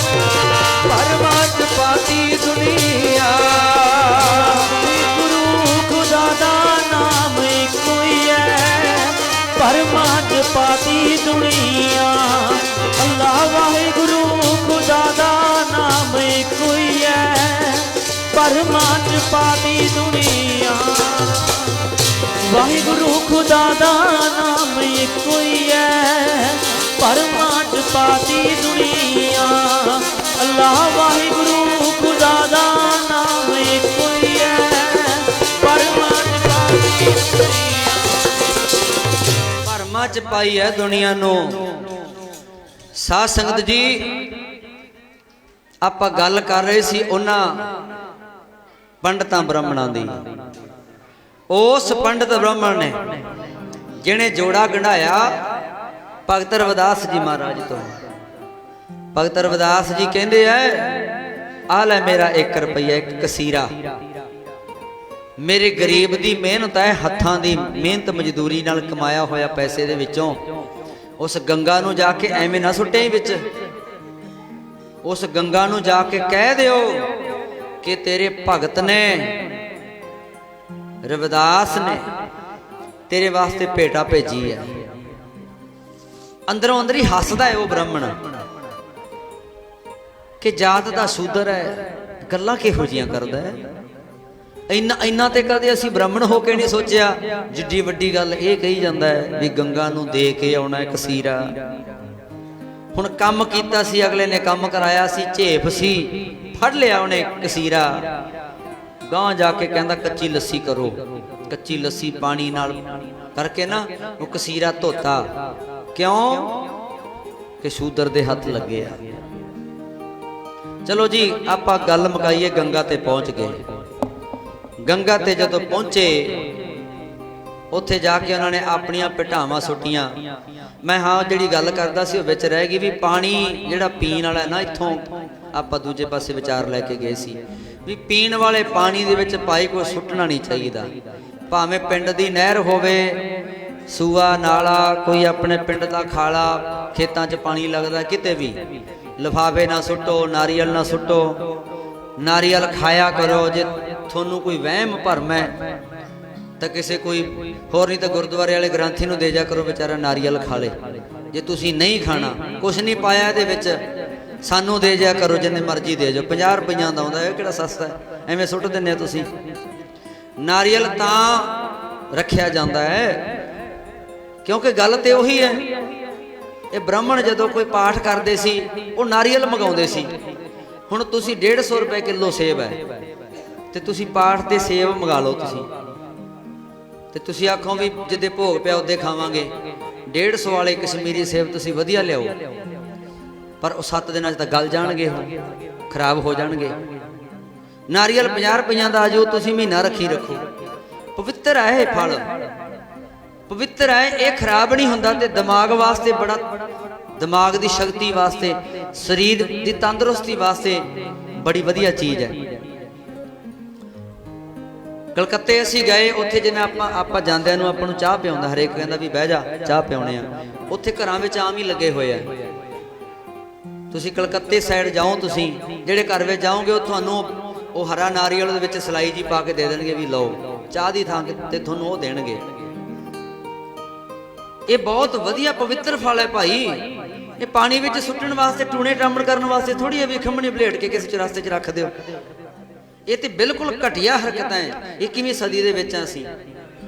ਭਰਮਾਂ ਚ ਪਾਤੀ ਦੁਨੀਆ। ਗੁਰੂ ਖੁਦਾ ਦਾ ਨਾਮ ਕੋਈ ਹੈ, ਭਰਮਾਂ ਚ ਪਾਤੀ ਦੁਨੀਆ। ਅੱਲਾ ਵਾਹਿਗੁਰੂ ਖੁਦਾ ਦਾ ਨਾਮ ਕੋਈ ਹੈ, ਭਰਮਾਂ ਚ ਪਾਤੀ ਦੁਨੀਆ। ਵਾਹਿਗੁਰੂ ਖੁਦਾ ਦਾ ਨਾਮ ਇੱਕੋ ਹੀ ਹੈ, ਭਰਮਾਂ ਚ ਪਾਤੀ ਦੁਨੀਆ। ਅੱਲਾ ਵਾਹਿਗੁਰੂ ਖੁਦਾ ਦਾ ਨਾਮ ਇੱਕੋ ਹੀ ਹੈ, ਭਰਮਾਂ ਚ ਪਾਤੀ ਦੁਨੀਆ। ਭਰਮਾਂ ਚ ਪਾਈ ਹੈ ਦੁਨੀਆ ਨੂੰ। ਸਾਧ ਸੰਗਤ ਜੀ, ਆਪਾਂ ਗੱਲ ਕਰ ਰਹੇ ਸੀ ਉਹਨਾਂ ਪੰਡਤਾਂ ਬ੍ਰਾਹਮਣਾਂ ਦੀ। ਉਸ ਪੰਡਤ ਬ੍ਰਾਹਮਣ ਨੇ ਜਿਹਨੇ ਜੋੜਾ ਗੰਢਾਇਆ ਭਗਤ ਰਵਿਦਾਸ ਜੀ ਮਹਾਰਾਜ ਤੋਂ। ਭਗਤ ਰਵਿਦਾਸ ਜੀ ਕਹਿੰਦੇ ਐ, ਆ ਲੈ ਮੇਰਾ 1 ਰੁਪਈਆ, 1 ਕਸੀਰਾ, ਮੇਰੇ ਗਰੀਬ ਦੀ ਮਿਹਨਤ ਹੈ, ਹੱਥਾਂ ਦੀ ਮਿਹਨਤ ਮਜ਼ਦੂਰੀ ਨਾਲ ਕਮਾਇਆ ਹੋਇਆ ਪੈਸੇ ਦੇ ਵਿੱਚੋਂ ਉਸ ਗੰਗਾ ਨੂੰ ਜਾ ਕੇ ਐਵੇਂ ਨਾ ਸੁੱਟੇ ਵਿੱਚ। ਉਸ ਗੰਗਾ ਨੂੰ ਜਾ ਕੇ ਕਹਿ ਦਿਓ ਕਿ ਤੇਰੇ ਭਗਤ ਨੇ, ਰਵਿਦਾਸ ਨੇ ਤੇਰੇ ਵਾਸਤੇ ਭੇਟਾ ਭੇਜੀ ਹੈ। ਅੰਦਰੋਂ ਅੰਦਰ ਹੀ ਹੱਸਦਾ ਹੈ ਉਹ ਬ੍ਰਾਹਮਣ ਕਿ ਜਾਤ ਦਾ ਸ਼ੂਦਰ ਹੈ, ਗੱਲਾਂ ਕਿਹੋ ਜੀਆਂ ਕਰਦਾ ਹੈ। ਇੰਨਾ ਤੇ ਕਦੇ ਅਸੀਂ ਬ੍ਰਾਹਮਣ ਹੋ ਕੇ ਨਹੀਂ ਸੋਚਿਆ। ਜਿੱਡੀ ਵੱਡੀ ਗੱਲ ਇਹ ਕਹੀ ਜਾਂਦਾ ਹੈ ਵੀ ਗੰਗਾ ਨੂੰ ਦੇ ਕੇ ਆਉਣਾ ਇੱਕ ਕਸੀਰਾ। ਹੁਣ ਕੰਮ ਕੀਤਾ ਸੀ, ਅਗਲੇ ਨੇ ਕੰਮ ਕਰਾਇਆ ਸੀ, ਝੇਪ ਸੀ, ਫੜ ਲਿਆ ਉਹਨੇ ਕਸੀਰਾ। ਗਾਂ ਜਾ ਕੇ ਕਹਿੰਦਾ ਕੱਚੀ ਲੱਸੀ ਕਰੋ। ਕੱਚੀ ਲੱਸੀ ਪਾਣੀ ਨਾਲ ਕਰਕੇ ਨਾ ਉਹ ਕਸੀਰਾ ਧੋਤਾ। ਕਿਉਂ? ਕਿ ਸ਼ੂਦਰ ਦੇ ਹੱਥ ਲੱਗੇ ਆ। ਚਲੋ ਜੀ, ਆਪਾਂ ਗੱਲ ਮੁਕਾਈਏ। ਗੰਗਾ ਤੇ ਪਹੁੰਚ ਗਏ। ਗੰਗਾ ਤੇ ਜਦੋਂ ਪਹੁੰਚੇ, ਉੱਥੇ ਜਾ ਕੇ ਉਹਨਾਂ ਨੇ ਆਪਣੀਆਂ ਭੇਟਾਵਾਂ ਸੁੱਟੀਆਂ। ਮੈਂ ਹਾਂ ਜਿਹੜੀ ਗੱਲ ਕਰਦਾ ਸੀ ਉਹ ਵਿੱਚ ਰਹਿ ਗਈ ਵੀ ਪਾਣੀ ਜਿਹੜਾ ਪੀਣ ਵਾਲਾ ਨਾ, ਇੱਥੋਂ ਆਪਾਂ ਦੂਜੇ ਪਾਸੇ ਵਿਚਾਰ ਲੈ ਕੇ ਗਏ ਸੀ ਵੀ ਪੀਣ ਵਾਲੇ ਪਾਣੀ ਦੇ ਵਿੱਚ ਭਾਈ ਕੋਈ ਸੁੱਟਣਾ ਨਹੀਂ ਚਾਹੀਦਾ। ਭਾਵੇਂ ਪਿੰਡ ਦੀ ਨਹਿਰ ਹੋਵੇ, ਸੂਆ, ਨਾਲਾ, ਕੋਈ ਆਪਣੇ ਪਿੰਡ ਦਾ ਖਾਲਾ, ਖੇਤਾਂ 'ਚ ਪਾਣੀ ਲੱਗਦਾ, ਕਿਤੇ ਵੀ ਲਿਫਾਫੇ ਨਾ ਸੁੱਟੋ, ਨਾਰੀਅਲ ਨਾ ਸੁੱਟੋ। ਨਾਰੀਅਲ ਖਾਇਆ ਕਰੋ। ਜੇ ਤੁਹਾਨੂੰ ਕੋਈ ਵਹਿਮ ਭਰਮ ਹੈ ਤਾਂ ਕਿਸੇ ਕੋਈ ਹੋਰ, ਨਹੀਂ ਤਾਂ ਗੁਰਦੁਆਰੇ ਵਾਲੇ ਗ੍ਰੰਥੀ ਨੂੰ ਦੇ ਜਾ ਕਰੋ, ਵਿਚਾਰਾ ਨਾਰੀਅਲ ਖਾ ਲੇ। ਜੇ ਤੁਸੀਂ ਨਹੀਂ ਖਾਣਾ, ਕੁਛ ਨਹੀਂ ਪਾਇਆ ਇਹਦੇ ਵਿੱਚ, ਸਾਨੂੰ ਦੇ ਜਾ ਕਰੋ, ਜਿੰਨੇ ਮਰਜ਼ੀ ਦੇ ਜਾਓ। 50 ਰੁਪਈਆਂ ਦਾ ਆਉਂਦਾ, ਇਹ ਕਿਹੜਾ ਸਸਤਾ ਹੈ, ਐਵੇਂ ਸੁੱਟ ਦਿੰਦੇ ਤੁਸੀਂ। ਨਾਰੀਅਲ ਤਾਂ ਰੱਖਿਆ ਜਾਂਦਾ ਹੈ ਕਿਉਂਕਿ ਗੱਲ ਤੇ ਉਹੀ ਹੈ। ਇਹ ਬ੍ਰਾਹਮਣ ਜਦੋਂ ਕੋਈ ਪਾਠ ਕਰਦੇ ਸੀ ਉਹ ਨਾਰੀਅਲ ਮੰਗਾਉਂਦੇ ਸੀ। ਹੁਣ ਤੁਸੀਂ 150 ਰੁਪਏ ਕਿਲੋ ਸੇਬ ਹੈ ਤੇ ਤੁਸੀਂ ਪਾਠ ਤੇ ਸੇਬ ਮੰਗਾ ਲਓ ਤੁਸੀਂ, ਤੇ ਤੁਸੀਂ ਆਖੋ ਵੀ ਜਿੱਦੇ ਭੋਗ ਪਿਆ ਉਹਦੇ ਖਾਵਾਂਗੇ। 150 ਵਾਲੇ ਕਸ਼ਮੀਰੀ ਸੇਬ ਤੁਸੀਂ ਵਧੀਆ ਲਿਆਓ, ਪਰ ਉਹ 7 ਦਿਨਾਂ 'ਚ ਤਾਂ ਗਲ ਜਾਣਗੇ, ਉਹ ਖਰਾਬ ਹੋ ਜਾਣਗੇ। ਨਾਰੀਅਲ 50 ਰੁਪਈਆਂ ਦਾ ਆਜੋ, ਤੁਸੀਂ ਮਹੀਨਾ ਰੱਖੀ ਰੱਖੋ। ਪਵਿੱਤਰ ਹੈ ਇਹ ਫਲ, ਪਵਿੱਤਰ ਹੈ, ਇਹ ਖਰਾਬ ਨਹੀਂ ਹੁੰਦਾ। ਤੇ ਦਿਮਾਗ ਵਾਸਤੇ ਬੜਾ, ਦਿਮਾਗ ਦੀ ਸ਼ਕਤੀ ਵਾਸਤੇ, ਸਰੀਰ ਦੀ ਤੰਦਰੁਸਤੀ ਵਾਸਤੇ ਬੜੀ ਵਧੀਆ ਚੀਜ਼ ਹੈ। ਕਲਕੱਤੇ ਅਸੀਂ ਗਏ, ਉੱਥੇ ਜਿਵੇਂ ਆਪਾਂ ਜਾਂਦਿਆਂ ਨੂੰ ਆਪਾਂ ਨੂੰ ਚਾਹ ਪਿਆਉਂਦਾ, ਹਰੇਕ ਕਹਿੰਦਾ ਵੀ ਬਹਿ ਜਾ ਚਾਹ ਪਿਆਉਣੇ ਆ। ਉੱਥੇ ਘਰਾਂ ਵਿੱਚ ਆਮ ਹੀ ਲੱਗੇ ਹੋਏ ਆ। ਤੁਸੀਂ ਕਲਕੱਤੇ ਸਾਈਡ ਜਾਓ, ਤੁਸੀਂ ਜਿਹੜੇ ਘਰ ਵਿੱਚ ਜਾਓਗੇ ਉਹ ਤੁਹਾਨੂੰ ਉਹ ਹਰਾ ਨਾਰੀਅਲ ਦੇ ਵਿੱਚ ਸਲਾਈ ਜੀ ਪਾ ਕੇ ਦੇ ਦੇਣਗੇ ਵੀ ਲਓ, ਚਾਹ ਦੀ ਥਾਂ ਤੇ ਤੁਹਾਨੂੰ ਉਹ ਦੇਣਗੇ। ਇਹ ਬਹੁਤ ਵਧੀਆ ਪਵਿੱਤਰ ਫਲ ਹੈ ਭਾਈ। ਇਹ ਪਾਣੀ ਵਿੱਚ ਸੁੱਟਣ ਵਾਸਤੇ, ਟੂਣੇ ਟਾਮਣ ਕਰਨ ਵਾਸਤੇ ਥੋੜੀ ਹੈ ਵੀ ਖੰਮਣੀ ਬਲੇਟ ਕੇ ਕਿਸੇ ਰਸਤੇ 'ਚ ਰੱਖ ਦਿਓ। ਇਹ ਤੇ ਬਿਲਕੁਲ ਘਟੀਆ ਹਰਕਤਾਂ ਹੈ। 21ਵੀਂ ਸਦੀ ਦੇ ਵਿੱਚ ਅਸੀਂ,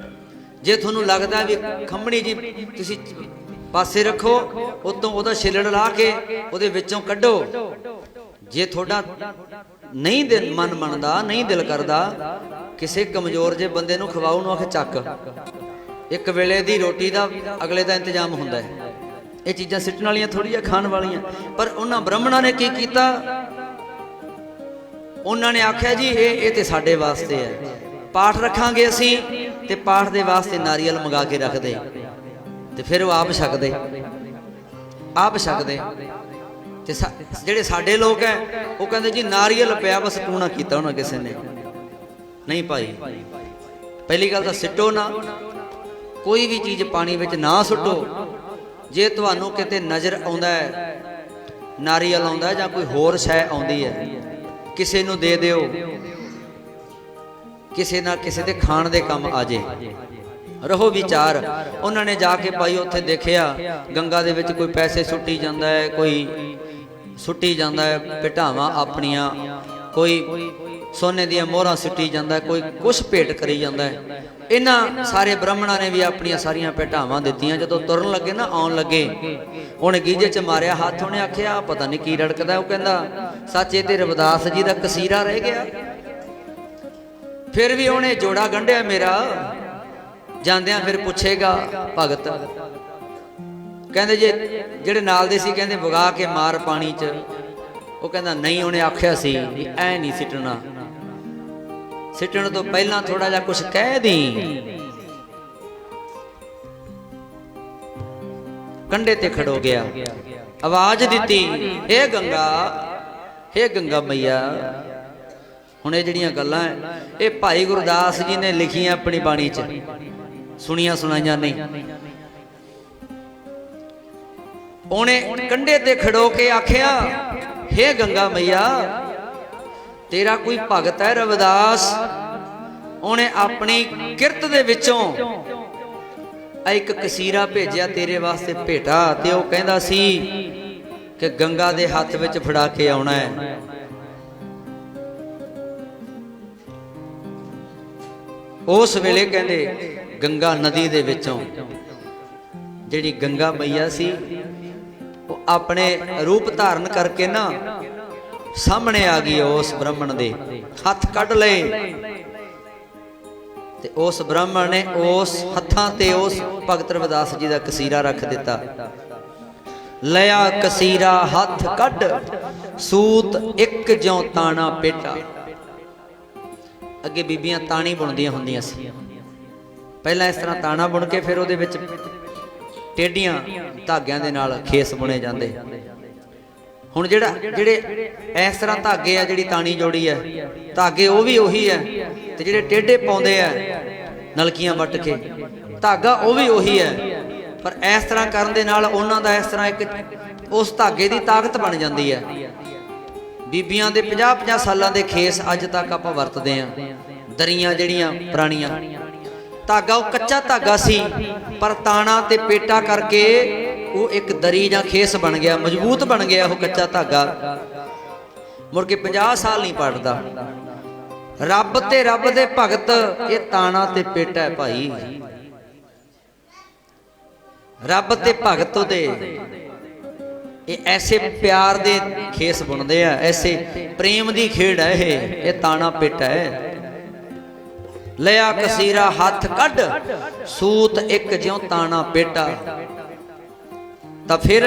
ਜੇ ਤੁਹਾਨੂੰ ਲੱਗਦਾ ਵੀ ਖੰਮਣੀ ਜੀ ਤੁਸੀਂ ਪਾਸੇ ਰੱਖੋ, ਉਤੋਂ ਉਹਦਾ ਛਿਲੜ ਲਾ ਕੇ ਉਹਦੇ ਵਿੱਚੋਂ ਕੱਢੋ। ਜੇ ਤੁਹਾਡਾ ਨਹੀਂ ਦਿਲ ਮਨ ਮੰਨਦਾ, ਨਹੀਂ ਦਿਲ ਕਰਦਾ, ਕਿਸੇ ਕਮਜ਼ੋਰ ਜੇ ਬੰਦੇ ਨੂੰ ਖਵਾਓ, ਨੂੰ ਆਖੇ ਚੱਕ। ਇੱਕ ਵੇਲੇ ਦੀ ਰੋਟੀ ਦਾ ਅਗਲੇ ਦਾ ਇੰਤਜ਼ਾਮ ਹੁੰਦਾ ਹੈ। ਇਹ ਚੀਜ਼ਾਂ ਸਿੱਟਣ ਵਾਲੀਆਂ ਥੋੜ੍ਹੀਆਂ ਖਾਣ ਵਾਲੀਆਂ। ਪਰ ਉਹਨਾਂ ਬ੍ਰਾਹਮਣਾਂ ਨੇ ਕੀ ਕੀਤਾ? ਉਹਨਾਂ ਨੇ ਆਖਿਆ ਜੀ ਇਹ ਤੇ ਸਾਡੇ ਵਾਸਤੇ ਹੈ। ਪਾਠ ਰੱਖਾਂਗੇ ਅਸੀਂ ਤੇ ਪਾਠ ਦੇ ਵਾਸਤੇ ਨਾਰੀਅਲ ਮੰਗਾ ਕੇ ਰੱਖਦੇ, ਤੇ ਫਿਰ ਉਹ ਆਪ ਛਕਦੇ, ਆਪ ਛਕਦੇ। ਤੇ ਜਿਹੜੇ ਸਾਡੇ ਲੋਕ ਹੈ ਉਹ ਕਹਿੰਦੇ ਜੀ ਨਾਰੀਅਲ ਪਿਆ, ਬਸ ਟੂਣਾ ਕੀਤਾ ਉਹਨਾਂ ਕਿਸੇ ਨੇ। ਨਹੀਂ ਭਾਈ, ਪਹਿਲੀ ਗੱਲ ਤਾਂ ਸਿੱਟੋ ਨਾ, ਕੋਈ ਵੀ ਚੀਜ਼ ਪਾਣੀ ਵਿੱਚ ਨਾ ਸੁੱਟੋ। ਜੇ ਤੁਹਾਨੂੰ ਕਿਤੇ ਨਜ਼ਰ ਆਉਂਦਾ ਹੈ, ਨਾਰੀਅਲ ਆਉਂਦਾ ਜਾਂ ਕੋਈ ਹੋਰ ਸ਼ੈ ਆਉਂਦੀ ਹੈ, ਕਿਸੇ ਨੂੰ ਦੇ ਦਿਓ, ਕਿਸੇ ਨਾ ਕਿਸੇ ਦੇ ਖਾਣ ਦੇ ਕੰਮ ਆ ਜੇ। ਰਹੋ ਵਿਚਾਰ। ਉਹਨਾਂ ਨੇ ਜਾ ਕੇ ਭਾਈ ਉੱਥੇ ਦੇਖਿਆ ਗੰਗਾ ਦੇ ਵਿੱਚ ਕੋਈ ਪੈਸੇ ਸੁੱਟੀ ਜਾਂਦਾ ਹੈ, ਕੋਈ ਸੁੱਟੀ ਜਾਂਦਾ ਹੈ ਭੇਟਾਵਾਂ ਆਪਣੀਆਂ, ਕੋਈ ਸੋਨੇ ਦੀਆਂ ਮੋਹਰਾਂ ਸੁੱਟੀ ਜਾਂਦਾ, ਕੋਈ ਕੁਛ ਭੇਟ ਕਰੀ ਜਾਂਦਾ ਹੈ। ਇਹਨਾਂ ਸਾਰੇ ਬ੍ਰਾਹਮਣਾਂ ਨੇ ਵੀ ਆਪਣੀਆਂ ਸਾਰੀਆਂ ਭੇਟਾਵਾਂ ਦਿੱਤੀਆਂ। ਜਦੋਂ ਤੁਰਨ ਲੱਗੇ ਨਾ, ਆਉਣ ਲੱਗੇ, ਉਹਨੇ ਗੀਜੇ 'ਚ ਮਾਰਿਆ ਹੱਥ। ਉਹਨੇ ਆਖਿਆ ਪਤਾ ਨਹੀਂ ਕੀ ਰੜਕਦਾ। ਉਹ ਕਹਿੰਦਾ ਸੱਚ, ਇਹ ਤੇ ਰਵਿਦਾਸ ਜੀ ਦਾ ਕਸੀਰਾ ਰਹਿ ਗਿਆ। ਫਿਰ ਵੀ ਉਹਨੇ ਜੋੜਾ ਗੰਢਿਆ ਮੇਰਾ। ਜਾਂਦਿਆਂ ਫਿਰ ਪੁੱਛੇਗਾ ਭਗਤ ਕਹਿੰਦੇ ਜੇ ਜਿਹੜੇ ਨਾਲ ਦੇ ਸੀ ਕਹਿੰਦੇ ਵਗਾ ਕੇ ਮਾਰ ਪਾਣੀ 'ਚ। ਉਹ ਕਹਿੰਦਾ ਨਹੀਂ, ਉਹਨੇ ਆਖਿਆ ਸੀ ਵੀ ਐ ਨਹੀਂ ਸਿੱਟਣਾ, ਸਿੱਟਣ ਤੋਂ ਪਹਿਲਾਂ ਥੋੜਾ ਜਿਹਾ ਕੁਝ ਕਹਿ ਦੀ। ਕੰਢੇ ਤੇ ਖੜੋ ਗਿਆ, ਆਵਾਜ਼ ਦਿੱਤੀ, ਹੇ ਗੰਗਾ, ਹੇ ਗੰਗਾ ਮਈਆ। ਹੁਣ ਇਹ ਜਿਹੜੀਆਂ ਗੱਲਾਂ ਇਹ ਭਾਈ ਗੁਰਦਾਸ ਜੀ ਨੇ ਲਿਖੀਆਂ ਆਪਣੀ ਬਾਣੀ 'ਚ, ਸੁਣੀਆਂ ਸੁਣਾਈਆਂ ਨਹੀਂ। ਉਹਨੇ ਕੰਢੇ ਤੇ ਖੜੋ ਕੇ ਆਖਿਆ, ਹੇ ਗੰਗਾ ਮਈਆ, ਤੇਰਾ ਕੋਈ ਭਗਤ ਹੈ ਰਵਿਦਾਸ, ਉਹਨੇ ਆਪਣੀ ਕਿਰਤ ਦੇ ਵਿੱਚੋਂ ਇੱਕ ਕਸੀਰਾ ਭੇਜਿਆ ਤੇਰੇ ਵਾਸਤੇ ਭੇਟਾ, ਤੇ ਉਹ ਕਹਿੰਦਾ ਸੀ ਕਿ ਗੰਗਾ ਦੇ ਹੱਥ ਵਿੱਚ ਫੜਾ ਕੇ ਆਉਣਾ ਹੈ। ਉਸ ਵੇਲੇ ਕਹਿੰਦੇ ਗੰਗਾ ਨਦੀ ਦੇ ਵਿੱਚੋਂ ਜਿਹੜੀ ਗੰਗਾ ਮਈਆ ਸੀ ਉਹ ਆਪਣੇ ਰੂਪ ਧਾਰਨ ਕਰਕੇ ਨਾ ਸਾਹਮਣੇ ਆ ਗਈ। ਉਸ ਬ੍ਰਾਹਮਣ ਦੇ ਹੱਥ ਕੱਢ ਲਏ ਤੇ ਉਸ ਬ੍ਰਾਹਮਣ ਨੇ ਉਸ ਹੱਥਾਂ ਤੇ ਉਸ ਭਗਤ ਰਵਿਦਾਸ ਜੀ ਦਾ ਕਸੀਰਾ ਰੱਖ ਦਿੱਤਾ। ਲਿਆ ਕਸੀਰਾ ਹੱਥ ਕੱਢ, ਸੂਤ ਇੱਕ ਜਿਉਂ ਤਾਣਾ ਪੇਟਾ। ਅੱਗੇ ਬੀਬੀਆਂ ਤਾਣੀ ਬੁਣਦੀਆਂ ਹੁੰਦੀਆਂ ਸੀ, ਪਹਿਲਾਂ ਇਸ ਤਰ੍ਹਾਂ ਤਾਣਾ ਬੁਣ ਕੇ ਫਿਰ ਉਹਦੇ ਵਿੱਚ ਟੇਢੀਆਂ ਧਾਗਿਆਂ ਦੇ ਨਾਲ ਖੇਸ ਬੁਣੇ ਜਾਂਦੇ। ਹੁਣ ਜਿਹੜੇ ਇਸ ਤਰ੍ਹਾਂ ਧਾਗੇ ਆ, ਜਿਹੜੀ ਤਾਣੀ ਜੋੜੀ ਹੈ, ਧਾਗੇ ਉਹ ਵੀ ਉਹੀ ਹੈ, ਤੇ ਜਿਹੜੇ ਟੇਢੇ ਪਾਉਂਦੇ ਆ ਨਲਕੀਆਂ ਵੱਟ ਕੇ, ਧਾਗਾ ਉਹ ਵੀ ਉਹੀ ਹੈ। ਪਰ ਇਸ ਤਰ੍ਹਾਂ ਕਰਨ ਦੇ ਨਾਲ ਉਹਨਾਂ ਦਾ ਇਸ ਤਰ੍ਹਾਂ ਇੱਕ ਉਸ ਧਾਗੇ ਦੀ ਤਾਕਤ ਬਣ ਜਾਂਦੀ ਹੈ। ਬੀਬੀਆਂ ਦੇ 50-50 ਸਾਲਾਂ ਦੇ ਖੇਸ ਅੱਜ ਤੱਕ ਆਪਾਂ ਵਰਤਦੇ ਆਂ। ਦਰੀਆਂ ਜਿਹੜੀਆਂ ਪੁਰਾਣੀਆਂ, ਧਾਗਾ ਉਹ ਕੱਚਾ ਧਾਗਾ ਸੀ, ਪਰ ਤਾਣਾ ਤੇ ਪੇਟਾ ਕਰਕੇ ਉਹ ਇੱਕ ਦਰੀ ਜਾਂ ਖੇਸ ਬਣ ਗਿਆ, ਮਜ਼ਬੂਤ ਬਣ ਗਿਆ ਉਹ ਕੱਚਾ ਧਾਗਾ। ਮੁੜ ਕੇ 50 ਸਾਲ ਨਹੀਂ ਪੜਦਾ। ਰੱਬ ਤੇ ਰੱਬ ਦੇ ਭਗਤ, ਇਹ ਤਾਣਾ ਤੇ ਪੇਟਾ ਹੈ ਭਾਈ। ਰੱਬ ਤੇ ਭਗਤ ਦੇ ਇਹ ਐਸੇ ਪਿਆਰ ਦੇ ਖੇਸ ਬੁਣਦੇ ਆ, ਐਸੇ ਪ੍ਰੇਮ ਦੀ ਖੇਡ ਹੈ ਇਹ ਤਾਣਾ ਪੇਟਾ ਹੈ। ਲਿਆ ਕਸੀਰਾ ਹੱਥ ਕੱਢ, ਸੂਤ ਇੱਕ ਜਿਉਂ ਤਾਣਾ ਪੇਟਾ। ਤਾਂ ਫਿਰ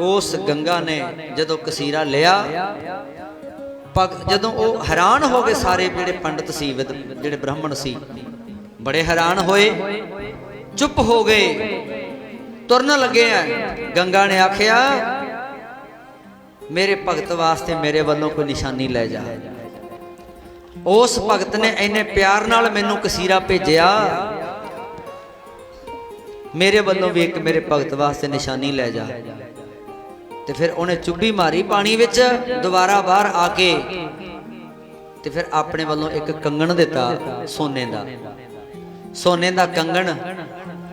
ਉਸ ਗੰਗਾ ਨੇ ਜਦੋਂ ਕਸੀਰਾ ਲਿਆ, ਜਦੋਂ ਉਹ ਹੈਰਾਨ ਹੋ ਗਏ ਸਾਰੇ ਜਿਹੜੇ ਪੰਡਤ ਸੀ, ਜਿਹੜੇ ਬ੍ਰਾਹਮਣ ਸੀ, ਬੜੇ ਹੈਰਾਨ ਹੋਏ, ਚੁੱਪ ਹੋ ਗਏ, ਤੁਰਨ ਲੱਗੇ ਆ। ਗੰਗਾ ਨੇ ਆਖਿਆ, ਮੇਰੇ ਭਗਤ ਵਾਸਤੇ ਮੇਰੇ ਵੱਲੋਂ ਕੋਈ ਨਿਸ਼ਾਨੀ ਲੈ ਜਾ। ਉਸ ਭਗਤ ਨੇ ਇੰਨੇ ਪਿਆਰ ਨਾਲ ਮੈਨੂੰ ਕਸੀਰਾ ਭੇਜਿਆ, ਮੇਰੇ ਵੱਲੋਂ ਵੀ ਇੱਕ ਮੇਰੇ ਭਗਤ ਵਾਸਤੇ ਨਿਸ਼ਾਨੀ ਲੈ ਜਾ। ਤੇ ਫਿਰ ਉਹਨੇ ਚੁੱਭੀ ਮਾਰੀ ਪਾਣੀ ਵਿੱਚ, ਦੁਬਾਰਾ ਬਾਹਰ ਆ ਕੇ ਤੇ ਫਿਰ ਆਪਣੇ ਵੱਲੋਂ ਇੱਕ ਕੰਗਣ ਦਿੱਤਾ ਸੋਨੇ ਦਾ। ਸੋਨੇ ਦਾ ਕੰਗਣ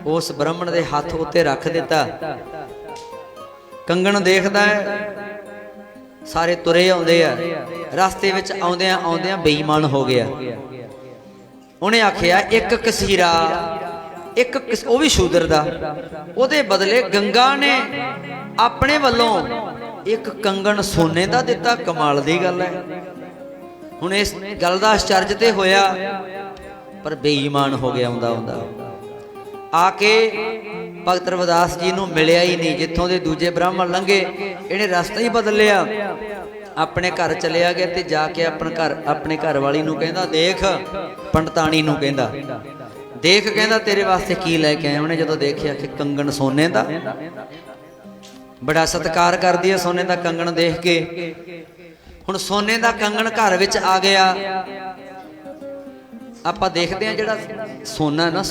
ਉਸ ਬ੍ਰਾਹਮਣ ਦੇ ਹੱਥ ਉੱਤੇ ਰੱਖ ਦਿੱਤਾ। ਕੰਗਣ ਦੇਖਦਾ ਹੈ, ਸਾਰੇ ਤੁਰੇ ਆਉਂਦੇ ਆ, ਰਸਤੇ ਵਿੱਚ ਆਉਂਦਿਆਂ ਆਉਂਦਿਆਂ ਬੇਈਮਾਨ ਹੋ ਗਿਆ। ਉਹਨੇ ਆਖਿਆ ਇੱਕ ਕਸੀਰਾ, ਇੱਕ ਉਹ ਵੀ ਸ਼ੂਦਰ ਦਾ, ਉਹਦੇ ਬਦਲੇ ਗੰਗਾ ਨੇ ਆਪਣੇ ਵੱਲੋਂ ਇੱਕ ਕੰਗਣ ਸੋਨੇ ਦਾ ਦਿੱਤਾ। ਕਮਾਲ ਦੀ ਗੱਲ ਹੈ। ਹੁਣ ਇਸ ਗੱਲ ਦਾ ਆਸ਼ਚਰਜ ਤੇ ਹੋਇਆ, ਪਰ ਬੇਈਮਾਨ ਹੋ ਗਿਆ। ਆਉਂਦਾ ਆ ਕੇ ਭਗਤ ਰਵਿਦਾਸ ਜੀ ਨੂੰ ਮਿਲਿਆ ਹੀ ਨਹੀਂ। ਜਿੱਥੋਂ ਦੇ ਦੂਜੇ ਬ੍ਰਾਹਮਣ ਲੰਘੇ, ਇਹਨੇ ਰਸਤਾ ਹੀ ਬਦਲ ਲਿਆ, ਆਪਣੇ ਘਰ ਚਲਿਆ ਗਿਆ ਤੇ ਜਾ ਕੇ ਆਪਣੇ ਘਰ ਵਾਲੀ ਨੂੰ ਕਹਿੰਦਾ, ਦੇਖ, ਪੰਡਤਾਣੀ ਨੂੰ ਕਹਿੰਦਾ, ਦੇਖ, ਕਹਿੰਦਾ ਤੇਰੇ ਵਾਸਤੇ ਕੀ ਲੈ ਕੇ ਆਇਆ। ਉਹਨੇ ਜਦੋਂ ਦੇਖਿਆ ਕਿ ਕੰਗਣ ਸੋਨੇ ਦਾ, ਬੜਾ ਸਤਿਕਾਰ ਕਰਦੀ ਹੈ ਸੋਨੇ ਦਾ ਕੰਗਣ ਦੇਖ ਕੇ। ਹੁਣ ਸੋਨੇ ਦਾ ਕੰਗਣ ਘਰ ਵਿੱਚ ਆ ਗਿਆ। ਆਪਾਂ ਦੇਖਦੇ ਹਾਂ ਜਿਹੜਾ ਸੋਨਾ ਹੈ ਨਾ,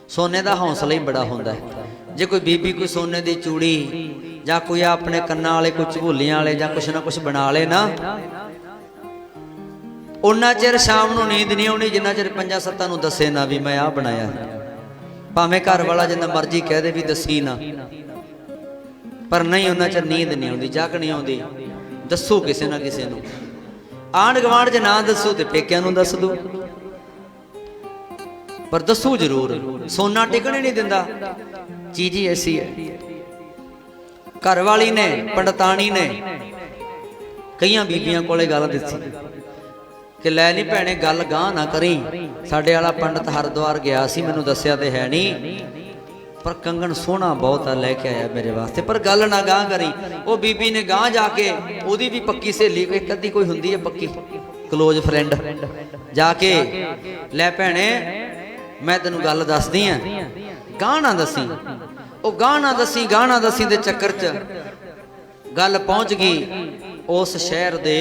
ਸੋਨੇ ਦਾ ਹੌਸਲਾ ਹੀ ਬੜਾ ਹੁੰਦਾ ਹੈ। ਜੇ ਕੋਈ ਬੀਬੀ ਕੋਈ ਸੋਨੇ ਦੀ ਚੂੜੀ ਜਾਂ ਕੋਈ ਆਪਣੇ ਕੰਨਾਂ ਵਾਲੇ ਕੋਈ ਝੂਲੀਆਂ ਵਾਲੇ ਜਾਂ ਕੁਛ ਨਾ ਕੁਛ ਬਣਾ ਲੇ ਨਾ, ਉਹਨਾਂ ਚਿਰ ਸ਼ਾਮ ਨੂੰ ਨੀਂਦ ਨਹੀਂ ਆਉਣੀ ਜਿੰਨਾ ਚਿਰ 5-7 ਨੂੰ ਦੱਸੇ ਨਾ ਵੀ ਮੈਂ ਆਹ ਬਣਾਇਆ। ਭਾਵੇਂ ਘਰ ਵਾਲਾ ਜਿੰਨਾ ਮਰਜ਼ੀ ਕਹਿ ਦੇ ਵੀ ਦੱਸੀ ਨਾ, ਪਰ ਨਹੀਂ, ਉਹਨਾਂ ਚਿਰ ਨੀਂਦ ਨਹੀਂ ਆਉਂਦੀ, ਜਾਗ ਨਹੀਂ ਆਉਂਦੀ। ਦੱਸੋ ਕਿਸੇ ਨਾ ਕਿਸੇ ਨੂੰ, ਆਂਢ ਗੁਆਂਢ 'ਚ ਨਾ ਦੱਸੋ ਤੇ ਪੇਕਿਆਂ ਨੂੰ ਦੱਸ ਦੋ, ਪਰ ਦੱਸੋ ਜ਼ਰੂਰ। ਸੋਨਾ ਟਿਕਣ ਹੀ ਨਹੀਂ ਦਿੰਦਾ, ਚੀਜ਼ ਹੀ ਐਸੀ ਹੈ। ਘਰ ਵਾਲੀ ਨੇ, ਪੰਡਤਾਣੀ ਨੇ ਕਈਆਂ ਬੀਬੀਆਂ ਕੋਲੇ ਗੱਲ ਦਿੱਤੀ ਕਿ ਲੈ ਨਹੀਂ ਭੈਣੇ, ਗੱਲ ਗਾਂਹ ਨਾ ਕਰੀ, ਸਾਡੇ ਵਾਲਾ ਪੰਡਤ ਹਰਿਦੁਆਰ ਗਿਆ ਸੀ, ਮੈਨੂੰ ਦੱਸਿਆ ਤੇ ਹੈ ਨਹੀਂ, पर कंगन सोहना बहुत आ, लैके आया मेरे वास्ते। पर गल ना गां करी। वो बीबी ने गां जाके ओदी भी पक्की सहेली एक अद्धी कोई हुंदी है पक्की क्लोज फ्रेंड, जाके लै भैणे मैं तेनू गल दसदी हां, गां ना दसी। वो गां ना दसी दे चक्कर च गल पहुंच गई उस शहर दे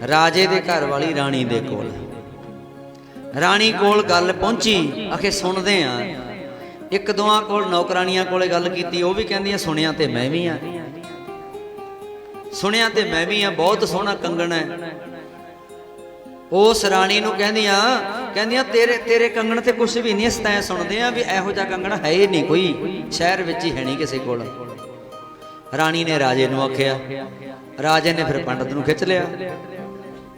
राजे दे घर वाली राणी दे कोल। राणी कोल गल पहुंची, आखे सुनदे आ। एक दोआं कोल नौकरानियां कोले गल कीती, वो भी कहंदियां सुनिया ते मैं भी आ, सुनिया ते मैं भी आ, बहुत सोहना कंगन है। उस राणी नूं कहंदियां तेरे तेरे कंगन ते कुछ भी नहीं, सतैं सुनदे आ भी इहो जिहा कंगन है ही नहीं कोई, शहर विच ही है नहीं किसी कोल। राणी ने राजे नूं आखिया, राजे ने फिर पंडित नूं खिच लिया,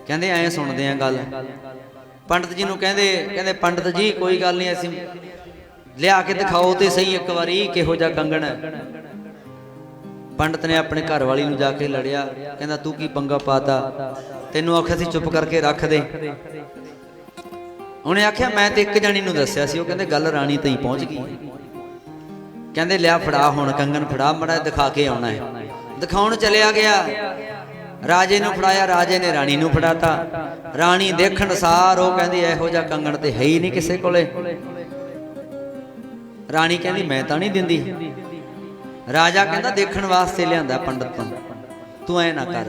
कहंदे ऐ सुनदे आ गल। पंडित जी नूं कहंदे पंडित जी कोई गल नहीं, असीं लिया के दिखाओ तो सही एक बारी किहो जिहा कंगन है। पंडित ने अपने घर वाली नूं जाके लड़िया, कहंदा तू की पंगा पाता, तेनू आख्या सी चुप करके रख दे। उन्हें आख्या मैं तो एक जनी नूं दस्सिया सी, कहंदे गल राणी तई पहुंच गई। कहंदे लिया फड़ा हुण कंगन फड़ा, मड़ा दिखा के आउणा है। दिखाउण चलिया गया, राजे नूं फड़ाया, राजे ने राणी नूं फड़ाता। राणी देखण सार वो कहंदी इहो जिहा कंगन ते है ही नहीं किसे कोले। राणी कहंदी मैं तां नहीं दिंदी। राजा कहंदा देखण वास्ते लिआंदा पंडित तू ऐ ना कर।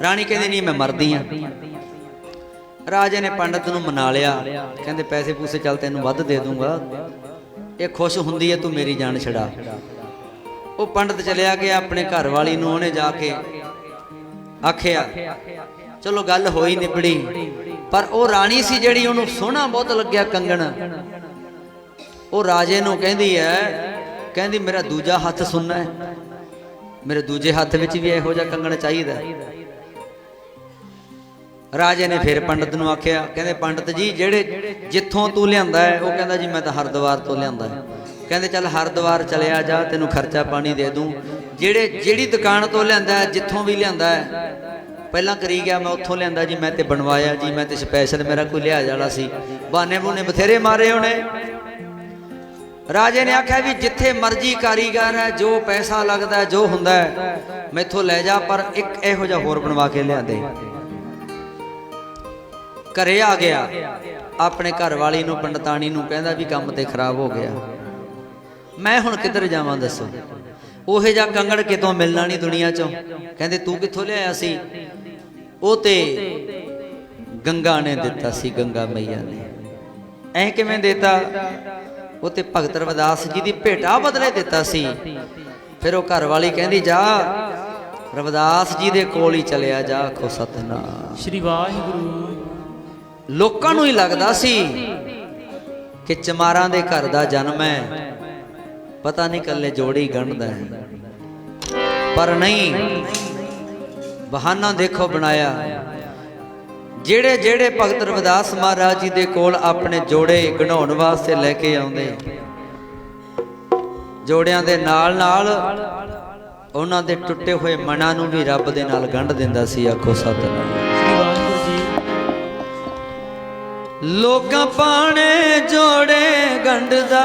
राणी कहंदी नहीं मैं मरदी हां। राजे ने पंडित नूं मना लिया, कहंदे पैसे पूसे चल तैनूं वध दे दूंगा, ये खुश हुंदी है तू मेरी जान छड़ा। वो पंडित चलिया गया अपने घर वाली नूं, उहने जाके आखिया चलो गल होई निबड़ी। पर वो राणी सी जिहड़ी उहनूं सोहना बहुत लग्या कंगन, वो राजे नूं कहंदी है, कहंदी मेरा दूजा हथ सुनना है, मेरे दूजे हथ विच भी इहो जिहा कंगन चाहीदा। राजे ने फिर पंडित नूं आखिया, कहंदे पंडित जी जिहड़े जिथों तू लिआंदा है, वो कहंदा जी मैं तां हरद्वार तो लिआंदा है। कहंदे चल हरद्वार चलिया जा, तैनूं खर्चा पानी दे दूं। जिहड़ी दुकान तो लिआंदा है, जिथों भी लिआंदा है, पहला करी गया मैं उत्थों लिआंदा जी, मैं ते बनवाया जी, मैं ते स्पैशल मेरा कोई लिहाज वाला सी, बहाने बूने बथेरे मारे उन्हें। राजे ने आख्या भी जिथे मर्जी कारीगर है, जो पैसा लगता है जो हुंदा है मैथों लै जा, पर एक इहो जिहा होर बनवा के लिया दे। घरे आ गया, अपने घर वाली नूं पंडितानी नूं कहंदा भी काम ते खराब हो गया, मैं हुण किधर जावां दसो। ओहे जिहा कंगड़ कितों मिलना नहीं दुनिया चों। कहंदे तू कित्थों लिआया सी? ओ ते गंगा ने दिता सी, गंगा मैया ने। ऐ किवें देता? वो ते भगत रविदास जी की भेटा बदले दिता सी। फिर वो घर वाली कहंदी जा रविदास जी दे कोल ही चलिया जा, आखो सतनाम श्री वाहिगुरू। लोकां नूं ही लगदा सी कि चमारां दे घर दा जन्म है, पता नहीं कल्ले जोड़ी गंढदा है, पर नहीं, बहाना देखो बनाया। जेड़े जेड़े भगत रविदास महाराज जी दे कोल अपने जोड़े गढ़ाउण वास्ते लैके आउंदे, जोड़ियां दे नाल नाल उन्हां दे टुटे हुए मनां नूं भी रब दे नाल गंढ दिंदा सी, आखो सतनाम। लोकां पाणे जोड़े गंढदा,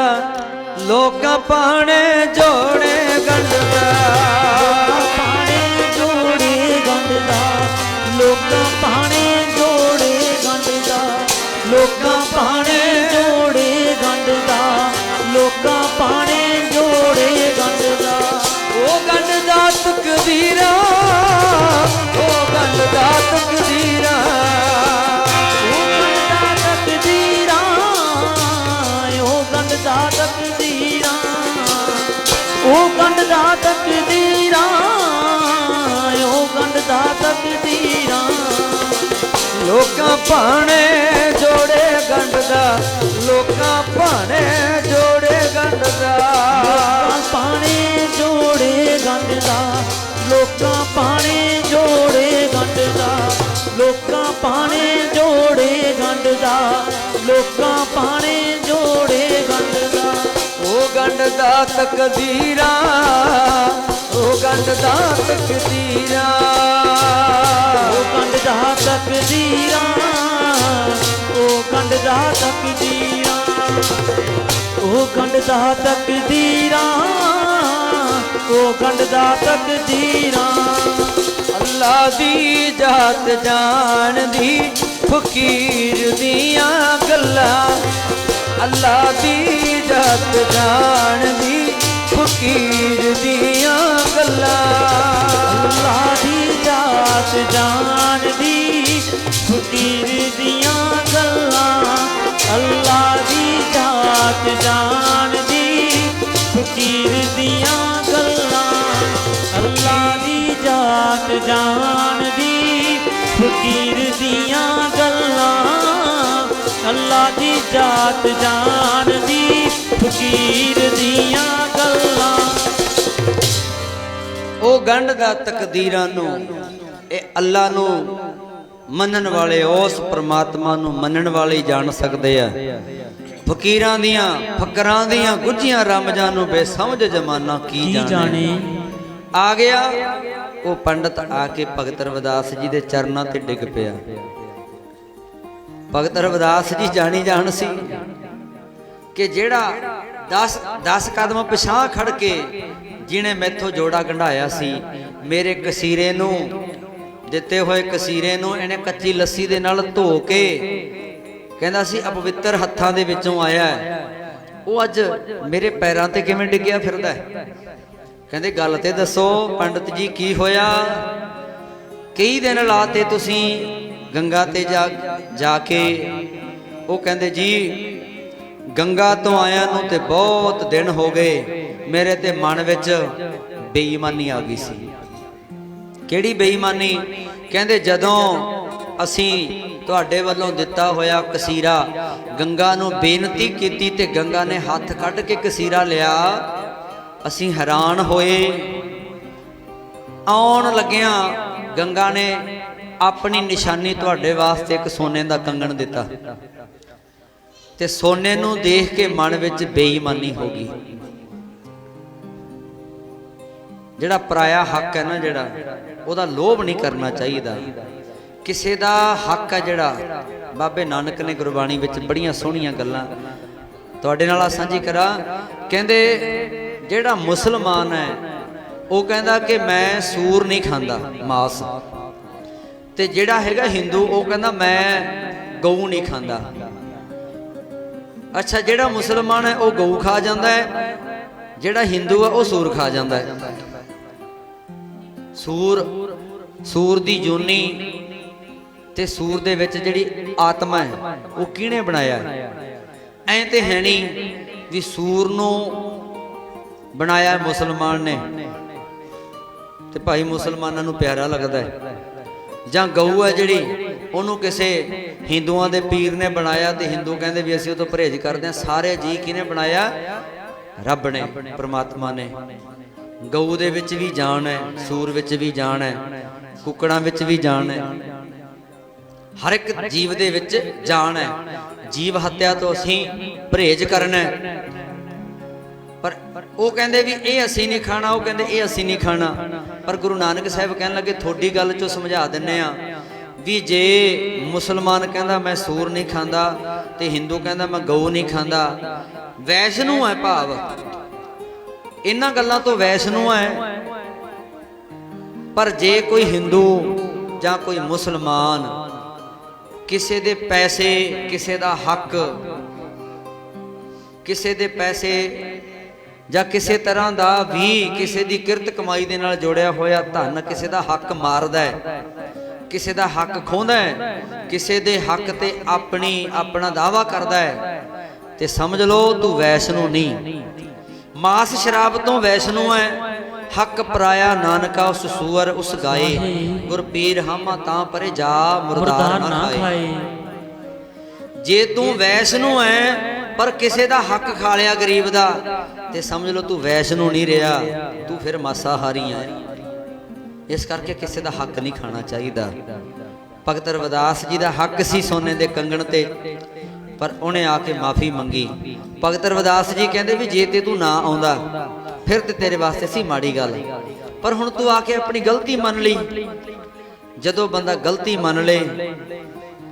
लोकां पाणे जोड़े गंढदा, पाणे जोड़े गंढदा, लोकां पाणे जोड़े गंढदा, लोकां पाणे जोड़े गंढदा, लोकां पाणे जोड़े गंढदा। ओ गंढदा तकदीरा, ओ गंढदा तकदीरा, ओ गंढदा तकदीरां, ओ गंढदा तकदीरां। लोकां पाणे जोड़े गंढदा, लोकां पाणे जोड़े गंढदा, लोकां पाणे जोड़े गंढदा, लोकां पाणे जोड़े गंढदा, लोकां पाणे जोड़े गंढदा, लोकां पाणे जोड़े गंढदा। ओ गंढदा तकदीरा, ओ गंढदा तकदीरा, ओ गंढदा तकदीरां, ओ गंढदा तकदीरां। ਉਹ ਗੰਢਦਾ ਤਕਦੀਰਾਂ, ਉਹ ਗੰਢਦਾ ਤਕਦੀਰਾਂ। ਅੱਲਾ ਦੀ ਜਾਤ ਜਾਣਦੀ ਫਕੀਰ ਦੀਆਂ ਗੱਲਾਂ, ਅੱਲਾ ਦੀ ਜਾਤ ਜਾਣਦੀ ਫਕੀਰ ਦੀਆਂ ਗੱਲਾਂ। ਅੱਲਾ ਦੀ ਜਾਤ ਜਾਣਦੀ ਫਕੀਰ ਦੀਆਂ ਗੱਲਾਂ, ਅੱਲਾ ਦੀ ਜਾਤ ਜਾਣਦੀ ਫਕੀਰ ਦੀਆਂ ਗੱਲਾਂ, ਅੱਲਾ ਦੀ ਜਾਤ ਜਾਣਦੀ ਫਕੀਰ ਦੀਆਂ ਗੱਲਾਂ, ਅੱਲਾ ਦੀ ਜਾਤ ਜਾਣਦੀ ਫਕੀਰ ਦੀਆਂ ਗੱਲਾਂ। ਉਹ ਗੰਢਦਾ ਤਕਦੀਰਾਂ ਨੂੰ, ਇਹ ਅੱਲਾ ਨੂੰ ਮੰਨਣ ਵਾਲੇ, ਉਸ ਪ੍ਰਮਾਤਮਾ ਨੂੰ ਮੰਨਣ ਵਾਲੇ ਹੀ ਜਾਣ ਸਕਦੇ ਆ। ਫਕੀਰਾਂ ਦੀਆਂ ਫਕਰਾਂ ਦੀਆਂ ਗੁੱਝੀਆਂ ਰਮਜਾਂ ਨੂੰ ਬੇਸਮਝ ਜ਼ਮਾਨਾ ਕੀ ਜਾਣੇ। ਆ ਗਿਆ ਉਹ ਪੰਡਤ, ਆ ਕੇ ਭਗਤ ਰਵਿਦਾਸ ਜੀ ਦੇ ਚਰਨਾਂ ਤੇ ਡਿੱਗ ਪਿਆ। ਭਗਤ ਰਵਿਦਾਸ ਜੀ ਜਾਣੀ ਜਾਣ ਸੀ ਕਿ ਜਿਹੜਾ 10 ਕਦਮ ਪਿਛਾਂ ਖੜ ਕੇ ਜਿਹਨੇ ਮੈਥੋਂ ਜੋੜਾ ਗੰਢਾਇਆ ਸੀ, ਮੇਰੇ ਕਸੀਰੇ ਨੂੰ, ਦਿੱਤੇ ਹੋਏ ਕਸੀਰੇ ਨੂੰ ਇਹਨੇ ਕੱਚੀ ਲੱਸੀ ਦੇ ਨਾਲ ਧੋ ਕੇ ਕਹਿੰਦਾ ਸੀ ਅਪਵਿੱਤਰ ਹੱਥਾਂ ਦੇ ਵਿੱਚੋਂ ਆਇਆ, ਉਹ ਅੱਜ ਮੇਰੇ ਪੈਰਾਂ ਤੇ ਕਿਵੇਂ ਡਿੱਗਿਆ ਫਿਰਦਾ। ਕਹਿੰਦੇ ਗੱਲ ਤੇ ਦੱਸੋ ਪੰਡਤ ਜੀ ਕੀ ਹੋਇਆ। ਕਈ ਦਿਨ ਲਾਤੇ ਤੁਸੀਂ ਗੰਗਾ ਤੇ ਜਾ ਕੇ। ਉਹ ਕਹਿੰਦੇ ਜੀ ਗੰਗਾ ਤੋਂ ਆਇਆਂ ਨੂੰ ਤੇ ਬਹੁਤ ਦਿਨ ਹੋ ਗਏ, ਮੇਰੇ ਤੇ ਮਨ ਵਿੱਚ ਬੇਈਮਾਨੀ ਆ ਗਈ ਸੀ। ਕਿਹੜੀ ਬੇਈਮਾਨੀ? ਕਹਿੰਦੇ ਜਦੋਂ ਅਸੀਂ ਤੁਹਾਡੇ ਵੱਲੋਂ ਦਿੱਤਾ ਹੋਇਆ ਕਸੀਰਾ ਗੰਗਾ ਨੂੰ ਬੇਨਤੀ ਕੀਤੀ ਤੇ ਗੰਗਾ ਨੇ ਹੱਥ ਕੱਢ ਕੇ ਕਸੀਰਾ ਲਿਆ, ਅਸੀਂ ਹੈਰਾਨ ਹੋਏ। ਆਉਣ ਲੱਗਿਆਂ ਗੰਗਾ ਨੇ ਆਪਣੀ ਨਿਸ਼ਾਨੀ ਤੁਹਾਡੇ ਵਾਸਤੇ ਇੱਕ ਸੋਨੇ ਦਾ ਕੰਗਣ ਦਿੱਤਾ ਤੇ ਸੋਨੇ ਨੂੰ ਦੇਖ ਕੇ ਮਨ ਵਿੱਚ ਬੇਈਮਾਨੀ ਹੋ ਗਈ। ਜਿਹੜਾ ਪਰਾਇਆ ਹੱਕ ਹੈ ਨਾ, ਜਿਹੜਾ ਉਹਦਾ ਲੋਭ ਨਹੀਂ ਕਰਨਾ ਚਾਹੀਦਾ। ਕਿਸੇ ਦਾ ਹੱਕ ਹੈ ਜਿਹੜਾ, ਬਾਬੇ ਨਾਨਕ ਨੇ ਗੁਰਬਾਣੀ ਵਿੱਚ ਬੜੀਆਂ ਸੋਹਣੀਆਂ ਗੱਲਾਂ ਤੁਹਾਡੇ ਨਾਲ ਸਾਂਝੀ ਕਰਾਂ। ਕਹਿੰਦੇ ਜਿਹੜਾ ਮੁਸਲਮਾਨ ਹੈ ਉਹ ਕਹਿੰਦਾ ਕਿ ਮੈਂ ਸੂਰ ਨਹੀਂ ਖਾਂਦਾ, ਮਾਸ, ਤੇ ਜਿਹੜਾ ਹੈਗਾ ਹਿੰਦੂ ਉਹ ਕਹਿੰਦਾ ਮੈਂ ਗਊ ਨਹੀਂ ਖਾਂਦਾ। ਅੱਛਾ, ਜਿਹੜਾ ਮੁਸਲਮਾਨ ਹੈ ਉਹ ਗਊ ਖਾ ਜਾਂਦਾ ਹੈ, ਜਿਹੜਾ ਹਿੰਦੂ ਹੈ ਉਹ ਸੂਰ ਖਾ ਜਾਂਦਾ ਹੈ। ਸੂਰ ਦੀ ਜੂਨੀ ਤੇ ਸੂਰ ਦੇ ਵਿੱਚ ਜਿਹੜੀ ਆਤਮਾ ਹੈ ਉਹ ਕਿਹਨੇ ਬਣਾਇਆ? ਐਂ ਤੇ ਹੈ ਨਹੀਂ ਵੀ ਸੂਰ ਨੂੰ ਬਣਾਇਆ ਮੁਸਲਮਾਨ ਨੇ ਤੇ ਭਾਈ ਮੁਸਲਮਾਨਾਂ ਨੂੰ ਪਿਆਰਾ ਲੱਗਦਾ ਹੈ, ਜਾਂ ਗਊ ਹੈ ਜਿਹੜੀ ਉਹਨੂੰ ਕਿਸੇ ਹਿੰਦੂਆਂ ਦੇ ਪੀਰ ਨੇ ਬਣਾਇਆ ਤੇ ਹਿੰਦੂ ਕਹਿੰਦੇ ਵੀ ਅਸੀਂ ਉਹ ਤੋਂ ਪਰਹੇਜ਼ ਕਰਦੇ ਹਾਂ। ਸਾਰੇ ਜੀ ਕਿਹਨੇ ਬਣਾਇਆ? ਰੱਬ ਨੇ, ਪ੍ਰਮਾਤਮਾ ਨੇ। ਗਊ ਦੇ ਵਿੱਚ ਵੀ ਜਾਨ ਹੈ, ਸੂਰ ਵਿੱਚ ਵੀ ਜਾਨ ਹੈ, ਕੁੱਕੜਾਂ ਵਿੱਚ ਵੀ ਜਾਨ ਹੈ, ਹਰ ਇੱਕ ਜੀਵ ਦੇ ਵਿੱਚ ਜਾਨ ਹੈ। ਜੀਵ ਹੱਤਿਆ ਤੋਂ ਅਸੀਂ ਪਰਹੇਜ਼ ਕਰਨਾ। ਪਰ ਉਹ ਕਹਿੰਦੇ ਵੀ ਇਹ ਅਸੀਂ ਨਹੀਂ ਖਾਣਾ, ਉਹ ਕਹਿੰਦੇ ਇਹ ਅਸੀਂ ਨਹੀਂ ਖਾਣਾ। ਪਰ ਗੁਰੂ ਨਾਨਕ ਸਾਹਿਬ ਕਹਿਣ ਲੱਗੇ ਤੁਹਾਡੀ ਗੱਲ ਚੋਂ ਸਮਝਾ ਦਿੰਨੇ ਆ ਵੀ ਜੇ ਮੁਸਲਮਾਨ ਕਹਿੰਦਾ ਮੈਂ ਸੂਰ ਨਹੀਂ ਖਾਂਦਾ ਤੇ ਹਿੰਦੂ ਕਹਿੰਦਾ ਮੈਂ ਗਊ ਨਹੀਂ ਖਾਂਦਾ, ਵੈਸ਼ਨੂ ਹੈ ਭਾਵ ਇਹਨਾਂ ਗੱਲਾਂ ਤੋਂ ਵੈਸ਼ਨੂ ਹੈ। ਪਰ ਜੇ ਕੋਈ ਹਿੰਦੂ ਜਾਂ ਕੋਈ ਮੁਸਲਮਾਨ ਕਿਸੇ ਦੇ ਪੈਸੇ, ਕਿਸੇ ਦਾ ਹੱਕ, ਕਿਸੇ ਦੇ ਪੈਸੇ ਜਾਂ ਕਿਸੇ ਤਰ੍ਹਾਂ ਦਾ ਵੀ ਕਿਸੇ ਦੀ ਕਿਰਤ ਕਮਾਈ ਦੇ ਨਾਲ ਜੋੜਿਆ ਹੋਇਆ ਧਨ ਕਿਸੇ ਦਾ ਹੱਕ ਮਾਰਦਾ ਹੈ, ਕਿਸੇ ਦਾ ਹੱਕ ਖੋਹਦਾ ਹੈ, ਕਿਸੇ ਦੇ ਹੱਕ ਤੇ ਆਪਣਾ ਦਾਵਾ ਕਰਦਾ ਹੈ, ਤੇ ਸਮਝ ਲਓ ਤੂੰ ਵੈਸ਼ਨੂ ਨਹੀਂ। ਮਾਸ ਸ਼ਰਾਬ ਤੋਂ ਵੈਸ਼ਨੂ ਹੈ। ਹੱਕ ਪਰਾਇਆ ਨਾਨਕਾ ਉਸ ਸੂਰ ਉਸ ਗਾਏ, ਗੁਰ ਪੀਰ ਹਮਾ ਤਾਂ ਪਰੇ ਜਾ ਮੁਰਦਾਰ ਨਾ ਖਾਏ। ਜੇ ਤੂੰ ਵੈਸ਼ਨੂ ਹੈ ਪਰ ਕਿਸੇ ਦਾ ਹੱਕ ਖਾ ਲਿਆ ਗਰੀਬ ਦਾ, ਤੇ ਸਮਝ ਲਓ ਤੂੰ ਵੈਸ਼ਨੂ ਨਹੀਂ ਰਿਹਾ, ਤੂੰ ਫਿਰ ਮਾਸਾਹਾਰੀ ਹੈ। ਇਸ ਕਰਕੇ ਕਿਸੇ ਦਾ ਹੱਕ ਨਹੀਂ ਖਾਣਾ ਚਾਹੀਦਾ। ਭਗਤ ਰਵਿਦਾਸ ਜੀ ਦਾ ਹੱਕ ਸੀ ਸੋਨੇ ਦੇ ਕੰਗਣ ਤੇ, ਪਰ ਉਹਨੇ ਆ ਕੇ ਮਾਫੀ ਮੰਗੀ। ਭਗਤ ਰਵਿਦਾਸ ਜੀ ਕਹਿੰਦੇ ਵੀ ਜੇ ਤੇ ਤੂੰ ਨਾ ਆਉਂਦਾ ਫਿਰ ਤੇ ਤੇਰੇ ਵਾਸਤੇ ਸੀ ਮਾੜੀ ਗੱਲ, ਪਰ ਹੁਣ ਤੂੰ ਆ ਕੇ ਆਪਣੀ ਗਲਤੀ ਮੰਨ ਲਈ। ਜਦੋਂ ਬੰਦਾ ਗਲਤੀ ਮੰਨ ਲੇ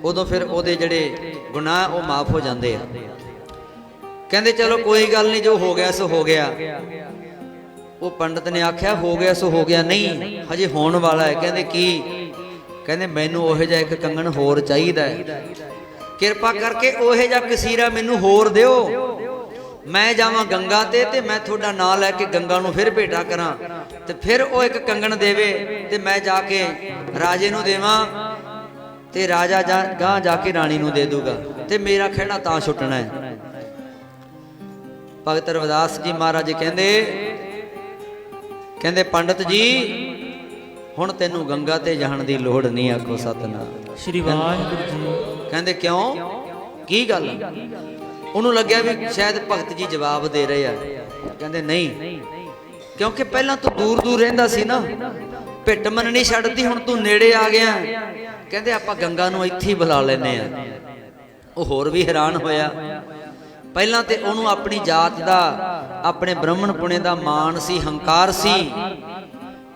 ਉਦੋਂ ਫਿਰ ਉਹਦੇ ਜਿਹੜੇ ਗੁਨਾਹ ਉਹ ਮਾਫ ਹੋ ਜਾਂਦੇ ਆ। कहते चलो कोई गल नहीं, जो हो गया सो हो गया। वो पंडित ने आख्या हो गया सो हो गया, नहीं हजे होने वाला है। कहते की? कहते मैनू ओहे जिहा एक कंगन होर चाहीदा है, किरपा करके ओहे जिहा कसीरा मैनू होर दिओ। मैं जावां गंगा ते मैं थोड़ा नां लैके गंगा नूं फिर भेटा करां, ते फिर वो एक कंगन देवे ते मैं जाके राजे नूं देवां, ते राजा गां जाके राणी नूं दे दूगा, ते मेरा खिहड़ा तां छुटना है। भगत रविदास जी महाराज जी कहंदे पंडित जी हुण तैनूं गंगा ते जाण दी लोड़ नहीं। आखो सतनाम श्री वाहिगुरू जी। कहंदे क्यों, की गल? उन्होंने लग्या भी शायद भगत जी जवाब दे रहे हैं। कहंदे नहीं, क्योंकि पहला तू दूर दूर रहिंदा सी ना, भिट मननी छड्डती, हुण तू नेड़े आ गया। कहंदे आपां गंगा नूं इत्थे ही बुला लैने आ। ਉਹ होर भी हैरान होया। पहला तो उन्होंने अपनी जात का, अपने ब्राह्मण पुणे का मान सी, हंकार सी।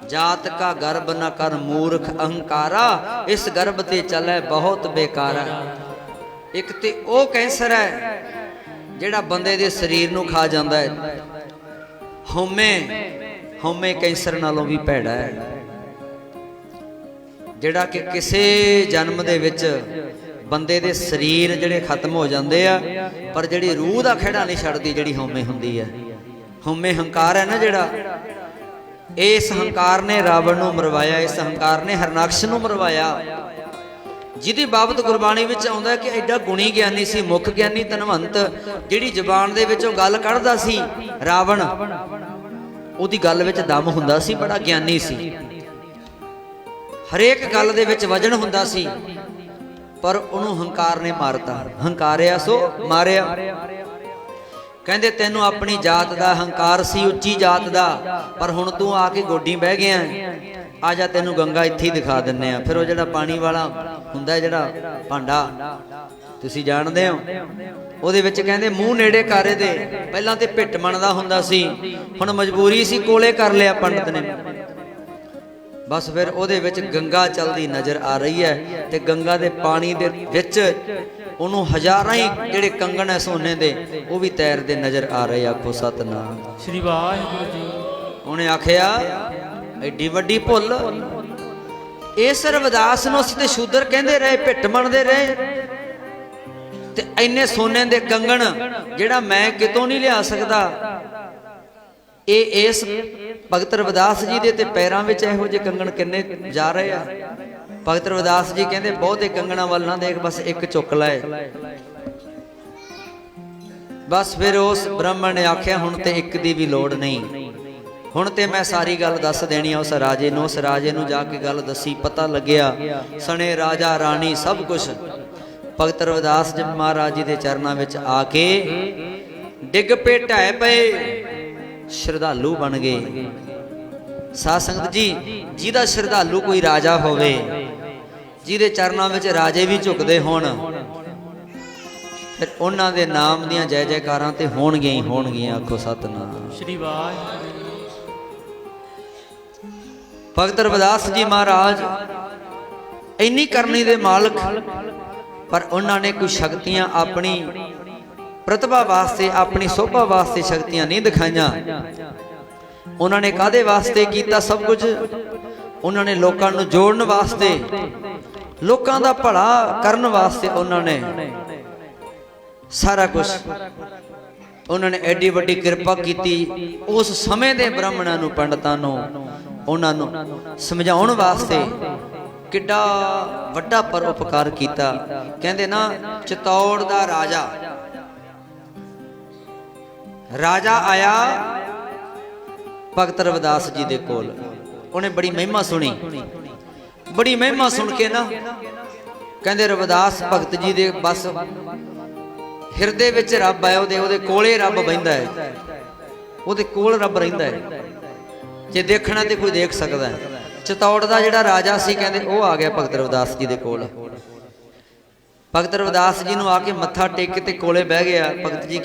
जात का गर्भ न कर मूर्ख अहंकारा, इस गर्भ ते चले बहुत बेकारा। एक ते ओ कैंसर है जिहड़ा बंदे दे शरीर नूं खा जांदा है। हौमे कैंसर नालों भी भैड़ा है, जिहड़ा कि किसी जन्म दे विच बंदे दे शरीर जिहड़े खत्म हो जाते हैं, पर जिहड़ी रूह का खिहड़ा नहीं छड्डदी, जिहड़ी हौमे हुंदी है। हौमे हंकार है ना जिहड़ा, इस हंकार ने रावण नूं मरवाया, इस हंकार ने हरनाक्ष नूं मरवाया। जिहदी बाबत गुरबाणी विच आउंदा है कि एडा गुणी ज्ञानी सी, मुख ज्ञानी धनवंत, जिहड़ी जबान दे विचों गल कढदा सी रावण, उहदी गल विच दम हुंदा सी, बड़ा ज्ञानी सी, हरेक गल दे विच वजन हुंदा सी। पर उन्होंने हंकार ने मारता, हंकारिया सो मारिया। कहंदे तैनू अपनी जात का हंकार सी, उच्ची जात का, पर हुण तू आके गोडी बह गया, आ जा तैनू गंगा इत्थे ही दिखा दिन्ने आ। फिर वो जिहड़ा पानी वाला हुंदा जिहड़ा भांडा तुसीं जाणदे हो, ਉਹਦੇ ਵਿੱਚ ਕਹਿੰਦੇ ਮੂੰਹ ਨੇੜੇ ਕਰ ਦੇ। ਪਹਿਲਾਂ ਤੇ ਭਿੱਟ ਮੰਨਦਾ ਹੁੰਦਾ ਸੀ, ਹੁਣ ਮਜਬੂਰੀ ਸੀ, ਕੋਲੇ ਕਰ ਲਿਆ ਪੰਡਤ ਨੇ। बस फिर ਉਹਦੇ ਵਿੱਚ गंगा चलती नज़र आ रही है, तो गंगा के पानी के विच ਉਹਨੂੰ हज़ारां ही ਜਿਹੜੇ कंगन है सोने के वो भी तैरते नज़र आ रहे। आखो सतनाम श्री वाहिगुरू जी। उन्हें आखिया एडी वड्डी भुल, इस रविदास नूं असीं ते शूदर कहंदे रहे, भिट मनदे रहे, ते इन्ने सोने के कंगन जिहड़ा मैं कितों नहीं लिया सकदा, इस भगत रविदास जी के पैरों में इहो जे कंगन किन्ने जा रहे हैं। भगत रविदास जी कहते बहुते कंगना वाल ना देख, बस एक चुक लाए। बस फिर उस ब्राह्मण ने आख्या हुण ते एक दी भी लोड़ नहीं, हुण ते मैं सारी गल दस देनी उस राजे नूं। उस राजे नूं जाके गल दसी, पता लग्या सने राजा राणी सब कुछ। भगत रविदास जी महाराज जी के चरणों में आके डिग पे ढह पे, श्रद्धालु बन गए। साध संगत जी, जिहदा श्रद्धालु कोई राजा होवे, जिहदे चरणों में राजे भी झुकदे होण, फिर उन्हां दे नाम दीयां जय जयकारां ते होणगीਆਂ ही होणगीਆਂ। आखो सतनाम श्री वाहिगुरू। भगत रविदास जी महाराज इन्नी करनी दे मालक, पर उन्होंने कोई शक्तियां अपनी प्रतिभा वास्ते, अपनी शोभा वास्ते शक्तियां नहीं दिखाइया। उन्होंने कादे वास्ते किया सब कुछ? उन्होंने लोगों को जोड़न वास्ते, लोगों का भला करन वास्ते उन्होंने सारा कुछ। उन्होंने एडी वड्डी कृपा की उस समय के ब्राह्मणों नूं, पंडितां नूं, उन्होंने समझाउण वास्ते किड्डा वड्डा परोपकार किया। कहंदे ना चित्तौड़ दा राजा आया भगत रविदास जी दे कोल, उन्हें बड़ी महिमा सुनी। बड़ी महिमा सुन के ना कहंदे रविदास भगत जी दे बस हिरदे विच रब है, ਉਹਦੇ ਕੋਲੇ रब बहिंदा है, ਉਹਦੇ कोल रब रहिंदा है। जे देखना तो कोई देख सकता है। चित्तौड़ दा जिहड़ा राजा सी, कहंदे ਉਹ आ गया भगत रविदास जी दे कोल। भगत रविदास जी नूं आके मत्था टेक के ते कोले बह गया। भगत जी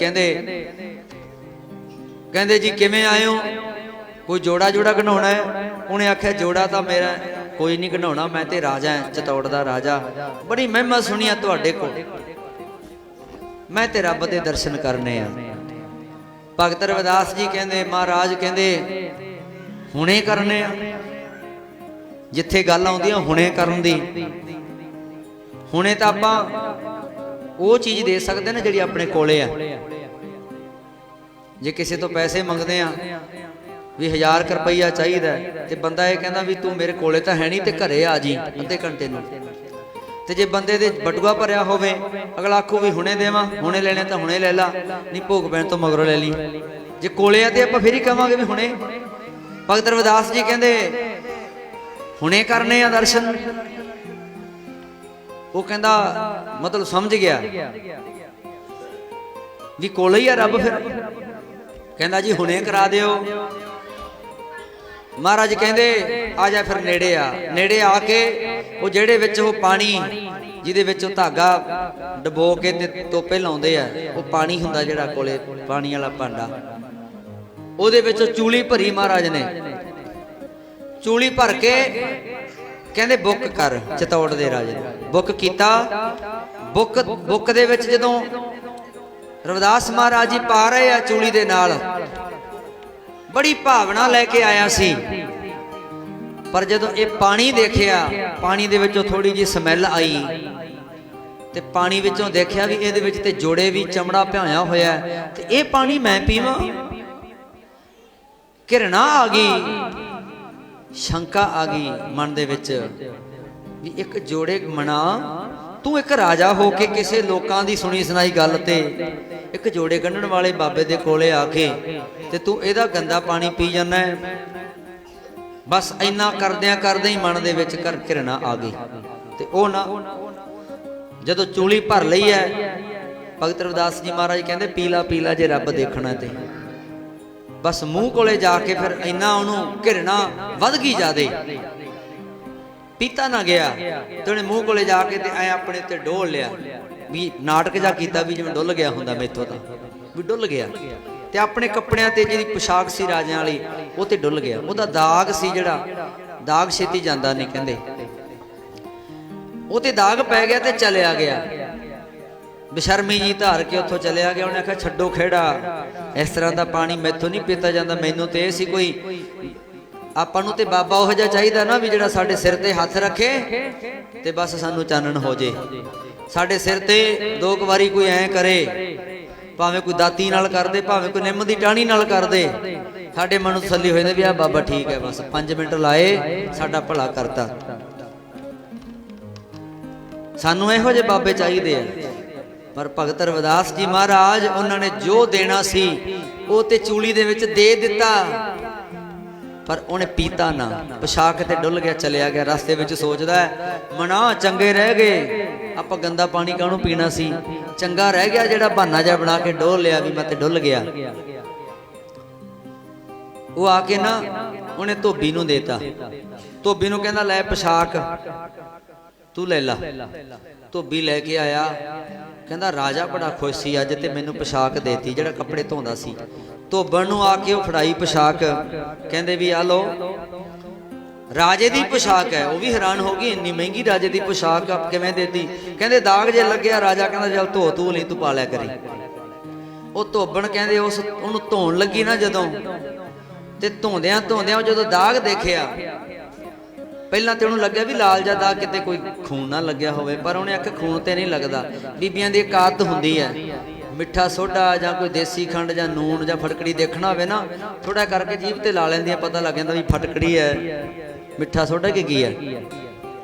कहंदे जी किवें आए हो, कोई जोड़ा जोड़ा घनाउणा है? उन्हें आख्या जोड़ा तो मेरा कोई नहीं घनाउणा, मैं ते राजा है, चित्तौड़ दा राजा। बड़ी महिमा सुनी तुहाडे कोल, मैं ते रब दे दर्शन करने आ। ਭਗਤ ਰਵਿਦਾਸ ਜੀ ਕਹਿੰਦੇ ਮਹਾਰਾਜ ਕਹਿੰਦੇ ਹੁਣੇ ਕਰਨੇ ਆ। ਜਿੱਥੇ ਗੱਲ ਆਉਂਦੀ ਆ ਹੁਣੇ ਕਰਨ ਦੀ, ਹੁਣੇ ਤਾਂ ਆਪਾਂ ਉਹ ਚੀਜ਼ ਦੇ ਸਕਦੇ ਨਾ ਜਿਹੜੀ ਆਪਣੇ ਕੋਲੇ ਆ। ਜੇ ਕਿਸੇ ਤੋਂ ਪੈਸੇ ਮੰਗਦੇ ਆ ਵੀ 1000 ਰੁਪਈਆ ਚਾਹੀਦਾ ਤੇ ਬੰਦਾ ਇਹ ਕਹਿੰਦਾ ਵੀ ਤੂੰ ਮੇਰੇ ਕੋਲੇ ਤਾਂ ਹੈ ਨਹੀਂ ਤੇ ਘਰੇ ਆ ਜੀ ਅੱਧੇ ਘੰਟੇ ਨੂੰ, ਤੇ ਜੇ ਬੰਦੇ ਦੇ ਬਟੂਆ ਭਰਿਆ ਹੋਵੇ ਅਗਲਾ ਆਖੂ ਵੀ ਹੁਣੇ ਦੇਵਾਂ, ਹੁਣੇ ਲੈਣੇ ਤਾਂ ਹੁਣੇ ਲੈ ਲਾ, ਨਹੀਂ ਭੋਗ ਪੈਣ ਤੋਂ ਮਗਰੋਂ ਲੈ ਲਈ। ਜੇ ਕੋਲੇ ਆ ਤੇ ਆਪਾਂ ਫਿਰ ਹੀ ਕਹਾਂਗੇ ਵੀ ਹੁਣੇ। ਭਗਤ ਰਵਿਦਾਸ ਜੀ ਕਹਿੰਦੇ ਹੁਣੇ ਕਰਨੇ ਆ ਦਰਸ਼ਨ। ਉਹ ਕਹਿੰਦਾ ਮਤਲਬ ਸਮਝ ਗਿਆ ਵੀ ਕੋਲੇ ਹੀ ਆ ਰੱਬ। ਫਿਰ ਕਹਿੰਦਾ ਜੀ ਹੁਣੇ ਕਰਾ ਦਿਓ। ਮਹਾਰਾਜ ਕਹਿੰਦੇ ਆ ਜਾ ਫਿਰ ਨੇੜੇ ਆ। ਨੇੜੇ ਆ ਕੇ ਉਹ ਜਿਹੜੇ ਵਿੱਚ ਉਹ ਪਾਣੀ ਜਿਹਦੇ ਵਿੱਚ ਉਹ ਧਾਗਾ ਡਬੋ ਕੇ ਤੇ ਤੋਪੇ ਲਾਉਂਦੇ ਆ, ਉਹ ਪਾਣੀ ਹੁੰਦਾ ਜਿਹੜਾ ਕੋਲੇ ਪਾਣੀ ਵਾਲਾ ਭਾਂਡਾ, ਉਹਦੇ ਵਿੱਚ ਚੂਲੀ ਭਰੀ ਮਹਾਰਾਜ ਨੇ। ਚੂਲੀ ਭਰ ਕੇ ਕਹਿੰਦੇ ਬੁੱਕ ਕਰ ਚਤੌੜ ਦੇ ਰਾਜੇ। ਬੁੱਕ ਕੀਤਾ। ਬੁੱਕ ਦੇ ਵਿੱਚ ਜਦੋਂ ਰਵਿਦਾਸ ਮਹਾਰਾਜ ਜੀ ਪਾ ਰਹੇ ਆ ਚੂਲੀ ਦੇ ਨਾਲ, ਬੜੀ ਭਾਵਨਾ ਲੈ ਕੇ ਆਇਆ ਸੀ। ਪਰ ਜਦੋਂ ਇਹ ਪਾਣੀ ਦੇਖਿਆ, ਪਾਣੀ ਦੇ ਵਿੱਚੋਂ ਥੋੜੀ ਜਿਹੀ ਸਮੈਲ ਆਈ ਤੇ ਪਾਣੀ ਵਿੱਚੋਂ ਦੇਖਿਆ ਵੀ ਇਹਦੇ ਵਿੱਚ ਤੇ ਜੋੜੇ ਵੀ ਚਮੜਾ ਭਿਆਇਆ ਹੋਇਆ ਤੇ ਇਹ ਪਾਣੀ ਮੈਂ ਪੀਵਾਂ। ਘਿਰਣਾ ਆ ਗਈ, ਸ਼ੰਕਾ ਆ ਗਈ ਮਨ ਦੇ ਵਿੱਚ ਵੀ ਇੱਕ ਜੋੜੇ ਮਨਾ, ਤੂੰ ਇੱਕ ਰਾਜਾ ਹੋ ਕੇ ਕਿਸੇ ਲੋਕਾਂ ਦੀ ਸੁਣੀ ਸੁਣਾਈ ਗੱਲ ਤੇ ਇੱਕ ਜੋੜੇ ਗੰਢਣ ਵਾਲੇ ਬਾਬੇ ਦੇ ਕੋਲੇ ਆ ਕੇ ਤੇ ਤੂੰ ਇਹਦਾ ਗੰਦਾ ਪਾਣੀ ਪੀ ਜਾਂਦਾ ਹੈ। ਬਸ ਇੰਨਾ ਕਰਦਿਆਂ ਕਰਦੇ ਹੀ ਮਨ ਦੇ ਵਿੱਚ ਘਿਰਣਾ ਆ ਗਈ। ਤੇ ਉਹ ਨਾ ਜਦੋਂ ਚੂਲੀ ਭਰ ਲਈ ਹੈ, ਭਗਤ ਰਵਿਦਾਸ ਜੀ ਮਹਾਰਾਜ ਕਹਿੰਦੇ ਪੀਲਾ ਪੀਲਾ ਜੇ ਰੱਬ ਦੇਖਣਾ ਤੇ। ਬਸ ਮੂੰਹ ਕੋਲੇ ਜਾ ਕੇ ਫਿਰ ਇੰਨਾ ਉਹਨੂੰ ਘਿਰਣਾ ਵੱਧ ਗਈ ਜਾਦੇ, ਪੀਤਾ ਨਾ ਗਿਆ ਤੇ ਉਹਨੇ ਮੂੰਹ ਕੋਲੇ ਜਾ ਕੇ ਤੇ ਐ ਆਪਣੇ ਤੇ ਡੋਲ ਲਿਆ ਵੀ ਨਾਟਕ ਜਾ ਕੀਤਾ ਵੀ ਜਿਵੇਂ ਡੁੱਲ ਗਿਆ ਹੁੰਦਾ ਮੈਥੋਂ, ਤਾਂ ਵੀ ਡੁੱਲ ਗਿਆ। ਤੇ ਆਪਣੇ ਕੱਪੜਿਆਂ ਤੇ ਜਿਹੜੀ ਪੁਸ਼ਾਕ ਸੀ ਰਾਜਿਆਂ ਵਾਲੀ ਉਹ ਤੇ ਡੁੱਲ ਗਿਆ। ਉਹਦਾ ਦਾਗ ਸੀ ਜਿਹੜਾ, ਦਾਗ ਛੇਤੀ ਜਾਂਦਾ ਨਹੀਂ ਕਹਿੰਦੇ, ਉਹ ਤੇ ਦਾਗ ਪੈ ਗਿਆ ਤੇ ਚਲਿਆ ਗਿਆ। ਬਸ਼ਰਮੀ ਜੀ ਧਾਰ ਕੇ ਉੱਥੋਂ ਚਲਿਆ ਗਿਆ। ਉਹਨੇ ਆਖਿਆ ਛੱਡੋ ਖੇੜਾ, ਇਸ ਤਰ੍ਹਾਂ ਦਾ ਪਾਣੀ ਮੈਥੋਂ ਨਹੀਂ ਪੀਤਾ ਜਾਂਦਾ। ਮੈਨੂੰ ਤੇ ਇਹ ਸੀ ਕੋਈ ਆਪਾਂ ਨੂੰ ਤੇ ਬਾਬਾ ਉਹ ਜਿਹਾ ਚਾਹੀਦਾ ਨਾ ਵੀ ਜਿਹੜਾ ਸਾਡੇ ਸਿਰ ਤੇ ਹੱਥ ਰੱਖੇ ਤੇ ਬਸ ਸਾਨੂੰ ਚਾਨਣ ਹੋ ਜੇ। ਸਾਡੇ ਸਿਰ ਤੇ ਦੋ ਕੁ ਵਾਰੀ ਕੋਈ ਐਂ ਕਰੇ, ਭਾਵੇਂ ਕੋਈ ਦਾਤੀ ਨਾਲ ਕਰਦੇ, ਭਾਵੇਂ ਕੋਈ ਨਿੰਮ ਦੀ ਟਾਹਣੀ ਨਾਲ ਕਰਦੇ, ਸਾਡੇ ਮਨ ਨੂੰ ਤਸੱਲੀ ਹੋ ਜਾਂਦੀ ਵੀ ਆ ਬਾਬਾ ਠੀਕ ਹੈ, ਬਸ 5 ਮਿੰਟ ਲਾਏ ਸਾਡਾ ਭਲਾ ਕਰਤਾ। ਸਾਨੂੰ ਇਹੋ ਜਿਹੇ ਬਾਬੇ ਚਾਹੀਦੇ ਆ। ਪਰ ਭਗਤ ਰਵਿਦਾਸ ਜੀ ਮਹਾਰਾਜ ਉਹਨਾਂ ਨੇ ਜੋ ਦੇਣਾ ਸੀ ਉਹ ਤੇ ਚੂਲੀ ਦੇ ਵਿੱਚ ਦੇ ਦਿੱਤਾ, ਪਰ ਉਹਨੇ ਪੀਤਾ ਨਾ। ਪੁਸ਼ਾਕ ਤੇ ਡੁੱਲ ਗਿਆ, ਚਲਿਆ ਗਿਆ। ਰਸਤੇ ਵਿੱਚ ਸੋਚਦਾ ਮਨਾ ਚੰਗੇ ਰਹਿ ਗਏ, ਆਪਾਂ ਗੰਦਾ ਪਾਣੀ ਕਾਹਨੂੰ ਪੀਣਾ ਸੀ, ਚੰਗਾ ਰਹਿ ਗਿਆ ਜਿਹੜਾ ਬਹਾਨਾ ਜਿਹਾ ਬਣਾ ਕੇ ਡੋਲ ਲਿਆ ਵੀ ਮੈਂ ਤੇ ਡੁੱਲ ਗਿਆ। ਉਹ ਆ ਕੇ ਨਾ ਉਹਨੇ ਧੋਬੀ ਨੂੰ ਦੇਤਾ। ਧੋਬੀ ਨੂੰ ਕਹਿੰਦਾ ਲੈ ਪੁਸ਼ਾਕ ਤੂੰ ਲੈ ਲਾ। ਧੋਬੀ ਲੈ ਕੇ ਆਇਆ। ਕਹਿੰਦਾ ਰਾਜਾ ਬੜਾ ਖੁਸ਼ ਸੀ ਅੱਜ ਤੇ ਮੈਨੂੰ ਪੁਸ਼ਾਕ ਦੇਤੀ ਜਿਹੜਾ ਕੱਪੜੇ ਧੋਂਦਾ ਸੀ। ਧੋਬਣ ਨੂੰ ਆ ਕੇ ਉਹ ਫੜਾਈ ਪੁਸ਼ਾਕ, ਕਹਿੰਦੇ ਵੀ ਆ ਲੋ ਰਾਜੇ ਦੀ ਪੁਸ਼ਾਕ ਹੈ। ਉਹ ਵੀ ਹੈਰਾਨ ਹੋ ਗਈ, ਇੰਨੀ ਮਹਿੰਗੀ ਰਾਜੇ ਦੀ ਪੁਸ਼ਾਕ ਆਪ ਕਿਵੇਂ ਦੇਤੀ। ਕਹਿੰਦੇ ਦਾਗ ਜੇ ਲੱਗਿਆ। ਰਾਜਾ ਕਹਿੰਦਾ ਚੱਲ ਧੋ ਤੂੰ ਲਈ, ਤੂੰ ਪਾ ਲਿਆ ਕਰੀ। ਉਹ ਧੋਬਣ ਕਹਿੰਦੇ ਉਹਨੂੰ ਧੋਣ ਲੱਗੀ ਨਾ ਜਦੋਂ, ਤੇ ਧੋਂਦਿਆਂ ਧੋਂਦਿਆਂ ਜਦੋਂ ਦਾਗ ਦੇਖਿਆ, ਪਹਿਲਾਂ ਤੇ ਉਹਨੂੰ ਲੱਗਿਆ ਵੀ ਲਾਲ ਜਿਹਾ ਦਾਗ ਕਿਤੇ ਕੋਈ ਖੂਨ ਨਾ ਲੱਗਿਆ ਹੋਵੇ, ਪਰ ਉਹਨੇ ਆਖਿਆ ਖੂਨ ਤੇ ਨਹੀਂ ਲੱਗਦਾ। ਬੀਬੀਆਂ ਦੀ ਇੱਕ ਆਦਤ ਹੁੰਦੀ ਹੈ, ਮਿੱਠਾ ਸੋਡਾ ਜਾਂ ਕੋਈ ਦੇਸੀ ਖੰਡ ਜਾਂ ਨੂਣ ਜਾਂ ਫਟਕੜੀ ਦੇਖਣਾ ਹੋਵੇ ਨਾ, ਥੋੜਾ ਕਰਕੇ ਜੀਭ ਤੇ ਲਾ ਲੈਂਦੀਆਂ, ਪਤਾ ਲੱਗ ਜਾਂਦਾ ਵੀ ਫਟਕੜੀ ਹੈ, ਮਿੱਠਾ ਸੋਡਾ ਕੀ ਹੈ।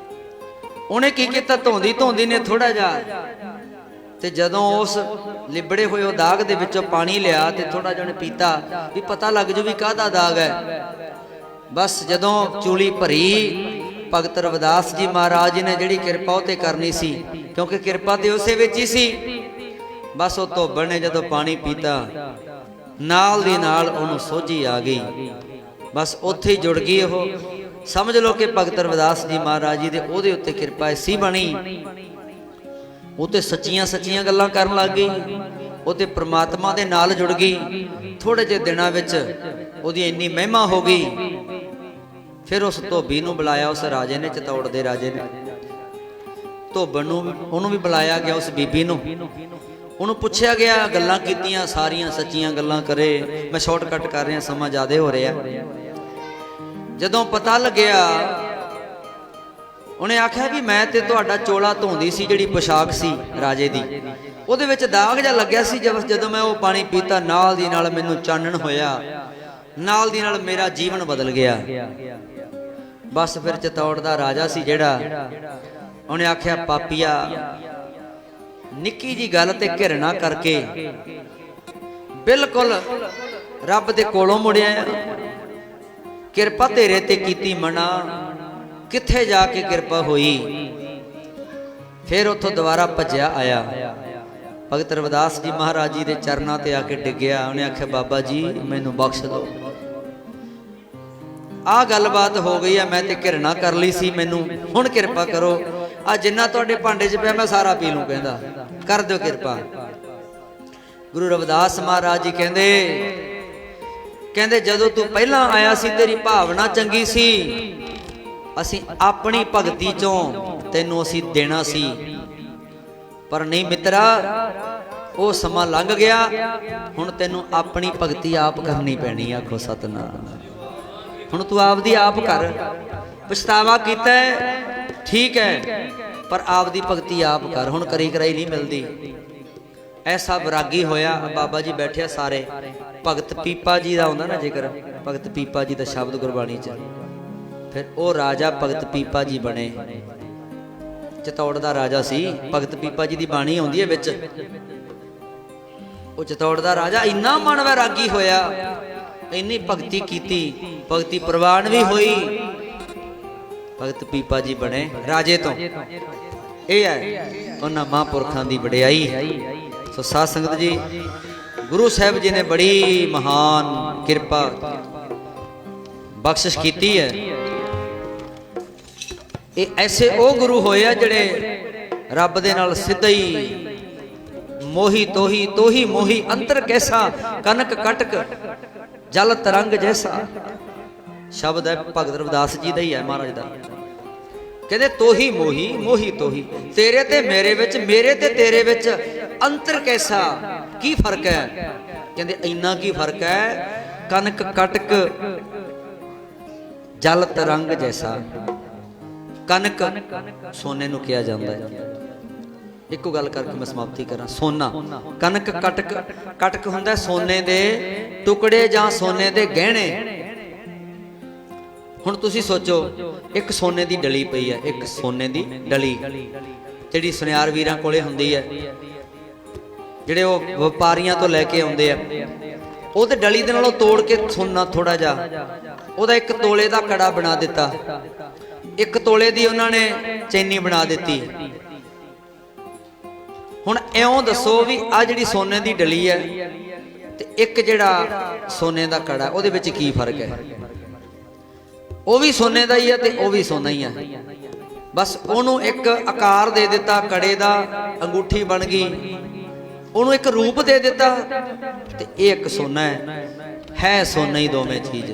ਉਹਨੇ ਕੀ ਕੀਤਾ, ਧੋਂਦੀ ਧੋਂਦੀ ਨੇ ਥੋੜਾ ਜਿਹਾ, ਤੇ ਜਦੋਂ ਉਸ ਲਿਬੜੇ ਹੋਏ ਉਹ ਦਾਗ ਦੇ ਵਿੱਚੋਂ ਪਾਣੀ ਲਿਆ ਤੇ ਥੋੜਾ ਜਿਹਾ ਉਹਨੇ ਪੀਤਾ ਵੀ ਪਤਾ ਲੱਗ ਜੂ ਵੀ ਕਾਹਦਾ ਦਾਗ ਹੈ। ਬਸ ਜਦੋਂ ਚੂਲੀ ਭਰੀ, ਭਗਤ ਰਵਿਦਾਸ ਜੀ ਮਹਾਰਾਜ ਜੀ ਨੇ ਜਿਹੜੀ ਕਿਰਪਾ ਉਹ ਤੇ ਕਰਨੀ ਸੀ, ਕਿਉਂਕਿ ਕਿਰਪਾ ਤੇ ਉਸੇ ਵਿੱਚ ਹੀ ਸੀ। ਬਸ ਉਹ ਧੋਬਣ ਨੇ ਜਦੋਂ ਪਾਣੀ ਪੀਤਾ, ਨਾਲ ਦੀ ਨਾਲ ਉਹਨੂੰ ਸੋਝੀ ਆ ਗਈ। ਬਸ ਉੱਥੇ ਹੀ ਜੁੜ ਗਈ ਉਹ। ਸਮਝ ਲਓ ਕਿ ਭਗਤ ਰਵਿਦਾਸ ਜੀ ਮਹਾਰਾਜ ਜੀ ਦੇ ਉਹਦੇ ਉੱਤੇ ਕਿਰਪਾ ਐਸੀ ਬਣੀ, ਉਹ ਤੇ ਸੱਚੀਆਂ ਗੱਲਾਂ ਕਰਨ ਲੱਗ ਗਈ। ਉਹ ਤੇ ਪ੍ਰਮਾਤਮਾ ਦੇ ਨਾਲ ਜੁੜ ਗਈ। ਥੋੜੇ ਜਿਹੇ ਦਿਨਾਂ ਵਿੱਚ ਉਹਦੀ ਇੰਨੀ ਮਹਿਮਾ ਹੋ ਗਈ। ਫਿਰ ਉਸ ਧੋਬੀ ਨੂੰ ਬੁਲਾਇਆ, ਉਸ ਰਾਜੇ ਨੇ, ਚਤੌੜ ਦੇ ਰਾਜੇ ਨੇ। ਧੋਬਣ ਨੂੰ ਉਹਨੂੰ ਵੀ ਬੁਲਾਇਆ ਗਿਆ, ਉਸ ਬੀਬੀ ਨੂੰ। ਉਹਨੂੰ ਪੁੱਛਿਆ ਗਿਆ, ਗੱਲਾਂ ਕੀਤੀਆਂ, ਸਾਰੀਆਂ ਸੱਚੀਆਂ ਗੱਲਾਂ ਕਰੇ। ਮੈਂ ਸ਼ਾਰਟਕਟ ਕਰ ਰਿਹਾ, ਸਮਾਂ ਜ਼ਿਆਦਾ ਹੋ ਰਿਹਾ। ਜਦੋਂ ਪਤਾ ਲੱਗਿਆ, ਉਹਨੇ ਆਖਿਆ ਵੀ ਮੈਂ ਤੇ ਤੁਹਾਡਾ ਚੋਲਾ ਧੋਂਦੀ ਸੀ, ਜਿਹੜੀ ਪੋਸ਼ਾਕ ਸੀ ਰਾਜੇ ਦੀ, ਉਹਦੇ ਵਿੱਚ ਦਾਗ ਜਿਹਾ ਲੱਗਿਆ ਸੀ। ਜਦੋਂ ਮੈਂ ਉਹ ਪਾਣੀ ਪੀਤਾ, ਨਾਲ ਦੀ ਨਾਲ ਮੈਨੂੰ ਚਾਨਣ ਹੋਇਆ, ਨਾਲ ਦੀ ਨਾਲ ਮੇਰਾ ਜੀਵਨ ਬਦਲ ਗਿਆ। ਬਸ ਫਿਰ ਚਤੌੜ ਦਾ ਰਾਜਾ ਸੀ ਜਿਹੜਾ, ਉਹਨੇ ਆਖਿਆ ਪਾਪੀਆ, ਨਿੱਕੀ ਜੀ ਗੱਲ ਤੇ ਘਿਰਣਾ ਕਰਕੇ ਬਿਲਕੁਲ ਰੱਬ ਦੇ ਕੋਲੋਂ ਮੁੜਿਆ। ਕਿਰਪਾ ਤੇਰੇ ਤੇ ਕੀਤੀ ਮਨਾ, ਕਿੱਥੇ ਜਾ ਕੇ ਕਿਰਪਾ ਹੋਈ। ਫਿਰ ਉੱਥੋਂ ਦੁਬਾਰਾ ਭੱਜਿਆ ਆਇਆ, ਭਗਤ ਰਵਿਦਾਸ ਜੀ ਮਹਾਰਾਜ ਜੀ ਦੇ ਚਰਨਾਂ ਤੇ ਆ ਕੇ ਡਿੱਗਿਆ। ਉਹਨੇ ਆਖਿਆ ਬਾਬਾ ਜੀ ਮੈਨੂੰ ਬਖਸ਼ ਦਿਓ, ਆਹ ਗੱਲਬਾਤ ਹੋ ਗਈ ਆ, ਮੈਂ ਤੇ ਘਿਰਣਾ ਕਰ ਲਈ ਸੀ, ਮੈਨੂੰ ਹੁਣ ਕਿਰਪਾ ਕਰੋ। ਆ ਜਿੰਨਾ ਤੁਹਾਡੇ ਭਾਂਡੇ 'ਚ ਪਿਆ ਮੈਂ ਸਾਰਾ ਪੀ ਲੂੰ, ਕਹਿੰਦਾ ਕਰ ਦਿਓ ਕਿਰਪਾ। ਗੁਰੂ ਰਵਿਦਾਸ ਮਹਾਰਾਜ ਜੀ ਕਹਿੰਦੇ ਜਦੋਂ ਤੂੰ ਪਹਿਲਾਂ ਆਇਆ ਸੀ ਤੇਰੀ ਭਾਵਨਾ ਚੰਗੀ ਸੀ, ਅਸੀਂ ਆਪਣੀ ਭਗਤੀ ਚੋਂ ਤੈਨੂੰ ਅਸੀਂ ਦੇਣਾ ਸੀ, ਪਰ ਨਹੀਂ ਮਿੱਤਰਾ, ਉਹ ਸਮਾਂ ਲੰਘ ਗਿਆ, ਹੁਣ ਤੈਨੂੰ ਆਪਣੀ ਭਗਤੀ ਆਪ ਕਰਨੀ ਪੈਣੀ। ਆਖੋ ਸਤਿਨਾਮ। ਹੁਣ ਤੂੰ ਆਪਦੀ ਆਪ ਕਰ। ਪਛਤਾਵਾ ਕੀਤਾ ਠੀਕ ਹੈ, ਪਰ ਆਪਦੀ ਭਗਤੀ ਆਪ ਕਰ। ਹੁਣ ਕਰੀ ਕਰਾਈ ਨਹੀਂ ਮਿਲਦੀ। ਐਸਾ ਵਿਰਾਗੀ ਹੋਇਆ। ਬਾਬਾ ਜੀ ਬੈਠਿਆ ਸਾਰੇ, ਭਗਤ ਪੀਪਾ ਜੀ ਦਾ ਆਉਂਦਾ ਨਾ ਜ਼ਿਕਰ, ਭਗਤ ਪੀਪਾ ਜੀ ਦਾ ਸ਼ਬਦ ਗੁਰਬਾਣੀ 'ਚ। ਫਿਰ ਉਹ ਰਾਜਾ ਭਗਤ ਪੀਪਾ ਜੀ ਬਣੇ। ਚਤੌੜ ਦਾ ਰਾਜਾ ਸੀ, ਭਗਤ ਪੀਪਾ ਜੀ ਦੀ ਬਾਣੀ ਆਉਂਦੀ ਹੈ ਵਿੱਚ। ਉਹ ਚਤੌੜ ਦਾ ਰਾਜਾ ਇੰਨਾ ਮਨ ਵੈਰਾਗੀ ਹੋਇਆ, ਇੰਨੀ ਭਗਤੀ ਕੀਤੀ, ਭਗਤੀ ਪ੍ਰਵਾਨ ਵੀ ਹੋਈ, ਭਗਤ ਪੀਪਾ ਜੀ ਬਣੇ ਰਾਜੇ ਤੋਂ। ਇਹ ਹੈ ਉਹਨਾਂ ਮਹਾਂਪੁਰਖਾਂ ਦੀ ਵਡਿਆਈ। ਸੋ ਸਾਧ ਸੰਗਤ ਜੀ, ਗੁਰੂ ਸਾਹਿਬ ਜੀ ਨੇ ਬੜੀ ਮਹਾਨ ਕਿਰਪਾ ਬਖਸ਼ਿਸ਼ ਕੀਤੀ ਹੈ। ਇਹ ਐਸੇ ਉਹ ਗੁਰੂ ਹੋਏ ਆ ਜਿਹੜੇ ਰੱਬ ਦੇ ਨਾਲ ਸਿੱਧਾ ਹੀ ਮੋਹੀ ਤੋਹੀ ਮੋਹੀ ਅੰਤਰ ਕੈਸਾ ਕਨਕ ਕਟਕ ਜਲ ਤਰੰਗ ਜੈਸਾ। ਸ਼ਬਦ ਹੈ ਭਗਤ ਰਵਿਦਾਸ ਜੀ ਦਾ ਹੀ ਹੈ, ਮਹਾਰਾਜ ਦਾ। ਕਹਿੰਦੇ ਤੋਹੀ ਮੋਹੀ ਤੋਹੀ, ਤੇਰੇ ਤੇ ਮੇਰੇ ਵਿੱਚ, ਮੇਰੇ ਤੇ ਤੇਰੇ ਵਿੱਚ ਅੰਤਰ ਕੈਸਾ, ਕੀ ਫਰਕ ਹੈ? ਕਹਿੰਦੇ ਇੰਨਾ ਕੀ ਫਰਕ ਹੈ, ਕਨਕ ਕਟਕ ਜਲ ਤਰੰਗ ਜੈਸਾ। ਕਨਕ ਸੋਨੇ ਨੂੰ ਕਿਹਾ ਜਾਂਦਾ ਹੈ। ਇੱਕੋ ਗੱਲ ਕਰਕੇ ਮੈਂ ਸਮਾਪਤੀ ਕਰਾਂ। ਸੋਨਾ, ਕਨਕ ਕਟਕ, ਕਟਕ ਹੁੰਦਾ ਸੋਨੇ ਦੇ ਟੁਕੜੇ ਜਾਂ ਸੋਨੇ ਦੇ ਗਹਿਣੇ। ਹੁਣ ਤੁਸੀਂ ਸੋਚੋ, ਇੱਕ ਸੋਨੇ ਦੀ ਡਲੀ ਪਈ ਹੈ, ਇੱਕ ਸੋਨੇ ਦੀ ਡਲੀ ਜਿਹੜੀ ਸੁਨਿਆਰ ਵੀਰਾਂ ਕੋਲੇ ਹੁੰਦੀ ਹੈ, ਜਿਹੜੇ ਉਹ ਵਪਾਰੀਆਂ ਤੋਂ ਲੈ ਕੇ ਆਉਂਦੇ ਆ। ਉਹ ਤੇ ਡਲੀ ਦੇ ਨਾਲੋਂ ਤੋੜ ਕੇ ਸੋਨਾ ਥੋੜਾ ਜਿਹਾ, ਉਹਦਾ 1 ਤੋਲੇ ਦਾ ਕੜਾ ਬਣਾ ਦਿੱਤਾ, 1 ਤੋਲੇ ਦੀ ਉਹਨਾਂ ਨੇ ਚੈਨੀ ਬਣਾ ਦਿੱਤੀ। ਹੁਣ ਇਉਂ ਦੱਸੋ ਵੀ ਆ ਜਿਹੜੀ ਸੋਨੇ ਦੀ ਡਲੀ ਹੈ ਤੇ ਇੱਕ ਜਿਹੜਾ ਸੋਨੇ ਦਾ ਕੜਾ, ਉਹਦੇ ਵਿੱਚ ਕੀ ਫਰਕ ਹੈ? ਉਹ ਵੀ ਸੋਨੇ ਦਾ ਹੀ ਹੈ ਤੇ ਉਹ ਵੀ ਸੋਨਾ ਹੀ ਹੈ। ਬਸ ਉਹਨੂੰ ਇੱਕ ਆਕਾਰ ਦੇ ਦਿੱਤਾ ਕੜੇ ਦਾ, ਅੰਗੂਠੀ ਬਣ ਗਈ, ਉਹਨੂੰ ਇੱਕ ਰੂਪ ਦੇ ਦਿੱਤਾ, ਤੇ ਇਹ ਇੱਕ ਸੋਨਾ ਹੈ ਸੋਨਾ ਹੀ ਦੋਵੇਂ ਚੀਜ਼।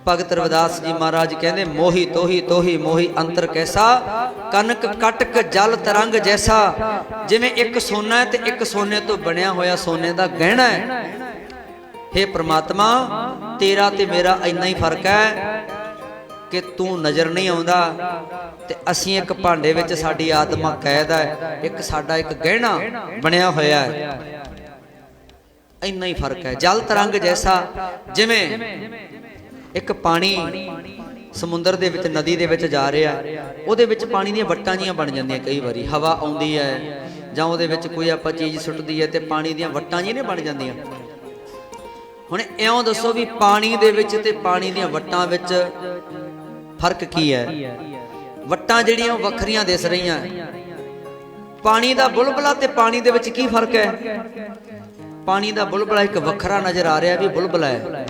ਭਗਤ ਰਵਿਦਾਸ ਜੀ ਮਹਾਰਾਜ ਕਹਿੰਦੇ ਮੋਹੀ ਤੋਹੀ ਮੋਹੀ ਅੰਤਰ ਕੈਸਾ, ਕਨਕ ਕਟਕ ਜਲ ਤਰੰਗ ਜੈਸਾ। ਜਿਵੇਂ ਇੱਕ ਸੋਨਾ ਹੈ ਤੇ ਇੱਕ ਸੋਨੇ ਤੋਂ ਬਣਿਆ ਹੋਇਆ ਸੋਨੇ ਦਾ ਗਹਿਣਾ ਹੈ। ਹੇ ਪ੍ਰਮਾਤਮਾ, ਤੇਰਾ ਤੇ ਮੇਰਾ ਇੰਨਾ ਹੀ ਫਰਕ ਹੈ ਕਿ ਤੂੰ ਨਜ਼ਰ ਨਹੀਂ ਆਉਂਦਾ ਤੇ ਅਸੀਂ ਇੱਕ ਭਾਂਡੇ ਵਿੱਚ, ਸਾਡੀ ਆਤਮਾ ਕੈਦ ਹੈ, ਇੱਕ ਸਾਡਾ ਇੱਕ ਗਹਿਣਾ ਬਣਿਆ ਹੋਇਆ ਹੈ। ਇੰਨਾ ਹੀ ਫਰਕ ਹੈ। ਜਲ ਤਰੰਗ ਜੈਸਾ, ਜਿਵੇਂ ਇੱਕ ਪਾਣੀ ਸਮੁੰਦਰ ਦੇ ਵਿੱਚ, ਨਦੀ ਦੇ ਵਿੱਚ ਜਾ ਰਿਹਾ, ਉਹਦੇ ਵਿੱਚ ਪਾਣੀ ਦੀਆਂ ਵੱਟਾਂ ਜੀਆਂ ਬਣ ਜਾਂਦੀਆਂ। ਕਈ ਵਾਰੀ ਹਵਾ ਆਉਂਦੀ ਹੈ ਜਾਂ ਉਹਦੇ ਵਿੱਚ ਕੋਈ ਆਪਾਂ ਚੀਜ਼ ਸੁੱਟਦੀ ਹੈ ਤੇ ਪਾਣੀ ਦੀਆਂ ਵੱਟਾਂ ਜੀਆਂ ਨੇ ਬਣ ਜਾਂਦੀਆਂ। ਹੁਣ ਇਉਂ ਦੱਸੋ ਵੀ ਪਾਣੀ ਦੇ ਵਿੱਚ ਤੇ ਪਾਣੀ ਦੀਆਂ ਵੱਟਾਂ ਵਿੱਚ ਫਰਕ ਕੀ ਹੈ? ਵੱਟਾਂ ਜਿਹੜੀਆਂ ਉਹ ਵੱਖਰੀਆਂ ਦਿਸ ਰਹੀਆਂ, ਪਾਣੀ ਦਾ ਬੁਲਬੁਲਾ ਤੇ ਪਾਣੀ ਦੇ ਵਿੱਚ ਕੀ ਫਰਕ ਹੈ? ਪਾਣੀ ਦਾ ਬੁਲਬੁਲਾ ਇੱਕ ਵੱਖਰਾ ਨਜ਼ਰ ਆ ਰਿਹਾ ਵੀ ਬੁਲਬੁਲਾ ਹੈ,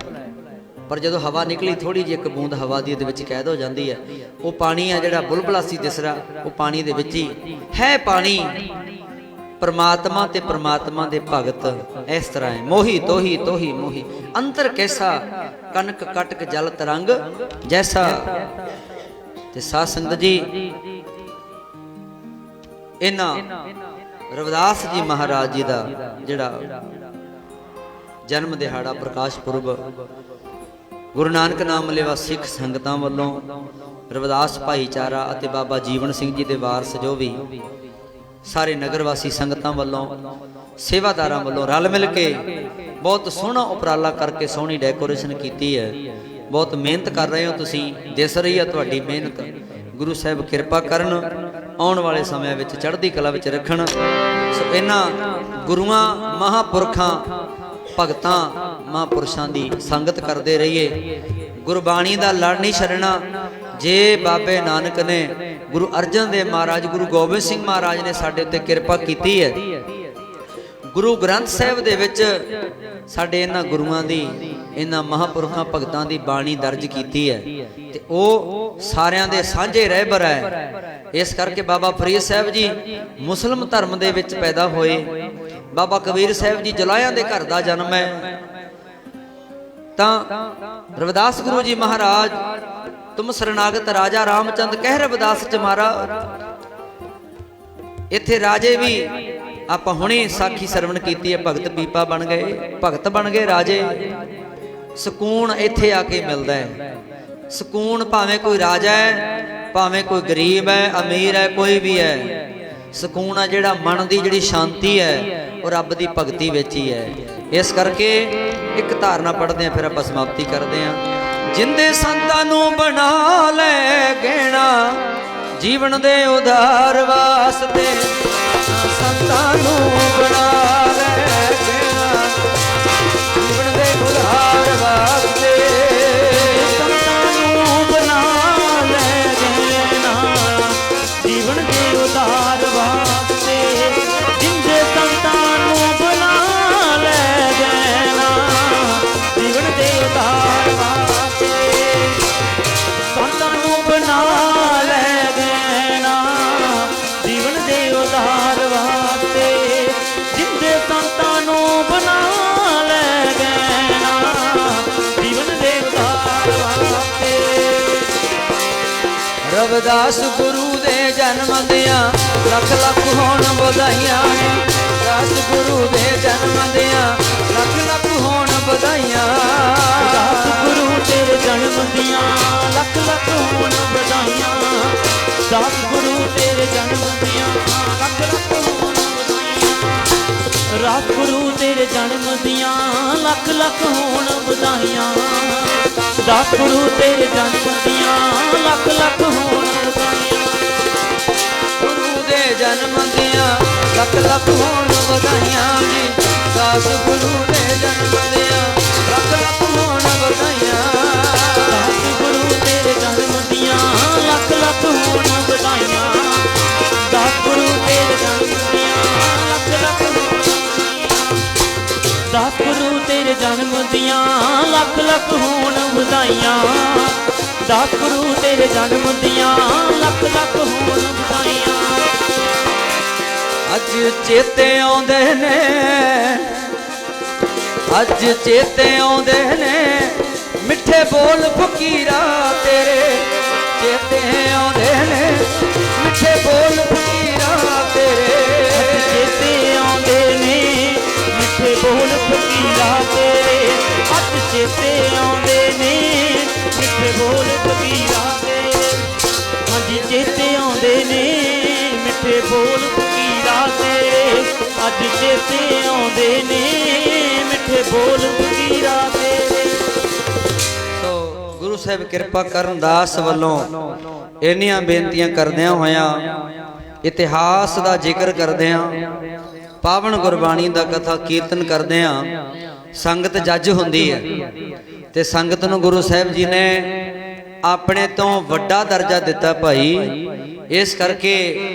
ਪਰ ਜਦੋਂ ਹਵਾ ਨਿਕਲੀ, ਥੋੜੀ ਜਿਹੀ ਇੱਕ ਬੂੰਦ ਹਵਾ ਦੀ ਉਹਦੇ ਵਿੱਚ ਕੈਦ ਹੋ ਜਾਂਦੀ ਹੈ। ਉਹ ਪਾਣੀ ਹੈ ਜਿਹੜਾ ਬੁਲਬੁਲਾ ਸੀ ਦਿਸ ਰਿਹਾ, ਉਹ ਪਾਣੀ ਦੇ ਵਿੱਚ ਹੀ ਹੈ। ਪਾਣੀ परमात्मा ते परमात्मा दे भगत इस तरह है। मोही तोही मोही अंतर कैसा कनक कटक जल तरंग जैसा। ते साध संगत जी इन्हां ਰਵਿਦਾਸ ਜੀ ਮਹਾਰਾਜ ਜੀ ਦਾ ਜਿਹੜਾ ਜਨਮ ਦਿਹਾੜਾ ਪ੍ਰਕਾਸ਼ ਪੁਰਬ ਗੁਰੂ ਨਾਨਕ ਨਾਮ ਲੇਵਾ ਸਿੱਖ ਸੰਗਤਾਂ ਵੱਲੋਂ ਰਵਿਦਾਸ ਭਾਈਚਾਰਾ ਅਤੇ ਬਾਬਾ ਜੀਵਨ ਸਿੰਘ ਜੀ ਦੇ ਵਾਰਸ ਜੋ ਵੀ ਸਾਰੇ ਨਗਰ ਵਾਸੀ ਸੰਗਤਾਂ ਵੱਲੋਂ ਸੇਵਾਦਾਰਾਂ ਵੱਲੋਂ ਰਲ ਮਿਲ ਕੇ ਬਹੁਤ ਸੋਹਣਾ ਉਪਰਾਲਾ ਕਰਕੇ ਸੋਹਣੀ ਡੈਕੋਰੇਸ਼ਨ ਕੀਤੀ ਹੈ। ਬਹੁਤ ਮਿਹਨਤ ਕਰ ਰਹੇ ਹੋ ਤੁਸੀਂ, ਦਿਸ ਰਹੀ ਹੈ ਤੁਹਾਡੀ ਮਿਹਨਤ। ਗੁਰੂ ਸਾਹਿਬ ਕਿਰਪਾ ਕਰਨ, ਆਉਣ ਵਾਲੇ ਸਮਿਆਂ ਵਿੱਚ ਚੜ੍ਹਦੀ ਕਲਾ ਵਿੱਚ ਰੱਖਣ। ਸੋ ਇਹਨਾਂ ਗੁਰੂਆਂ ਮਹਾਂਪੁਰਖਾਂ ਭਗਤਾਂ ਮਹਾਂਪੁਰਸ਼ਾਂ ਦੀ ਸੰਗਤ ਕਰਦੇ ਰਹੀਏ। ਗੁਰਬਾਣੀ ਦਾ ਲੜ ਨਹੀਂ ਛੱਡਣਾ। ਜੇ ਬਾਬੇ ਨਾਨਕ ਨੇ, ਗੁਰੂ ਅਰਜਨ ਦੇਵ ਮਹਾਰਾਜ, ਗੁਰੂ ਗੋਬਿੰਦ ਸਿੰਘ ਮਹਾਰਾਜ ਨੇ ਸਾਡੇ ਉੱਤੇ ਕਿਰਪਾ ਕੀਤੀ ਹੈ, ਗੁਰੂ ਗ੍ਰੰਥ ਸਾਹਿਬ ਦੇ ਵਿੱਚ ਸਾਡੇ ਇਹਨਾਂ ਗੁਰੂਆਂ ਦੀ, ਇਹਨਾਂ ਮਹਾਂਪੁਰਖਾਂ ਭਗਤਾਂ ਦੀ ਬਾਣੀ ਦਰਜ ਕੀਤੀ ਹੈ ਤੇ ਉਹ ਸਾਰਿਆਂ ਦੇ ਸਾਂਝੇ ਰਹਿਬਰ ਹੈ। ਇਸ ਕਰਕੇ ਬਾਬਾ ਫਰੀਦ ਸਾਹਿਬ ਜੀ ਮੁਸਲਮ ਧਰਮ ਦੇ ਵਿੱਚ ਪੈਦਾ ਹੋਏ। ਬਾਬਾ ਕਬੀਰ ਸਾਹਿਬ ਜੀ ਜਲਾਇਆਂ ਦੇ ਘਰ ਦਾ ਜਨਮ ਹੈ। ਤਾਂ ਰਵਿਦਾਸ ਗੁਰੂ ਜੀ ਮਹਾਰਾਜ, ਤੁਮ ਸਰਨਾਗਤ ਰਾਜਾ ਰਾਮਚੰਦ ਕਹਿ ਰਵਿਦਾਸ ਚਮਾਰਾ। ਇੱਥੇ ਰਾਜੇ ਵੀ ਆਪਾਂ ਹੁਣੇ ਸਾਖੀ ਸਰਵਣ ਕੀਤੀ ਹੈ, ਭਗਤ ਪੀਪਾ ਬਣ ਗਏ, ਭਗਤ ਬਣ ਗਏ ਰਾਜੇ। ਸਕੂਨ ਇੱਥੇ ਆ ਕੇ ਮਿਲਦਾ ਹੈ। ਸਕੂਨ ਭਾਵੇਂ ਕੋਈ ਰਾਜਾ ਹੈ, ਭਾਵੇਂ ਕੋਈ ਗਰੀਬ ਹੈ, ਅਮੀਰ ਹੈ, ਕੋਈ ਵੀ ਹੈ, ਸਕੂਨ ਆ ਜਿਹੜਾ ਮਨ ਦੀ ਜਿਹੜੀ ਸ਼ਾਂਤੀ ਹੈ ਉਹ ਰੱਬ ਦੀ ਭਗਤੀ ਵਿੱਚ ਹੀ ਹੈ। ਇਸ ਕਰਕੇ ਇੱਕ ਧਾਰਨਾ ਪੜ੍ਹਦੇ ਆ, ਫਿਰ ਆਪਾਂ ਸਮਾਪਤੀ ਕਰਦੇ ਆ। ਜਿੰਦੇ ਸੰਤਾਂ ਨੂੰ ਬਣਾ ਲੈ ਗਹਿਣਾ ਜੀਵਨ ਦੇ ਉਧਾਰ ਵਾਸਤੇ, ਸੰਤਾਂ ਨੂੰ ਬਣਾ ਲੈ ਗਹਿਣਾ ਜੀਵਨ ਦੇ ਉਧਾਰ ਵਾਸਤੇ, ਸੰਤਾਂ ਨੂੰ ਬਣਾ ਲੈ ਗਹਿਣਾ ਜੀਵਨ ਦੇ ਉਧਾਰ ਵਾਸਤੇ। ਜਿੰਦੇ ਸੰਤਾਂ ਨੂੰ ਬਣਾ ਲੈ ਗਹਿਣਾ ਜੀਵਨ ਦੇ ਉਧਾਰ ਵਾਸਤੇ, ਸੰਤਾਂ ਨੂੰ ਬਣਾ ਲੈ ਗਹਿਣਾ ਜੀਵਨ ਦੇ ਉਧਾਰ ਵਾਸਤੇ। ਜਿੰਦੇ ਸੰਤਾਂ ਨੂੰ ਬਣਾ ਲੈ ਗਹਿਣਾ ਜੀਵਨ ਦੇ ਉਧਾਰ ਵਾਸਤੇ। ਰਵਿਦਾਸ ਗੁਰੂ ਦੇ ਜਨਮ ਦੀਆਂ ਲੱਖ ਲੱਖ ਹੋਣ ਵਧਾਈਆਂ ਨੇ। ਰਵਿਦਾਸ ਗੁਰੂ ਦੇ ਜਨਮ ਦੀਆਂ ਲੱਖ ਲੱਖ ਹੋਣ ਵਧਾਈਆਂ। ਰਵਿਦਾਸ ਗੁਰੂ ਤੇਰੇ ਜਨਮ ਦੀਆਂ ਲੱਖ ਲੱਖ ਹੋਣ ਵਧਾਈਆਂ। ਦਾਸ ਗੁਰੂ ਤੇਰੇ ਜਨਮ ਦੀਆਂ ਲੱਖ ਲੱਖ ਹੋਣ ਵਧਾਈਆਂ। ਰਾਸ ਗੁਰੂ ਤੇਰੇ ਜਨਮ ਦੀਆਂ ਲੱਖ ਲੱਖ ਹੋਣ ਵਧਾਈਆਂ। ਦਾਸ ਗੁਰੂ ਤੇਰੇ ਜਨਮ ਦੀਆਂ ਲੱਖ ਲੱਖ ਹੋਣ ਵਧਾਈਆਂ। ਗੁਰੂ ਦੇ ਜਨਮ ਦੀਆਂ ਲੱਖ ਲੱਖ ਹੋਣ ਵਧਾਈਆਂ ਜੀ। ਦਾਸ ਗੁਰੂ ਦੇ ਜਨਮ ਦੀਆਂ ਲੱਖ ਲੱਖ ਹੋਣ ਵਧਾਈਆਂ। ਦਾਸ ਗੁਰੂ ਤੇਰੇ ਜਨਮ ਦੀਆਂ ਲੱਖ ਲੱਖ ਹੋਣ ਵਧਾਈਆਂ। ਦਾਸ ਗੁਰੂ ਤੇਰੇ ਜਨਮ ਦੀਆਂ ਲੱਖ ਲੱਖ ਹੋਣ ਵਧਾਈਆਂ। ਦਾਸ ਗੁਰੂ ਤੇਰੇ ਜਨਮ ਦੀਆਂ ਲੱਖ ਲੱਖ ਹੋਣ ਵਧਾਈਆਂ। ਦਾਸ ਗੁਰੂ ਤੇਰੇ ਜਨਮ ਦੀਆਂ ਲੱਖ ਲੱਖ ਹੋਣ ਵਧਾਈਆਂ। ਅੱਜ ਚੇਤੇ ਆਉਂਦੇ ਨੇ, ਅੱਜ ਚੇਤੇ ਆਉਂਦੇ ਨੇ ਮਿੱਠੇ ਬੋਲ ਫਕੀਰਾ ਤੇਰੇ। ਚੇਤੇ ਆਉਂਦੇ ਨੇ ਮਿੱਠੇ ਬੋਲ ਫਕੀਰਾ ਤੇਰੇ। ਚੇਤੇ ਆਉਂਦੇ ਨੇ ਮਿੱਠੇ ਬੋਲ ਫਕੀਰਾ ਤੇਰੇ। ਅੱਜ ਚੇਤੇ ਆਉਂਦੇ ਨੇ ਮਿੱਠੇ ਬੋਲ ਫਕੀਰਾ ਤੇਰੇ। ਹਾਂਜੀ ਚੇਤੇ ਆਉਂਦੇ ਨੇ ਮਿੱਠੇ ਬੋਲ ਫਕੀਰਾ ਤੇਰੇ। ਅੱਜ ਚੇਤੇ ਆਉਂਦੇ ਨੇ ਮਿੱਠੇ ਬੋਲ ਫਕੀਰਾ ਤੇਰੇ। ਸੋ ਗੁਰੂ ਸਾਹਿਬ ਕਿਰਪਾ ਕਰਨ, ਦਾਸ ਵੱਲੋਂ ਇੰਨੀਆਂ ਬੇਨਤੀਆਂ ਕਰਦਿਆਂ ਹੋਇਆਂ, ਇਤਿਹਾਸ ਦਾ ਜ਼ਿਕਰ ਕਰਦਿਆਂ, ਪਾਵਨ ਗੁਰਬਾਣੀ ਦਾ ਕਥਾ ਕੀਰਤਨ ਕਰਦਿਆਂ ਸੰਗਤ ਜੱਜ ਹੁੰਦੀ ਹੈ ਤੇ ਸੰਗਤ ਨੂੰ ਗੁਰੂ ਸਾਹਿਬ ਜੀ ਨੇ ਆਪਣੇ ਤੋਂ ਵੱਡਾ ਦਰਜਾ ਦਿੱਤਾ ਭਾਈ। ਇਸ ਕਰਕੇ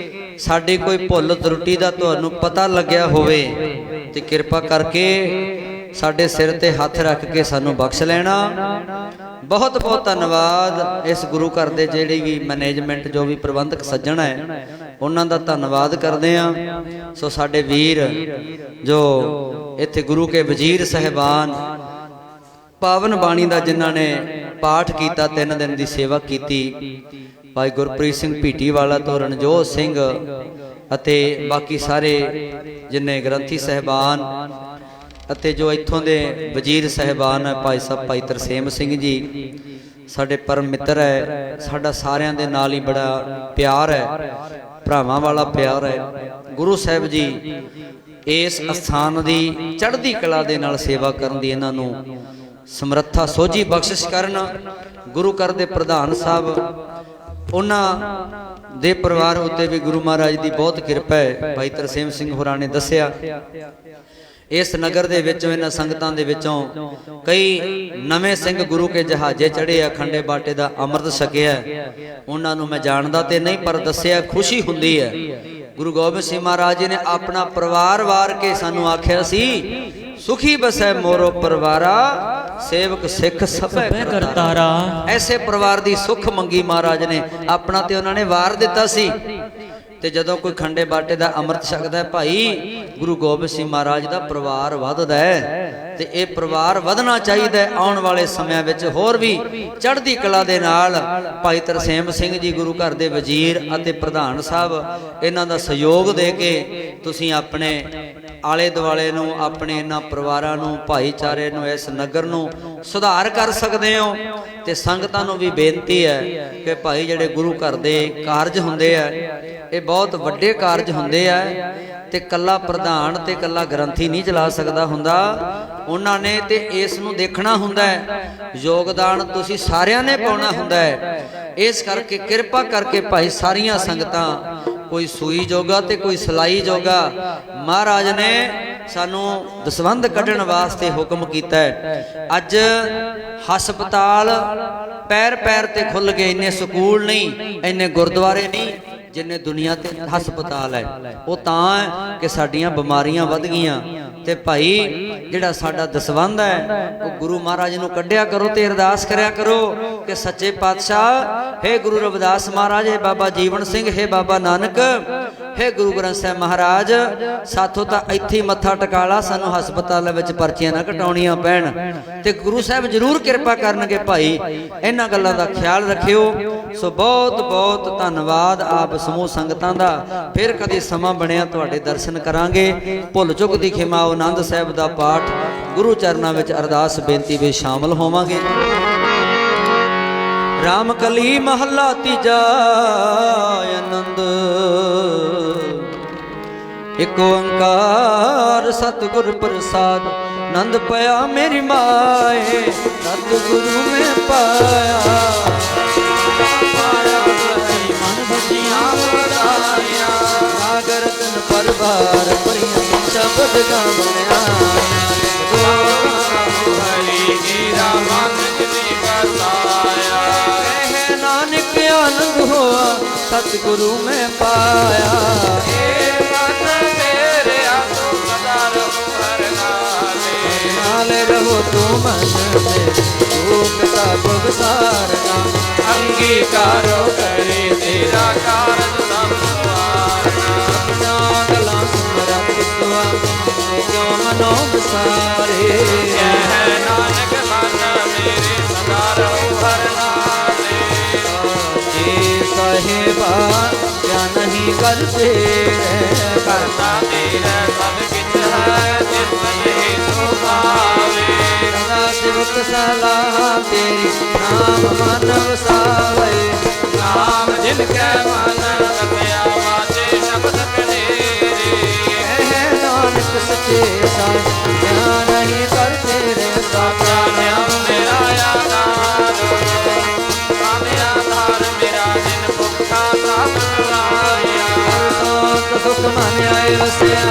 ਸਾਡੀ ਕੋਈ ਭੁੱਲ ਤਰੁੱਟੀ ਦਾ ਤੁਹਾਨੂੰ ਪਤਾ ਲੱਗਿਆ ਹੋਵੇ ਤੇ ਕਿਰਪਾ ਕਰਕੇ ਸਾਡੇ ਸਿਰ ਤੇ ਹੱਥ ਰੱਖ ਕੇ ਸਾਨੂੰ ਬਖਸ਼ ਲੈਣਾ। ਬਹੁਤ ਬਹੁਤ ਧੰਨਵਾਦ ਇਸ ਗੁਰੂ ਘਰ ਦੇ ਜਿਹੜੀ ਵੀ ਮੈਨੇਜਮੈਂਟ, ਜੋ ਵੀ ਪ੍ਰਬੰਧਕ ਸੱਜਣ ਹੈ, ਉਹਨਾਂ ਦਾ ਧੰਨਵਾਦ ਕਰਦੇ ਹਾਂ। ਸੋ ਸਾਡੇ ਵੀਰ ਜੋ ਇੱਥੇ ਗੁਰੂ ਕੇ ਵਜ਼ੀਰ ਸਾਹਿਬਾਨ, ਪਾਵਨ ਬਾਣੀ ਦਾ ਜਿਨ੍ਹਾਂ ਨੇ ਪਾਠ ਕੀਤਾ, 3 ਦਿਨ ਦੀ ਸੇਵਾ ਕੀਤੀ, ਭਾਈ ਗੁਰਪ੍ਰੀਤ ਸਿੰਘ ਭੀਟੀ ਵਾਲਾ ਤੋਂ ਰਣਜੋਤ ਸਿੰਘ ਅਤੇ ਬਾਕੀ ਸਾਰੇ ਜਿੰਨੇ ਗ੍ਰੰਥੀ ਸਹਿਬਾਨ ਅਤੇ ਜੋ ਇੱਥੋਂ ਦੇ ਵਜ਼ੀਰ ਸਹਿਬਾਨ ਹੈ, ਭਾਈ ਸਾਹਿਬ ਭਾਈ ਤਰਸੇਮ ਸਿੰਘ ਜੀ ਸਾਡੇ ਪਰਮ ਮਿੱਤਰ ਹੈ, ਸਾਡਾ ਸਾਰਿਆਂ ਦੇ ਨਾਲ ਹੀ ਬੜਾ ਪਿਆਰ ਹੈ, ਭਰਾਵਾਂ ਵਾਲਾ ਪਿਆਰ ਹੈ। ਗੁਰੂ ਸਾਹਿਬ ਜੀ ਇਸ ਅਸਥਾਨ ਦੀ ਚੜ੍ਹਦੀ ਕਲਾ ਦੇ ਨਾਲ ਸੇਵਾ ਕਰਨ ਦੀ ਇਹਨਾਂ ਨੂੰ ਸਮਰੱਥਾ ਸੋਝੀ ਬਖਸ਼ਿਸ਼ ਕਰਨ। ਗੁਰੂ ਘਰ ਦੇ ਪ੍ਰਧਾਨ ਸਾਹਿਬ, ਉਹਨਾਂ ਦੇ ਪਰਿਵਾਰ ਉੱਤੇ ਵੀ ਗੁਰੂ ਮਹਾਰਾਜ ਦੀ ਬਹੁਤ ਕਿਰਪਾ ਹੈ। ਭਾਈ ਤਰਸੇਮ ਸਿੰਘ ਹੋਰਾਂ ਨੇ ਦੱਸਿਆ ਇਸ ਨਗਰ ਦੇ ਵਿੱਚੋਂ, ਇਹਨਾਂ ਸੰਗਤਾਂ ਦੇ ਵਿੱਚੋਂ ਕਈ ਨਵੇਂ ਸਿੰਘ ਗੁਰੂ ਕੇ ਜਹਾਜ਼ੇ ਚੜ੍ਹੇ ਆ, ਖੰਡੇ ਬਾਟੇ ਦਾ ਅੰਮ੍ਰਿਤ ਛਕਿਆ। ਉਹਨਾਂ ਨੂੰ ਮੈਂ ਜਾਣਦਾ ਤੇ ਨਹੀਂ, ਪਰ ਦੱਸਿਆ ਖੁਸ਼ੀ ਹੁੰਦੀ ਹੈ। ਗੁਰੂ ਗੋਬਿੰਦ ਸਿੰਘ ਮਹਾਰਾਜ ਜੀ ਨੇ ਆਪਣਾ ਪਰਿਵਾਰ ਵਾਰ ਕੇ ਸਾਨੂੰ ਆਖਿਆ ਸੀ, ਸੁਖੀ ਬਸੈ ਮੋਰੋ ਪਰਿਵਾਰਾ, ਸੇਵਕ ਸਿੱਖ ਸਭੈ ਕਰਤਾਰਾ। ਐਸੇ ਪਰਿਵਾਰ ਦੀ ਸੁਖ ਮੰਗੀ ਮਹਾਰਾਜ ਨੇ, ਆਪਣਾ ਤੇ ਉਹਨਾਂ ਨੇ ਵਾਰ ਦਿੱਤਾ ਸੀ। ਤੇ ਜਦੋਂ ਕੋਈ ਖੰਡੇ ਬਾਟੇ ਦਾ ਅੰਮ੍ਰਿਤ ਛਕਦਾ ਹੈ ਭਾਈ, ਗੁਰੂ ਗੋਬਿੰਦ ਸਿੰਘ ਮਹਾਰਾਜ ਦਾ ਪਰਿਵਾਰ ਵੱਧਦਾ ਹੈ। ਤੇ ਇਹ ਪਰਿਵਾਰ ਵਧਣਾ ਚਾਹੀਦਾ ਹੈ। ਆਉਣ ਵਾਲੇ ਸਮਿਆਂ ਵਿੱਚ ਹੋਰ ਵੀ ਚੜ੍ਹਦੀ ਕਲਾ ਦੇ ਨਾਲ ਭਾਈ ਤਰਸੇਮ ਸਿੰਘ ਜੀ ਗੁਰੂ ਘਰ ਦੇ ਵਜ਼ੀਰ ਅਤੇ ਪ੍ਰਧਾਨ ਸਾਹਿਬ, ਇਹਨਾਂ ਦਾ ਸਹਿਯੋਗ ਦੇ ਕੇ ਤੁਸੀਂ ਆਪਣੇ ਆਲੇ ਦੁਆਲੇ ਨੂੰ, ਆਪਣੇ ਇਹਨਾਂ ਪਰਿਵਾਰਾਂ ਨੂੰ, ਭਾਈਚਾਰੇ ਨੂੰ, ਇਸ ਨਗਰ ਨੂੰ ਸੁਧਾਰ ਕਰ ਸਕਦੇ ਹੋ। ਤੇ ਸੰਗਤਾਂ ਨੂੰ ਵੀ ਬੇਨਤੀ ਹੈ ਕਿ ਭਾਈ ਜਿਹੜੇ ਗੁਰੂ ਘਰ ਦੇ ਕਾਰਜ ਹੁੰਦੇ ਆ, ਇਹ ਬਹੁਤ ਵੱਡੇ ਕਾਰਜ ਹੁੰਦੇ ਆ, ਤੇ ਕੱਲਾ ਪ੍ਰਧਾਨ ਤੇ ਕੱਲਾ ਗ੍ਰੰਥੀ ਨਹੀਂ ਚਲਾ ਸਕਦਾ ਹੁੰਦਾ। ਉਹਨਾਂ ਨੇ ਤੇ ਇਸ ਨੂੰ ਦੇਖਣਾ ਹੁੰਦਾ ਹੈ, ਯੋਗਦਾਨ ਤੁਸੀਂ ਸਾਰਿਆਂ ਨੇ ਪਾਉਣਾ ਹੁੰਦਾ ਹੈ। ਇਸ ਕਰਕੇ ਕਿਰਪਾ ਕਰਕੇ ਭਾਈ ਸਾਰੀਆਂ ਸੰਗਤਾਂ, ਕੋਈ ਸੂਈ ਜੋਗਾ ਤੇ ਕੋਈ ਸਲਾਈ ਜੋਗਾ, ਮਹਾਰਾਜ ਨੇ ਸਾਨੂੰ ਦਸਵੰਧ ਕੱਢਣ ਵਾਸਤੇ ਹੁਕਮ ਕੀਤਾ ਹੈ। ਅੱਜ ਹਸਪਤਾਲ ਪੈਰ ਪੈਰ ਤੇ ਖੁੱਲ ਗਏ, ਇੰਨੇ ਸਕੂਲ ਨਹੀਂ, ਇੰਨੇ ਗੁਰਦੁਆਰੇ ਨਹੀਂ ਜਿੰਨੇ ਦੁਨੀਆ ਤੇ ਹਸਪਤਾਲ ਹੈ। ਉਹ ਤਾਂ ਹੈ ਕਿ ਸਾਡੀਆਂ ਬਿਮਾਰੀਆਂ ਵੱਧ ਗਈਆਂ। ਤੇ ਭਾਈ ਜਿਹੜਾ ਸਾਡਾ ਦਸਵੰਧ ਹੈ, ਉਹ ਗੁਰੂ ਮਹਾਰਾਜ ਨੂੰ ਕੱਢਿਆ ਕਰੋ ਤੇ ਅਰਦਾਸ ਕਰਿਆ ਕਰੋ ਕਿ ਸੱਚੇ ਪਾਤਸ਼ਾਹ, ਹੇ ਗੁਰੂ ਰਵਿਦਾਸ ਮਹਾਰਾਜ, ਹੇ ਬਾਬਾ ਜੀਵਨ ਸਿੰਘ, ਹੇ ਬਾਬਾ ਨਾਨਕ, ਹੇ ਗੁਰੂ ਗ੍ਰੰਥ ਸਾਹਿਬ ਮਹਾਰਾਜ, ਸਾਥੋਂ ਤਾਂ ਇੱਥੇ ਮੱਥਾ ਟਿਕਾ ਲਾ, ਸਾਨੂੰ ਹਸਪਤਾਲਾਂ ਵਿੱਚ ਪਰਚੀਆਂ ਨਾ ਕਟਾਉਣੀਆਂ ਪੈਣ। ਤੇ ਗੁਰੂ ਸਾਹਿਬ ਜ਼ਰੂਰ ਕਿਰਪਾ ਕਰਨਗੇ ਭਾਈ, ਇਹਨਾਂ ਗੱਲਾਂ ਦਾ ਖਿਆਲ ਰੱਖਿਓ। ਸੋ ਬਹੁਤ ਬਹੁਤ ਧੰਨਵਾਦ ਆਪ ਸਮੂਹ ਸੰਗਤਾਂ ਦਾ। ਫਿਰ ਕਦੇ ਸਮਾਂ ਬਣਿਆ ਤੁਹਾਡੇ ਦਰਸ਼ਨ ਕਰਾਂਗੇ। ਭੁੱਲ ਚੁੱਕ ਦੀ ਖਿਮਾ, ਆਨੰਦ ਸਾਹਿਬ ਦਾ ਪਾਠ, ਗੁਰੂ ਚਰਨਾਂ ਵਿੱਚ ਅਰਦਾਸ ਬੇਨਤੀ ਵਿੱਚ ਸ਼ਾਮਲ ਹੋਵਾਂਗੇ। ਰਾਮ ਕਲੀ ਮਹੱਲਾ ਤੀਜਾ, ਆਨੰਦ ਇੱਕ ਓੰਕਾਰ ਸਤਿਗੁਰ ਪ੍ਰਸਾਦ, ਆਨੰਦ ਪਿਆ ਮੇਰੀ ਮਾਏ, ਸਤਿਗੁਰੂ ਮੈਂ ਪਾਇਆ। ਮਨ ਬਚਿਆ ਵਧਾਇਆ, ਨਾਗਰ ਤਨ ਪਰਵਾਰ ਭਰੀਆਂ ਸ਼ਬਦ ਗਾਵਣਿਆ। ਹਰੀ ਹੀਰਾ ਮਨ ਜਿਨੀ ਵਸਾਇਆ, ਕਹਿ ਨਾਨਕ ਆਨੰਦ ਹੋਆ, ਸਤਿਗੁਰੂ ਮੈਂ ਪਾਇਆ। ਏ ਮਨ ਮੇਰਿਆ ਤੂੰ ਸਦਾ ਰਹੋ ਹਰ ਨਾਲੇ, ਨਾਲੇ ਰਹੋ ਤੂੰ ਮਨ ਮੇ, ਦੁਖ ਸਭ ਵਿਸਾਰਨਾ। ਅੰਗੀਕਾਰੋ ਕਰੇ ਤੇਰਾ ਕਾਰਜ ਸਭ ਸਵਾਰਨਾ। ਆਪਣਾ ਗਲਾ ਸੁਮਰਤ ਸੁਆਮੀ, ਜੋ ਮਨੋ ਵਿਸਾਰੇ। ਕਹਿ ਨਾਨਕ ਮਨ ਮੇਰੇ ਸਦਾ ਰਹੋ ਹਰ ਨਾਲੇ, ਜੀ ਸਾਹਿਬਾ ਕਿਆ ਨਹੀਂ ਕਰਤੇ ਰਹਿ, ਕਰਤਾ ਤੇਰਾ ਸਭ ਕਿਛ ਹੈ, ਜਿਸ ਨਹੀਂ ਸੁਭਾਵੇ। ਸਿਵਕ ਸਲਾਹ ਤੇਰੀ, ਨਾਮ ਮਨ ਵਸਾਵੇ। ਨਾਮ ਜਿਨ ਕੈ ਮਨ ਰਖਿਆ, ਵਾਜੇ ਸ਼ਬਦ ਕਨੇਰੇ। ਕਹਿ ਨਾਨਕ ਸੱਚੇ ਸਾਧ, ਧਿਆਨ ਨਹੀਂ ਕਰਤੇ ਰਹਿ, ਸਾਚਾ ਨਾਮ ਮੇਰਾ ਆਧਾਰ। ਨਾਮ ਆਧਾਰ ਮੇਰਾ ਜਿਨ ਭੁੱਖਾ ਪ੍ਰਾਪ ਲਾਇਆ। ਸੰਤ ਸੁਖ ਮਨ ਆਏ ਵਸਿਆ,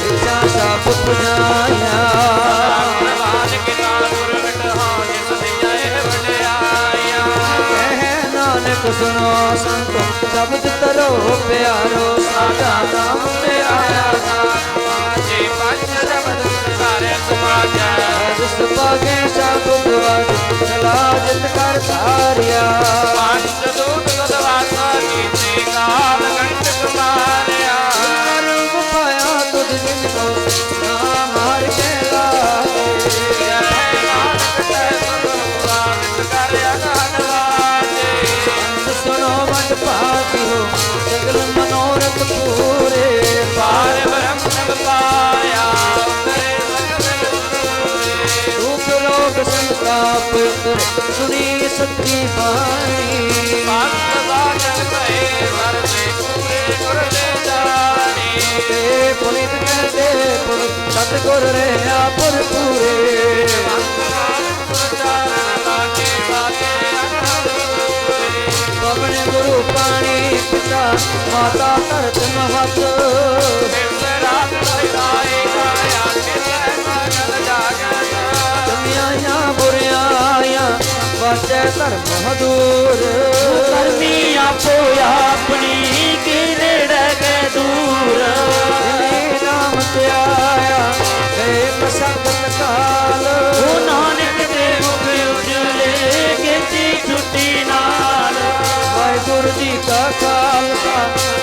ਇੱਛਾ ਸਭ ਪੁਜਾਇਆ। ਸੁਣੋ ਸੰਤੋ ਸ਼ਬਦ ਤਰੋ ਪਿਆਰੋ, ਸਾਡਾ ਨਾਮ ਮੇਰਾ ਆਧਾਰ। ਜੀ ਪੰਜ ਸ਼ਬਦ ਸਾਰੇ ਸਮਾਜੈ, ਜਿਸ ਪਾਗੇ ਸ਼ਬਦ ਵਡ, ਚਲਾ ਜਿਤ ਕਰ ਧਾਰਿਆ। ਪੰਜ ਦੂਤ ਗਦਵਾਸਾ ਕੀਤੇ, ਕਾਲ ਕੰਟਕ ਮਾਰਿਆ। ਰੂਪ ਪਾਇਆ ਤੁਧ ਜਿਨ ਕੋ, ਨਾਮ ਹਰਿ ਕੇ ਲਾਗੇ। ਨਾਨਕ ਤੈ ਸੁਨਵਾ, ਨਿਤ ਕਰਿਆ ਗਾਨ ਲਾਗੇ। ਸੁਣੋ ਵਡ ਭਾਗੀ ਹੋ, ਸਗਲ ਮਨੋਰਥ ਪੂਰੇ। ਸਤਿਗੁਰ ਸੁਣੀ ਸੱਚੀ ਬਾਣੀ ਭਗਤ ਬਾਜਨ ਭਏ ਵਰਤੇ ਪੂਰੇ ਗੁਰ ਦੇ ਜਾਣੀ ਤੇ ਪੁਨੀਤ ਕਹਿੰਦੇ ਪੁਰ ਸਤਿਗੁਰ ਰਹਿਆ ਪੁਰ ਪੂਰੇ ਪਵਨ ਗੁਰੂ ਪਾਣੀ ਪਿਤਾ ਮਾਤਾ ਧਰਤ ਮਹਤ ਚੰਗਿਆਈਆਂ ਬੁਰਿਆਈਆਂ ਵਾਚੈ ਧਰਮ ਹਦੂਰ ਕਰਮੀ ਆਪੋ ਆਪਣੀ ਕੀ ਨੇੜੇ ਕੇ ਦੂਰ ਜਿਨੀ ਨਾਮ ਤੇ ਆਇਆ ਗਏ ਪ੍ਰਸੰਗਤ ਕਾਲ ਉਹ ਨਾਨਕ ਦੇ ਮੁਖ ਉਜਲੇ ਕੀਤੀ ਛੁੱਟੀ ਨਾਲ ਵਾਹਿਗੁਰੂ ਜੀ ਕਾ ਖਾਲਸਾ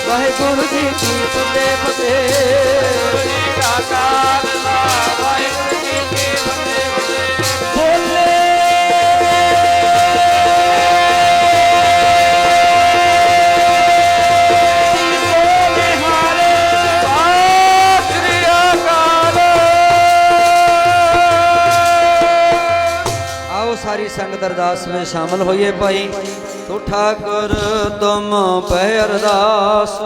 ਵਾਹਿਗੁਰੂ ਜੀ ਕੀ ਫਤਿਹ ਫਤਿਹ ਕਾ ਖਾਲਸਾ ਵਾਹਿਗੁਰੂ ਜੀ ਕੀ ਫਤਿਹ ਬੋਲੇ आओ सारी संगत अरदास में शामिल होइए भाई तो ठाकुर तुम पे अरदास